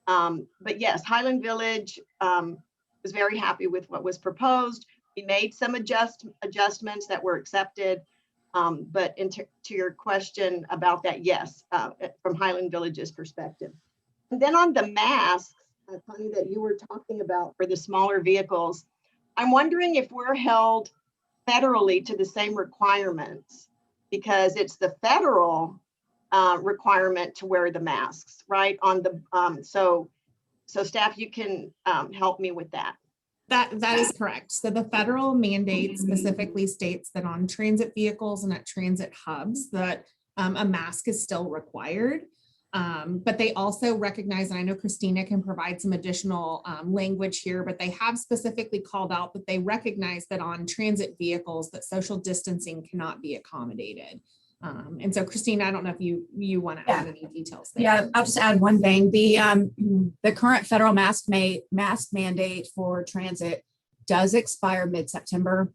But yes, Highland Village was very happy with what was proposed. We made some adjustments that were accepted. But to your question about that, yes, from Highland Village's perspective. And then on the masks, Connie, that you were talking about for the smaller vehicles, I'm wondering if we're held federally to the same requirements, because it's the federal requirement to wear the masks, right? On the so staff, you can help me with that. That is correct. So the federal mandate specifically states that on transit vehicles and at transit hubs that a mask is still required. But they also recognize, and I know Christina can provide some additional language here, but they have specifically called out that they recognize that on transit vehicles that social distancing cannot be accommodated. And so Christina, I don't know if you want to add any details there. Yeah, I'll just add one thing. The current federal mask mandate for transit does expire mid-September.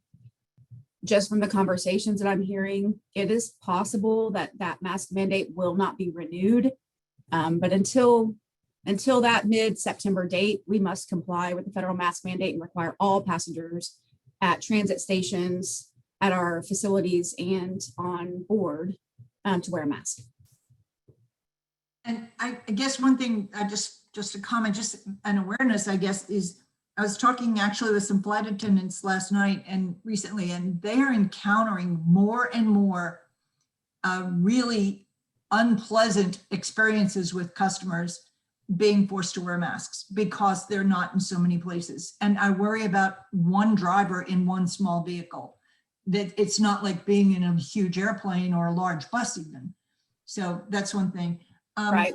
Just from the conversations that I'm hearing, it is possible that that mask mandate will not be renewed. But until that mid-September date, we must comply with the federal mask mandate and require all passengers at transit stations, at our facilities, and on board to wear a mask. And I guess one thing, just a comment, just an awareness, I guess, is I was talking actually with some flight attendants last night and recently, and they are encountering more and more really unpleasant experiences with customers being forced to wear masks because they're not in so many places. And I worry about one driver in one small vehicle, that it's not like being in a huge airplane or a large bus even. So that's one thing. Right.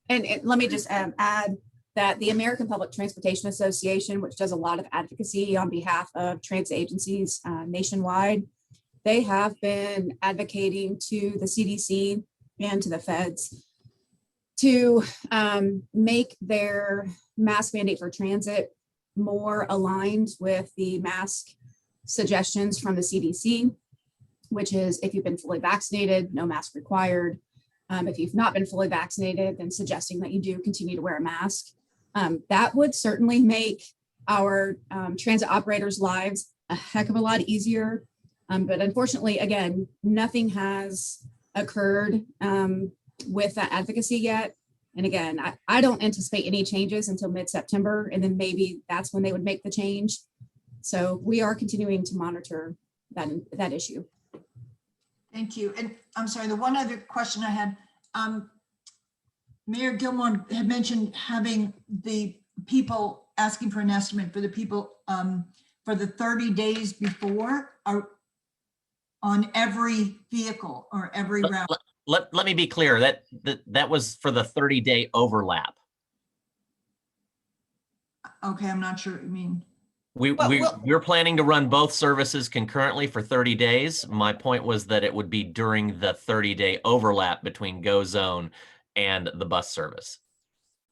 And let me just add that the American Public Transportation Association, which does a lot of advocacy on behalf of transit agencies nationwide, they have been advocating to the CDC and to the feds to make their mask mandate for transit more aligned with the mask suggestions from the CDC, which is if you've been fully vaccinated, no mask required. If you've not been fully vaccinated, then suggesting that you do continue to wear a mask. That would certainly make our transit operators' lives a heck of a lot easier. But unfortunately, again, nothing has occurred with that advocacy yet. And again, I don't anticipate any changes until mid-September, and then maybe that's when they would make the change. So we are continuing to monitor that issue. Thank you. And I'm sorry, the one other question I had, Mayor Gilmore had mentioned having the people asking for an estimate for the people for the 30 days before on every vehicle or every route. Let me be clear, that was for the 30-day overlap. Okay, I'm not sure what you mean. We're planning to run both services concurrently for 30 days. My point was that it would be during the 30-day overlap between Go Zone and the bus service.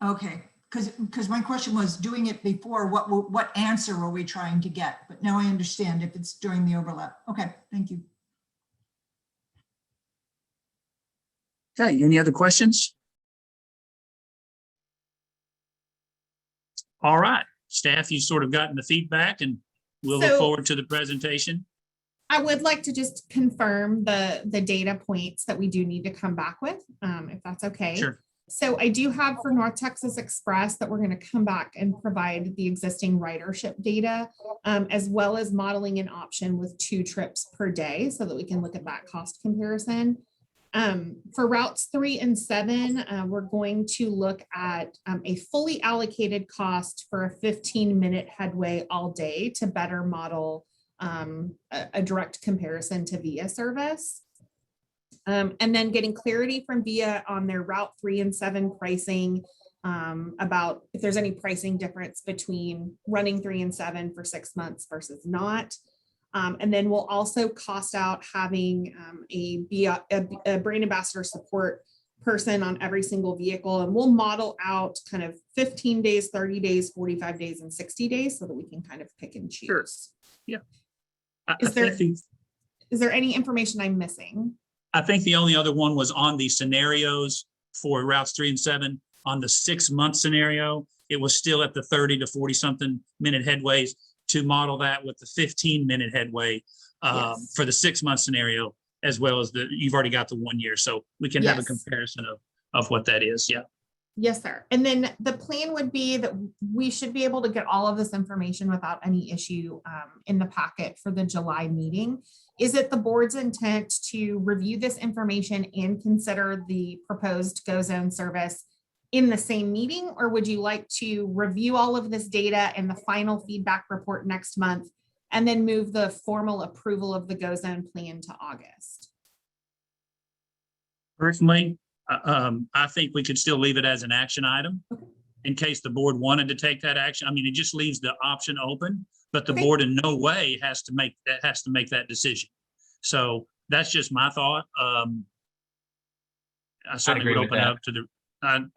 Okay, because my question was doing it before, what answer were we trying to get? But now I understand if it's during the overlap. Okay, thank you. Okay, any other questions? All right, staff, you sort of gotten the feedback and we'll look forward to the presentation. I would like to just confirm the data points that we do need to come back with, if that's okay. Sure. So I do have for North Texas Express that we're going to come back and provide the existing ridership data, as well as modeling an option with 2 trips per day so that we can look at that cost comparison. For routes 3 and 7, we're going to look at a fully allocated cost for a 15-minute headway all day to better model a direct comparison to VIA service. And then getting clarity from VIA on their route 3 and 7 pricing about if there's any pricing difference between running 3 and 7 for 6 months versus not. And then we'll also cost out having a brand ambassador support person on every single vehicle. And we'll model out kind of 15 days, 30 days, 45 days, and 60 days so that we can kind of pick and choose. Sure. Yeah. Is there any information I'm missing? I think the only other one was on the scenarios for routes 3 and 7. on the 6-month scenario, it was still at the 30 to 40 something minute headways. To model that with the 15-minute headway Yes. for the 6-month scenario, as well as you've already got the 1 year. So we can have a Yes. comparison of what that is. Yeah. Yes, sir. And then the plan would be that we should be able to get all of this information without any issue in the packet for the July meeting. Is it the board's intent to review this information and consider the proposed Go Zone service in the same meeting? Or would you like to review all of this data and the final feedback report next month and then move the formal approval of the Go Zone plan to August? Personally, I think we could still leave it as an action item in case the board wanted to take that action. I mean, it just leaves the option open, but the Okay. board in no way has to make that decision. So that's just my thought. I certainly agree would with open that. up to the,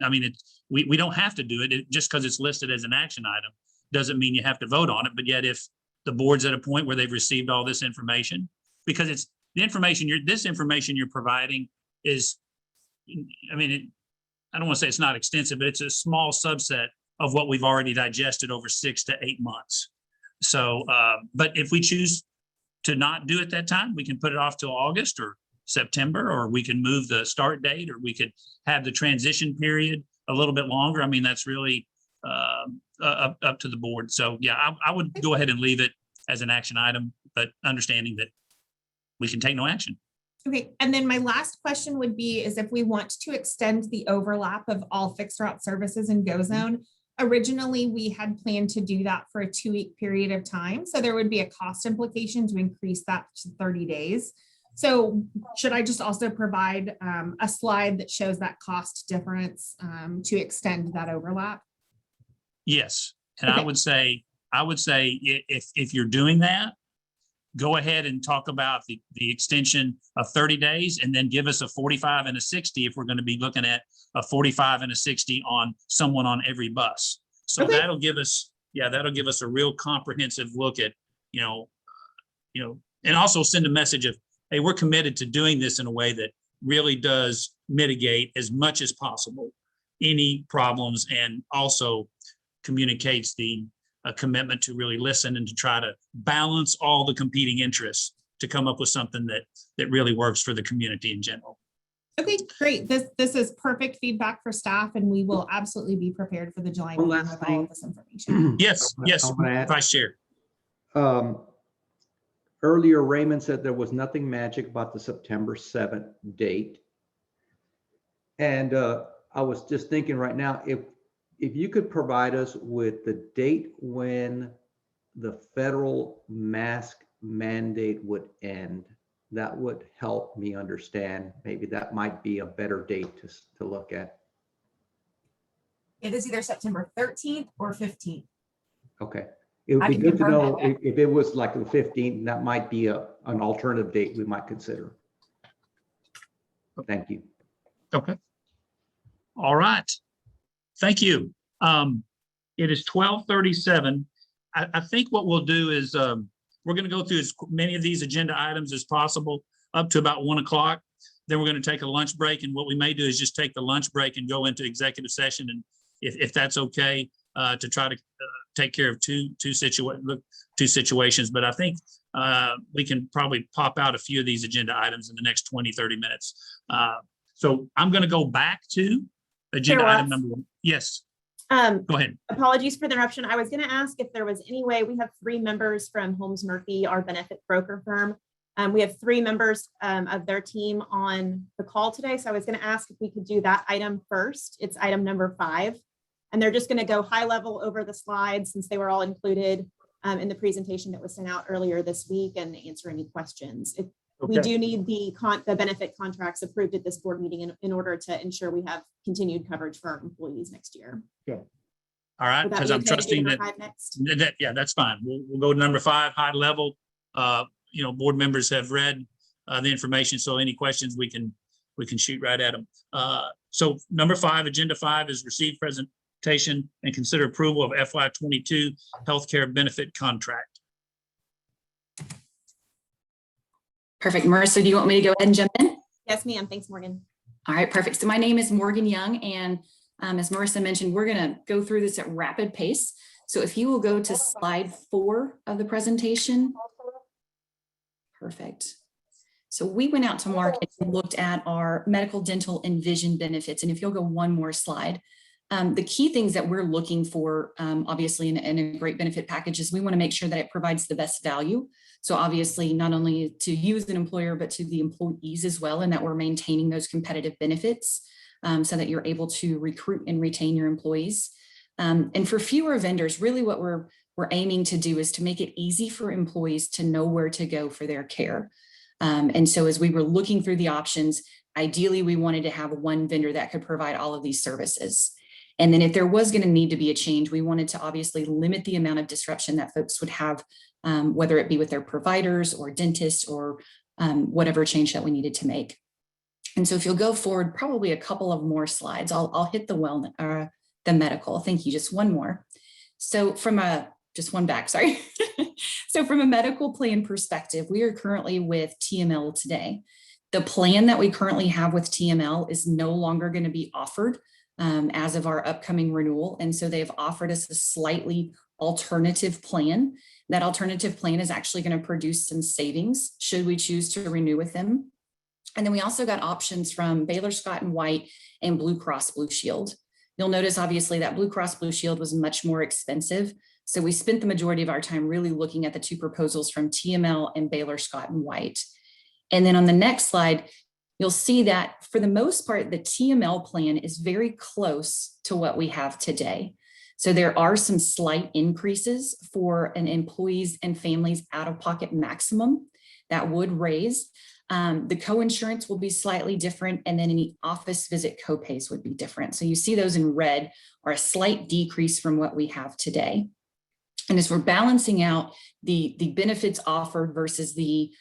I mean, we don't have to do it. Just because it's listed as an action item doesn't mean you have to vote on it. But yet if the board's at a point where they've received all this information, because it's the information this information you're providing is, I mean, I don't want to say it's not extensive, but it's a small subset of what we've already digested over 6 to 8 months. So, but if we choose to not do it that time, we can put it off till August or September, or we can move the start date, or we could have the transition period a little bit longer. I mean, that's really up to the board. So yeah, I would go ahead and leave it as an action item, but understanding that we can take no action. Okay, and then my last question would be is if we want to extend the overlap of all fixed route services in Go Zone. Originally, we had planned to do that for a 2-week period of time. So there would be a cost implication to increase that to 30 days. So should I just also provide a slide that shows that cost difference to extend that overlap? Yes, and Okay. I would say if you're doing that, go ahead and talk about the extension of 30 days, and then give us a 45 and a 60 if we're going to be looking at a 45 and a 60 on someone on every bus. So Okay. that'll give us a real comprehensive look at, and also send a message of, hey, we're committed to doing this in a way that really does mitigate as much as possible any problems, and also communicates a commitment to really listen and to try to balance all the competing interests to come up with something that really works for the community in general. Okay, great. This is perfect feedback for staff, and we will absolutely be prepared for the July One meeting last with all thing. of this information. Yes, yes, I wanna add- Vice Chair. Earlier, Raymond said there was nothing magic about the September 7th date. And I was just thinking right now, if you could provide us with the date when the federal mask mandate would end, that would help me understand. Maybe that might be a better date to look at. It is either September 13th or 15th. Okay. It would I be can good to confirm know that. if it was like the 15th, that might be an alternative date we might consider. Thank you. Okay. All right. Thank you. It is 12:37. I think what we'll do is we're going to go through as many of these agenda items as possible up to about 1 o'clock. Then we're going to take a lunch break. And what we may do is just take the lunch break and go into executive session. And if that's okay, to try to take care of two situations. But I think we can probably pop out a few of these agenda items in the next 20, 30 minutes. So I'm going to go back to agenda Chair item Watts. number 1. Yes, go ahead. Apologies for the interruption. I was going to ask if there was any way, we have 3 members from Holmes Murphy, our benefit broker firm. We have 3 members of their team on the call today. So I was going to ask if we could do that item first. It's item number 5. And they're just going to go high level over the slides since they were all included in the presentation that was sent out earlier this week, and answer any questions. We do need the benefit contracts approved at this board meeting in order to ensure we have continued coverage for our employees next year. All right, Would that because be I'm okay to do trusting number that, 5 next? yeah, that's fine. We'll go to number 5, high level. Board members have read the information, so any questions we can shoot right at them. So number 5, agenda 5 is receive presentation and consider approval of FY22 healthcare benefit contract. Perfect. Marissa, do you want me to go ahead and jump in? Yes, ma'am. Thanks, Morgan. All right, perfect. So my name is Morgan Young, and As Marissa mentioned, we're going to go through this at rapid pace. So if you will go to slide 4 of the presentation. Perfect. So we went out to market and looked at our medical, dental, and vision benefits. And if you'll go one more slide, the key things that we're looking for, obviously in a great benefit package, is we want to make sure that it provides the best value. So obviously not only to you as an employer, but to the employees as well, and that we're maintaining those competitive benefits so that you're able to recruit and retain your employees. And for fewer vendors, really what we're aiming to do is to make it easy for employees to know where to go for their care. And so as we were looking through the options, ideally we wanted to have one vendor that could provide all of these services. And then if there was going to need to be a change, we wanted to obviously limit the amount of disruption that folks would have, whether it be with their providers or dentists or whatever change that we needed to make. And so if you'll go forward, probably a couple of more slides, I'll hit the wellness, the medical. Thank you. Just one more. So just one back, sorry. So from a medical plan perspective, we are currently with TML today. The plan that we currently have with TML is no longer going to be offered as of our upcoming renewal. And so they've offered us a slightly alternative plan. That alternative plan is actually going to produce some savings should we choose to renew with them. And then we also got options from Baylor Scott and White and Blue Cross Blue Shield. You'll notice obviously that Blue Cross Blue Shield was much more expensive. So we spent the majority of our time really looking at the 2 proposals from TML and Baylor Scott and White. And then on the next slide, you'll see that for the most part, the TML plan is very close to what we have today. So there are some slight increases for an employees and families out-of-pocket maximum that would raise. The coinsurance will be slightly different, and then any office visit copays would be different. So you see those in red are a slight decrease from what we have today. And as we're balancing out the benefits offered versus the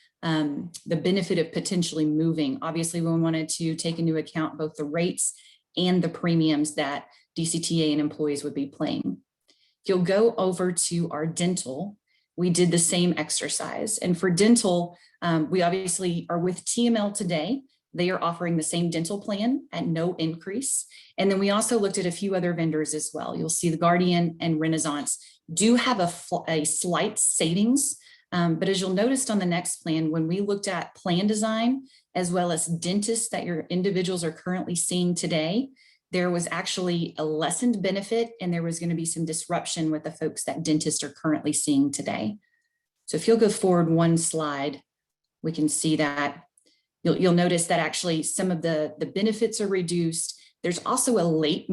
benefit of potentially moving, obviously we wanted to take into account both the rates and the premiums that DCTA and employees would be paying. If you'll go over to our dental, we did the same exercise. And for dental, we obviously are with TML today. They are offering the same dental plan at no increase. And then we also looked at a few other vendors as well. You'll see the Guardian and Renaissance do have a slight savings. But as you'll notice on the next plan, when we looked at plan design, as well as dentists that your individuals are currently seeing today, there was actually a lessened benefit and there was going to be some disruption with the folks that dentists are currently seeing today. So if you'll go forward one slide, we can see that you'll notice that actually some of the benefits are reduced. There's also a late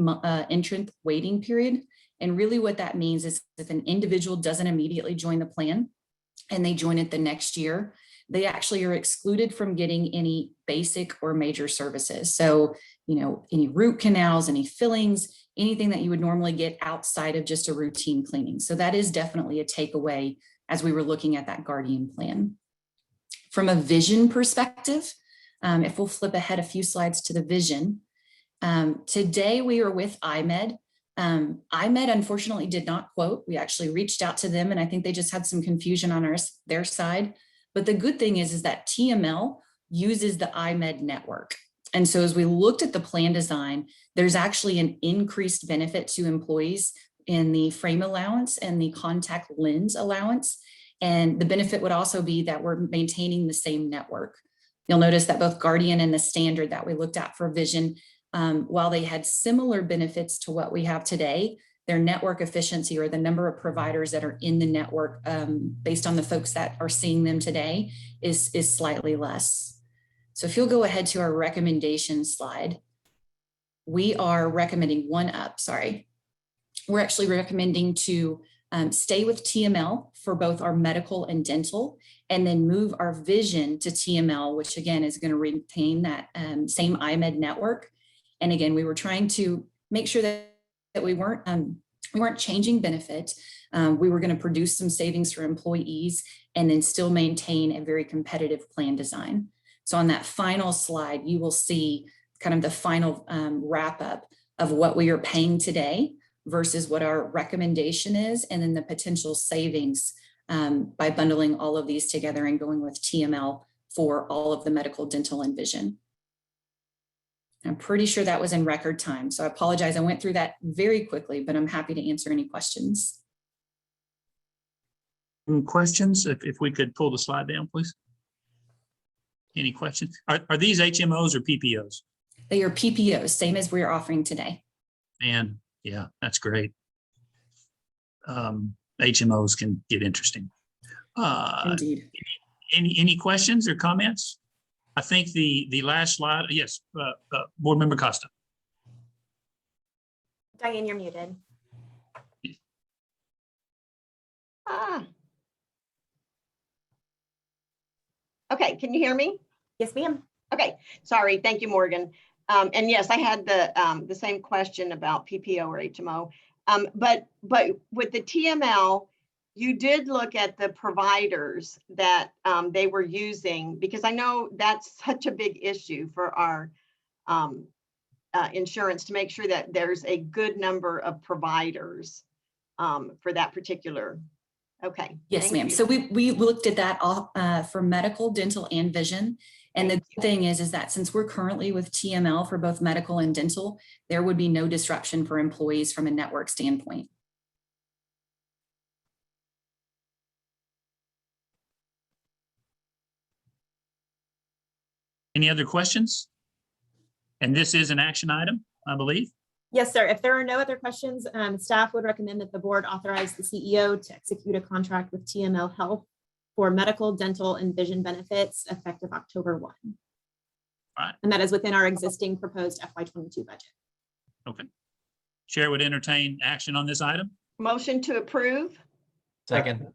entrant waiting period. And really what that means is if an individual doesn't immediately join the plan and they join it the next year, they actually are excluded from getting any basic or major services. So, any root canals, any fillings, anything that you would normally get outside of just a routine cleaning. So that is definitely a takeaway as we were looking at that Guardian plan. From a vision perspective, if we'll flip ahead a few slides to the vision, today we are with IMED. IMED unfortunately did not quote. We actually reached out to them and I think they just had some confusion on their side. But the good thing is that TML uses the IMED network. And so as we looked at the plan design, there's actually an increased benefit to employees in the frame allowance and the contact lens allowance. And the benefit would also be that we're maintaining the same network. You'll notice that both Guardian and the standard that we looked at for vision, while they had similar benefits to what we have today, their network efficiency or the number of providers that are in the network based on the folks that are seeing them today is slightly less. So if you'll go ahead to our recommendation slide, we are recommending we're actually recommending to stay with TML for both our medical and dental, and then move our vision to TML, which again is going to retain that same IMED network. And again, we were trying to make sure that we weren't changing benefit. We were going to produce some savings for employees and then still maintain a very competitive plan design. So on that final slide, you will see kind of the final wrap up of what we are paying today versus what our recommendation is, and then the potential savings by bundling all of these together and going with TML for all of the medical, dental, and vision. I'm pretty sure that was in record time. So I apologize. I went through that very quickly, but I'm happy to answer any questions. Any questions? If we could pull the slide down, please. Any questions? Are these HMOs or PPOs? They are PPOs, same as we're offering today. And yeah, that's great. HMOs can get interesting. Indeed. Any questions or comments? I think the last slide, yes, Board Member Costa. Diane, you're muted. Okay, can you hear me? Yes, ma'am. Okay, sorry. Thank you, Morgan. And yes, I had the same question about PPO or HMO. But with the TML, you did look at the providers that they were using, because I know that's such a big issue for our insurance, to make sure that there's a good number of providers for that particular. Okay. Yes, ma'am. So we looked at that for medical, dental, and vision. And the good thing is that since we're currently with TML for both medical and dental, there would be no disruption for employees from a network standpoint. Any other questions? And this is an action item, I believe. Yes, sir. If there are no other questions, staff would recommend that the board authorize the CEO to execute a contract with TML Health for medical, dental, and vision benefits effective October 1. Right. And that is within our existing proposed FY22 budget. Okay. Chair would entertain action on this item. Motion to approve. Second.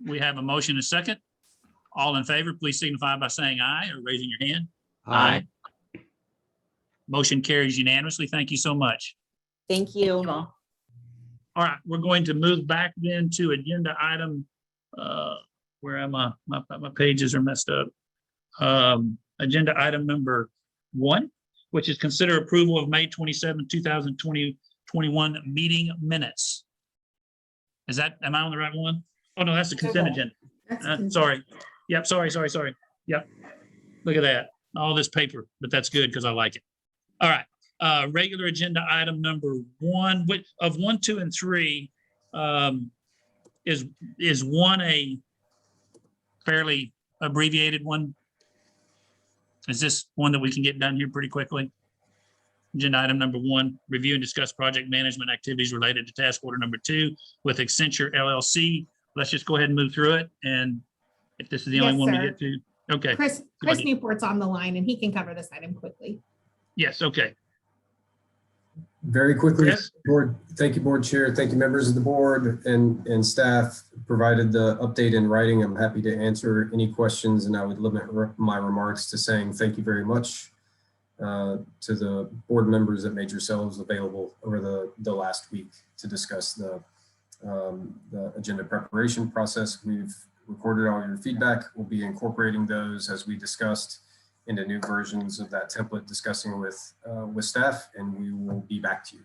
We have a motion and a second. All in favor, please signify by saying aye or raising your hand. Aye. Motion carries unanimously. Thank you so much. Thank you. Thank you all. All right, we're going to move back then to agenda item. Where am I? My pages are messed up. Agenda item number 1, which is consider approval of May 27, 2021 meeting minutes. Am I on the right one? Oh, no, that's the consent agenda. Sorry. Yep, sorry. Yep. Look at that. All this paper, but that's good because I like it. All right. Regular agenda item number 1, of 1, 2, and 3, is 1 a fairly abbreviated one? Is this one that we can get done here pretty quickly? Agenda item number 1, review and discuss project management activities related to task order number 2 with Accenture LLC. Let's just go ahead and move through it. And if this is the only Yes, one we sir. get to, okay. Chris Newport's on the line and he can cover this item quickly. Yes, okay. Very quickly, Chris? board. Thank you, board chair. Thank you, members of the board and staff provided the update in writing. I'm happy to answer any questions, and I would limit my remarks to saying thank you very much to the board members that made yourselves available over the last week to discuss the agenda preparation process. We've recorded all your feedback. We'll be incorporating those as we discussed into new versions of that template, discussing with staff, and we will be back to you.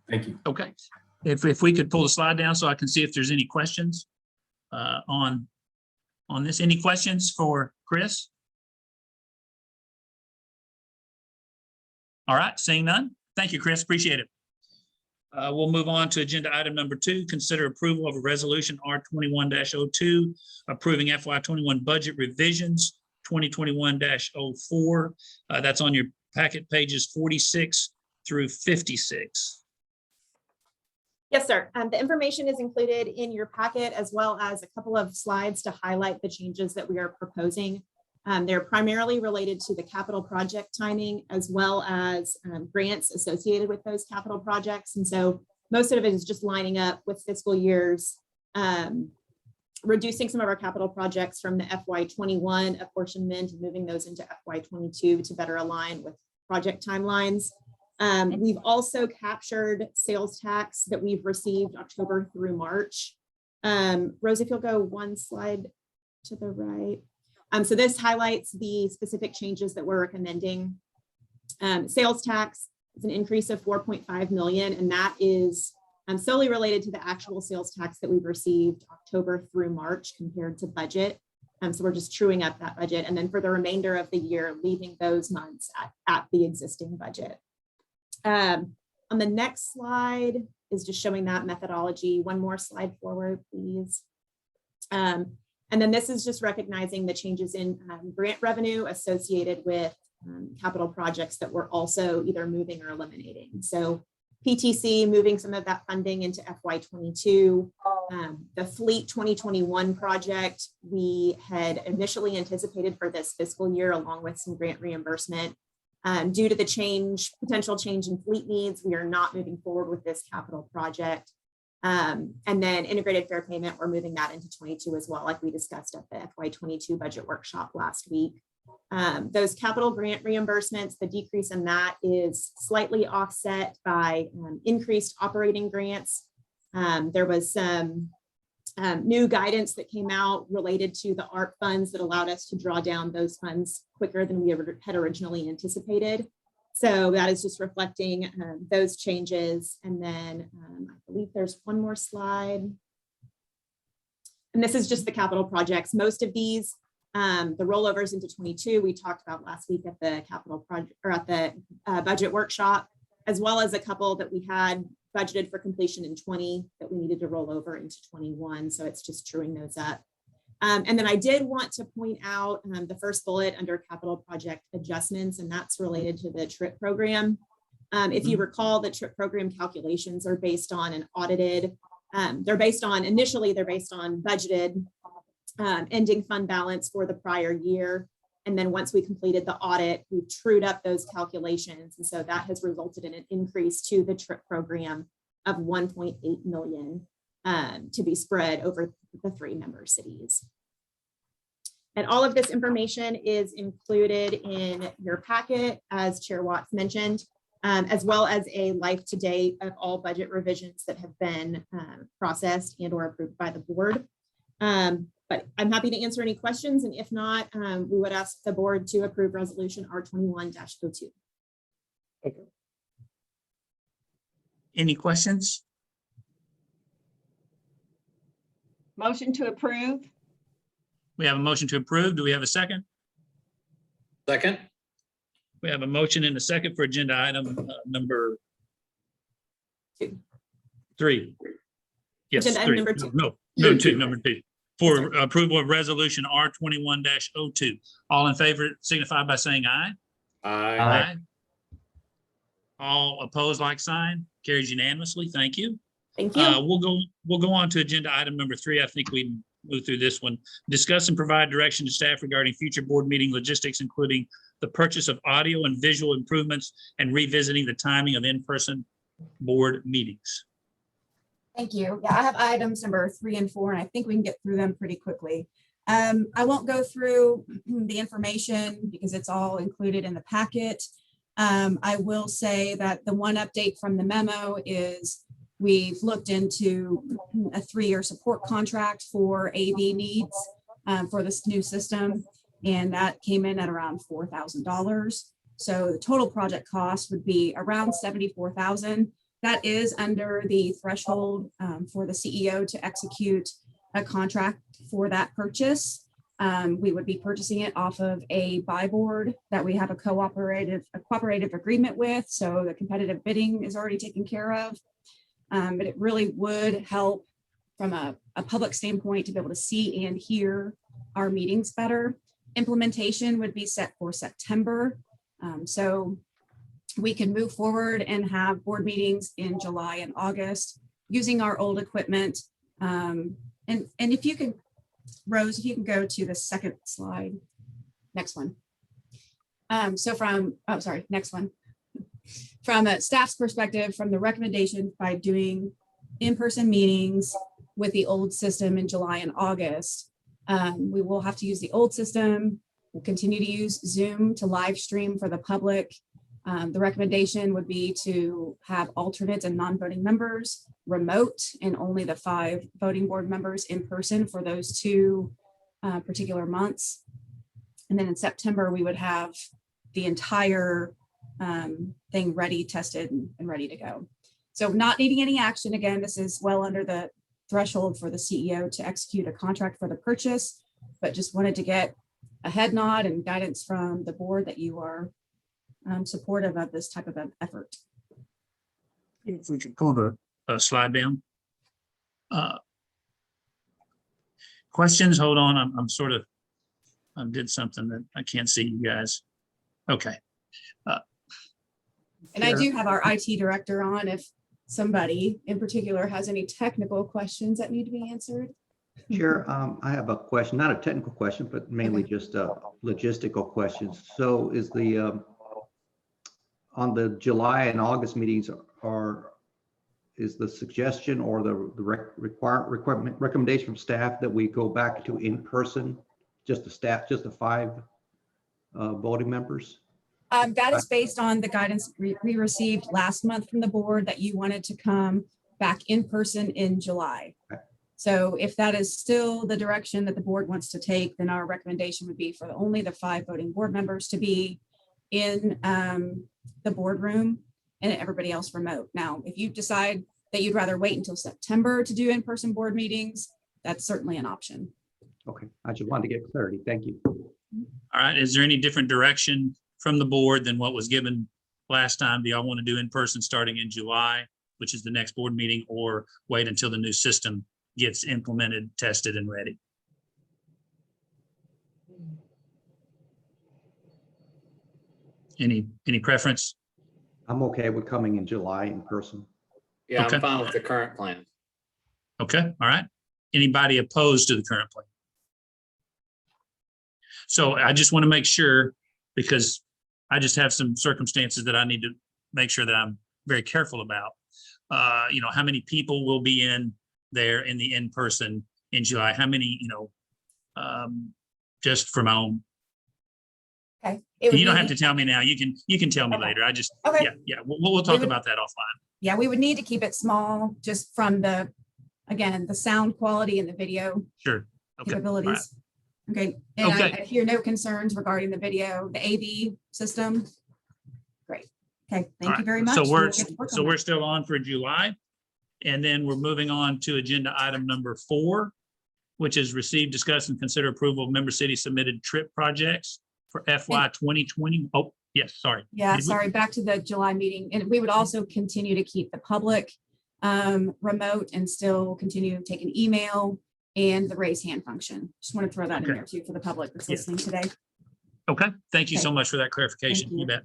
Thank you. Okay. If we could pull the slide down so I can see if there's any questions on this. Any questions for Chris? All right, seeing none. Thank you, Chris. Appreciate it. We'll move on to agenda item number 2, consider approval of a resolution R21-02, approving FY21 budget revisions 2021-04. That's on your packet pages 46 through 56. Yes, sir. The information is included in your packet, as well as a couple of slides to highlight the changes that we are proposing. They're primarily related to the capital project timing, as well as grants associated with those capital projects. And so most of it is just lining up with fiscal years, reducing some of our capital projects from the FY21 apportionment and moving those into FY22 to better align with project timelines. We've also captured sales tax that we've received October through March. Rose, if you'll go one slide to the right. So this highlights the specific changes that we're recommending. Sales tax is an increase of 4.5 million, and that is solely related to the actual sales tax that we've received October through March compared to budget. So we're just truing up that budget. And then for the remainder of the year, leaving those months at the existing budget. On the next slide is just showing that methodology. One more slide forward, please. And then this is just recognizing the changes in grant revenue associated with capital projects that we're also either moving or eliminating. So PTC moving some of that funding into FY22. The Fleet 2021 project we had initially anticipated for this fiscal year, along with some grant reimbursement. Due to the potential change in fleet needs, we are not moving forward with this capital project. And then integrated fair payment, we're moving that into 22 as well, like we discussed at the FY22 budget workshop last week. Those capital grant reimbursements, the decrease in that is slightly offset by increased operating grants. There was some new guidance that came out related to the ARP funds that allowed us to draw down those funds quicker than we had originally anticipated. So that is just reflecting those changes. And then I believe there's one more slide. And this is just the capital projects. Most of these, the rollovers into 22, we talked about last week at the capital project or at the budget workshop, as well as a couple that we had budgeted for completion in 20 that we needed to roll over into 21. So it's just truing those up. And then I did want to point out the first bullet under capital project adjustments, and that's related to the TRIP program. If you recall, the TRIP program calculations are based on an audited, initially they're based on budgeted ending fund balance for the prior year. And then once we completed the audit, we trued up those calculations. And so that has resulted in an increase to the TRIP program of 1.8 million to be spread over the 3 member cities. And all of this information is included in your packet, as Chair Watts mentioned, as well as a life to date of all budget revisions that have been processed and or approved by the board. But I'm happy to answer any questions. And if not, we would ask the board to approve resolution R21-02. Any questions? Motion to approve. We have a motion to approve. Do we have a second? Second. We have a motion and a second for agenda item number 3. Yes, Agenda item 3. number 2. No, 2, number 2. For approval of resolution R21-02. All in favor signify by saying aye. Aye. All opposed, like sign. Carries unanimously. Thank you. Thank you. We'll go on to agenda item number 3. I think we move through this one. Discuss and provide direction to staff regarding future board meeting logistics, including the purchase of audio and visual improvements and revisiting the timing of in-person board meetings. Thank you. Yeah, I have items number 3 and 4, and I think we can get through them pretty quickly. I won't go through the information because it's all included in the packet. I will say that the one update from the memo is we've looked into a 3-year support contract for AV needs for this new system, and that came in at around $4,000. So the total project cost would be around $74,000. That is under the threshold for the CEO to execute a contract for that purchase. We would be purchasing it off of a buy board that we have a cooperative agreement with. So the competitive bidding is already taken care of. But it really would help from a public standpoint to be able to see and hear our meetings better. Implementation would be set for September. So we can move forward and have board meetings in July and August using our old equipment. And if you can, Rose, if you can go to the second slide, next one. Next one. From a staff's perspective, from the recommendation by doing in-person meetings with the old system in July and August, we will have to use the old system. We'll continue to use Zoom to live stream for the public. The recommendation would be to have alternates and non-voting members remote and only the 5 voting board members in person for those 2 particular months. And then in September, we would have the entire thing ready, tested, and ready to go. So not needing any action. Again, this is well under the threshold for the CEO to execute a contract for the purchase. but just wanted to get a head nod and guidance from the board that you are supportive of this type of an effort. If we could pull the slide down. Questions, hold on, I'm sort of, I did something that I can't see you guys. Okay. And I do have our IT director on if somebody in particular has any technical questions that need to be answered. Chair, I have a question, not a technical question, but mainly just logistical questions. So is the, on the July and August meetings is the suggestion or the recommendation from staff that we go back to in-person, just the staff, just the 5 voting members? That is based on the guidance we received last month from the board that you wanted to come back in person in July. Okay. So if that is still the direction that the board wants to take, then our recommendation would be for only the 5 voting board members to be in the boardroom and everybody else remote. Now, if you decide that you'd rather wait until September to do in-person board meetings, that's certainly an option. Okay, I just wanted to get clarity. Thank you. All right, is there any different direction from the board than what was given last time? Do y'all want to do in person starting in July, which is the next board meeting, or wait until the new system gets implemented, tested, and ready? Any preference? I'm okay with coming in July in person. Yeah, Okay. I'm fine with the current plan. Okay, all right. Anybody opposed to the current plan? So I just want to make sure, because I just have some circumstances that I need to make sure that I'm very careful about. You know, how many people will be in there in the in-person in July? How many, you know, just for my own. Okay. You don't have to tell me now. You can tell me Okay. later. I just, Okay. yeah, we'll talk would- about that offline. Yeah, we would need to keep it small just from the, again, the sound quality and the video Sure. Okay. All right. capabilities. Okay, and Okay. I hear no concerns regarding the video, the AV system. Great. Okay, All thank you right. very much. So We'll we're, get to work so on we're that. still on for July. And then we're moving on to agenda item number 4, which is receive, discuss, and consider approval of member city submitted trip projects for FY 2020. Oh, yes, sorry. Yeah, Did we- sorry, back to the July meeting. And we would also continue to keep the public remote and still continue taking email and the raise hand function. Just want to throw that in Okay. there too for the public that's Yeah. listening today. Okay, thank you Okay. so much for that clarification. Thank You bet.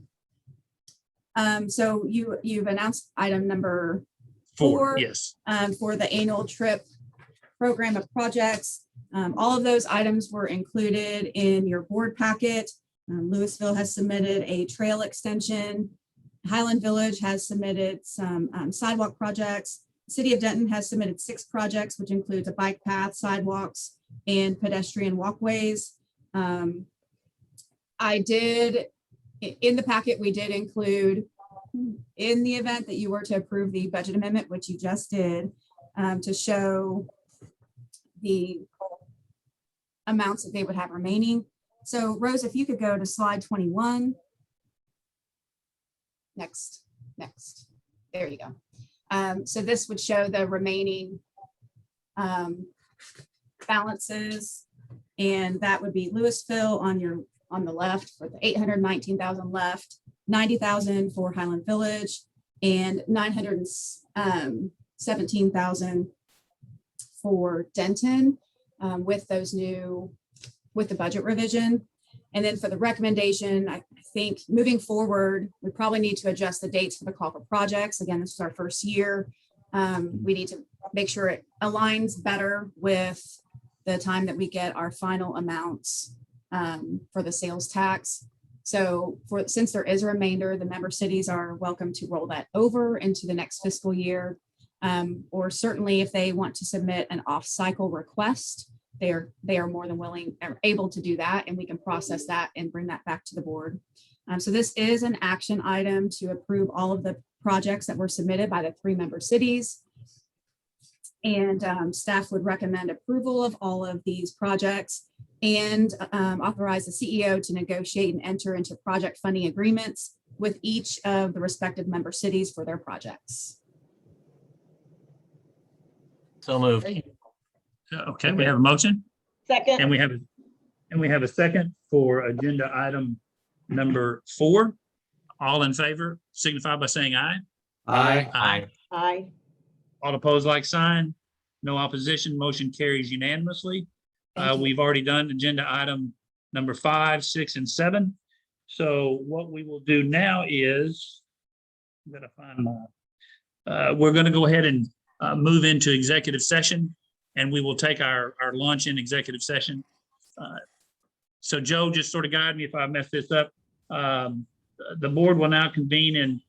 So you've announced item number 4, yes. for the annual trip program of projects. All of those items were included in your board packet. Louisville has submitted a trail extension. Highland Village has submitted some sidewalk projects. City of Denton has submitted 6 projects, which includes a bike path, sidewalks, and pedestrian walkways. I did, in the packet, we did include, in the event that you were to approve the budget amendment, which you just did, to show the amounts that they would have remaining. So Rose, if you could go to slide 21. Next. There you go. So this would show the remaining balances, and that would be Louisville on the left for the 819,000 left, 90,000 for Highland Village, and 917,000 for Denton with the budget revision. And then for the recommendation, I think moving forward, we probably need to adjust the dates for the call for projects. Again, this is our first year. We need to make sure it aligns better with the time that we get our final amounts for the sales tax. So since there is a remainder, the member cities are welcome to roll that over into the next fiscal year. Or certainly if they want to submit an off-cycle request, they are more than willing or able to do that, and we can process that and bring that back to the board. So this is an action item to approve all of the projects that were submitted by the 3 member cities. And staff would recommend approval of all of these projects and authorize the CEO to negotiate and enter into project funding agreements with each of the respective member cities for their projects. So moved. Okay, we have a motion Second. and we have And we have a second for agenda item number 4. All in favor, signify by saying aye. Aye. Aye. All opposed, like sign. No opposition. Motion carries unanimously. Thank you. We've already done agenda item number 5, 6, and 7. So what we will do now is, I'm gonna find my, we're gonna go ahead and move into executive session, and we will take our lunch in executive session. So Joe, just sort of guide me if I mess this up. The board will now convene in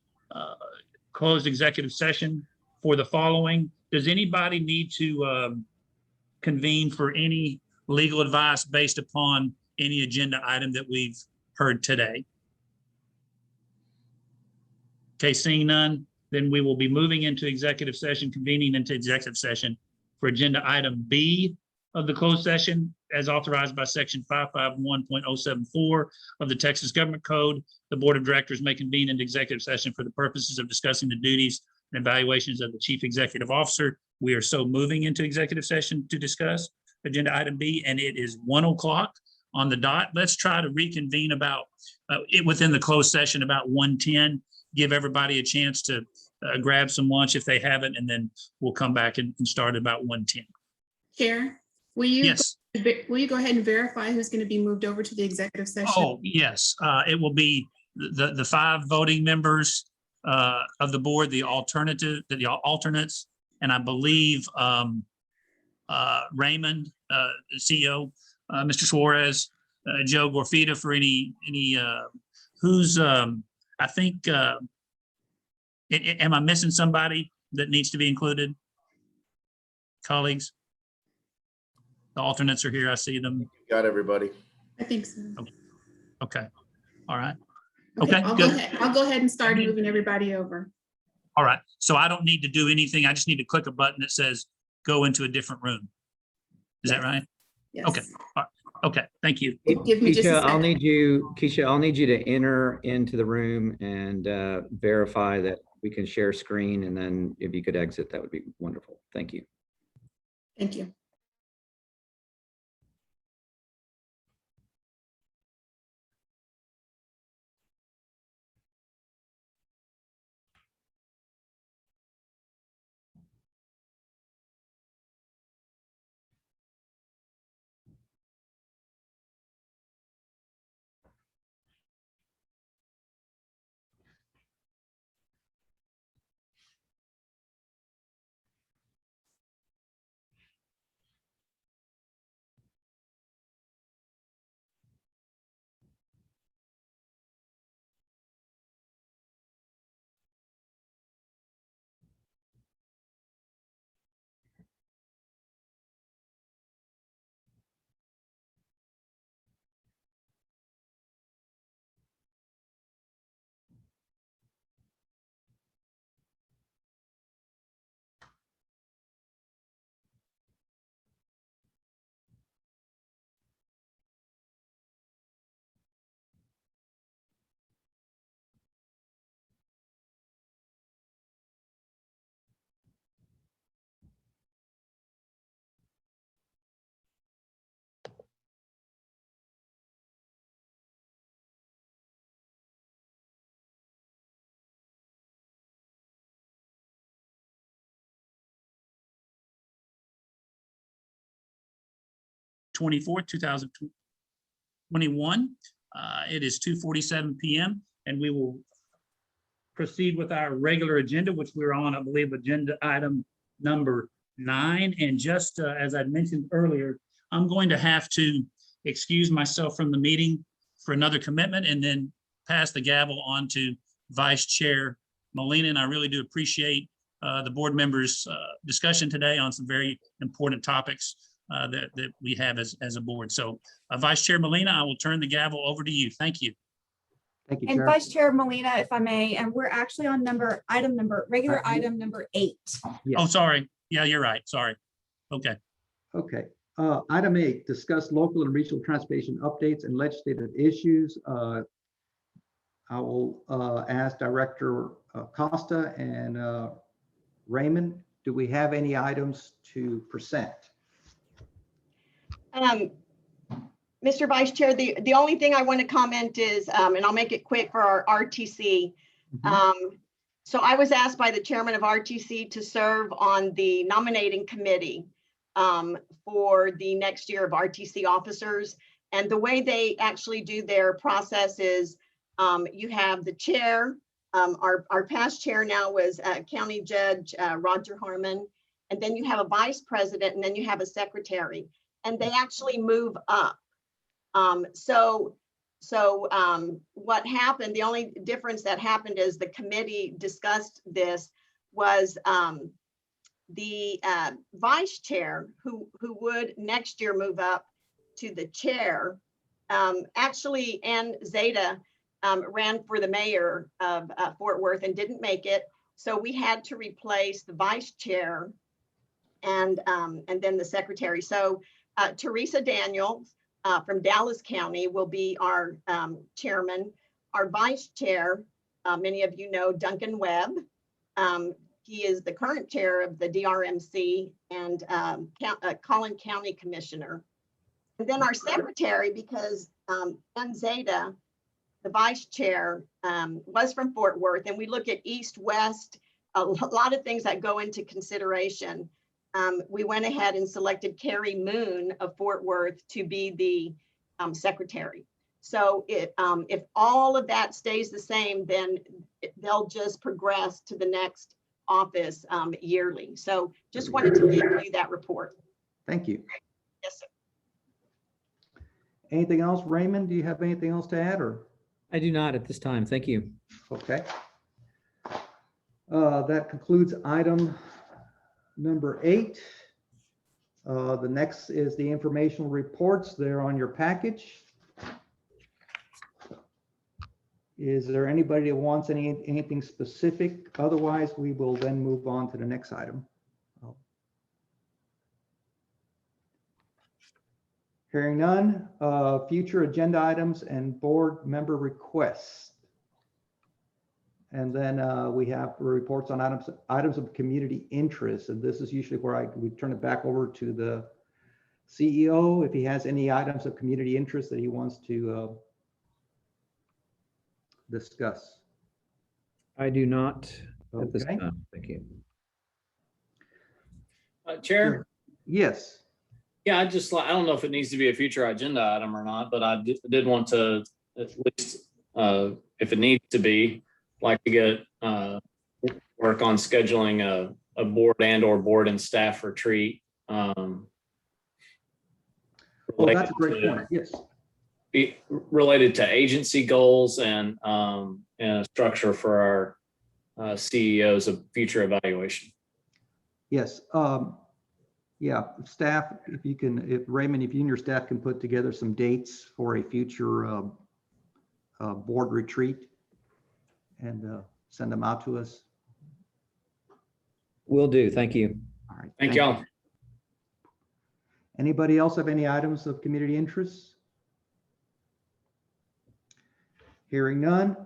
closed executive session for the following. Does anybody need to convene for any legal advice based upon any agenda item that we've heard today? Okay, seeing none, then we will be moving into executive session, convening into executive session for agenda item B of the closed session as authorized by section 551.074 of the Texas Government Code. The Board of Directors may convene into executive session for the purposes of discussing the duties and evaluations of the Chief Executive Officer. We are so moving into executive session to discuss agenda item B, and it is 1 o'clock on the dot. Let's try to reconvene about within the closed session about 1:10. Give everybody a chance to grab some lunch if they haven't, and then we'll come back and start about 1:10. Chair, will you? Yes. Will you go ahead and verify who's going to be moved over to the executive session? Oh, yes. It will be the 5 voting members of the board, the alternates, and I believe Raymond, CEO, Mr. Suarez, Joe Gorfita for any who's I think am I missing somebody that needs to be included? Colleagues? The alternates are here. I see them. Got everybody. I think so. Okay. All right. Okay, Okay, I'll good. go ahead and start moving everybody over. All right. So I don't need to do anything. I just need to click a button that says go into a different room. Is that right? Yes. Okay. All right. Okay. Thank you. Give me just a Keisha, I'll second. Keisha, I'll need you to enter into the room and verify that we can share screen. And then if you could exit, that would be wonderful. Thank you. Thank you. th 2021. It is 2:47 p.m. and we will proceed with our regular agenda, which we're on, I believe, agenda item number 9. And just as I mentioned earlier, I'm going to have to excuse myself from the meeting for another commitment and then pass the gavel on to Vice Chair Molina. And I really do appreciate the board members' discussion today on some very important topics that we have as a board. So Vice Chair Molina, I will turn the gavel over to you. Thank you. Thank you, And Chair. Vice Chair Molina, if I may, and we're actually on regular item number 8. Yes. Oh, sorry. Yeah, you're right. Sorry. Okay. Okay. Item 8, discuss local and regional transportation updates and legislative issues. I will ask Director Costa and Raymond, do we have any items to present? Mr. Vice Chair, the only thing I want to comment is, and I'll make it quick for our RTC. So I was asked by the chairman of RTC to serve on the nominating committee for the next year of RTC officers. And the way they actually do their process is you have the chair. Our past chair now was County Judge Roger Harmon. And then you have a vice president, and then you have a secretary. And they actually move up. What happened, the only difference that happened is the committee discussed this was the vice chair who would next year move up to the chair. Actually, Ann Zeta ran for the mayor of Fort Worth and didn't make it. So we had to replace the vice chair and then the secretary. So Teresa Daniels from Dallas County will be our chairman. Our vice chair, many of you know Duncan Webb. He is the current chair of the DRMC and Collin County Commissioner. And then our secretary, because Ann Zeta, the vice chair, was from Fort Worth, and we look at east, west, a lot of things that go into consideration. We went ahead and selected Carrie Moon of Fort Worth to be the secretary. So if all of that stays the same, then they'll just progress to the next office yearly. So just wanted to give you that report. Thank you. Yes, sir. Anything else, Raymond? Do you have anything else to add, or? I do not at this time. Thank you. Okay. That concludes item number 8. The next is the informational reports. They're on your package. Is there anybody that wants anything specific? Otherwise, we will then move on to the next item. Hearing none, future agenda items and board member requests. And then we have reports on items of community interest. And this is usually where we turn it back over to the CEO if he has any items of community interest that he wants to discuss. I do not at this Okay. time. Thank you. Chair? Yes. Yeah, I don't know if it needs to be a future agenda item or not, but I did want to, at least if it needs to be, like to get work on scheduling a board or board and staff retreat. Well, that's a great point. Yes. Related to agency goals and a structure for our CEOs of future evaluation. Yes. Yeah, staff, if Raymond, if you and your staff can put together some dates for a future board retreat and send them out to us. Will do. Thank you. All right. Thank y'all. Anybody else have any items of community interest? Hearing none.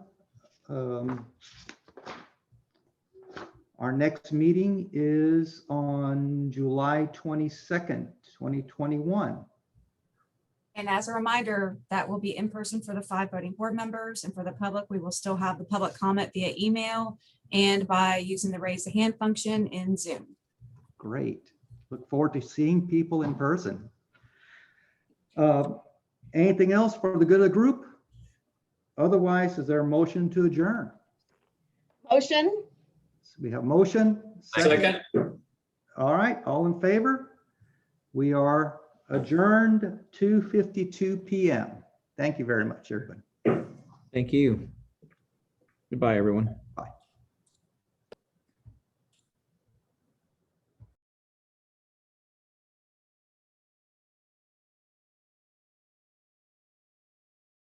Our next meeting is on July 22nd, 2021. And as a reminder, that will be in person for the 5 voting board members, and for the public, we will still have the public comment via email and by using the raise the hand function in Zoom. Great. Look forward to seeing people in person. Anything else for the good of the group? Otherwise, is there a motion to adjourn? Motion. We have motion. Second. All right, all in favor? We are adjourned 2:52 p.m. Thank you very much, everybody. Thank you. Goodbye, everyone. Bye.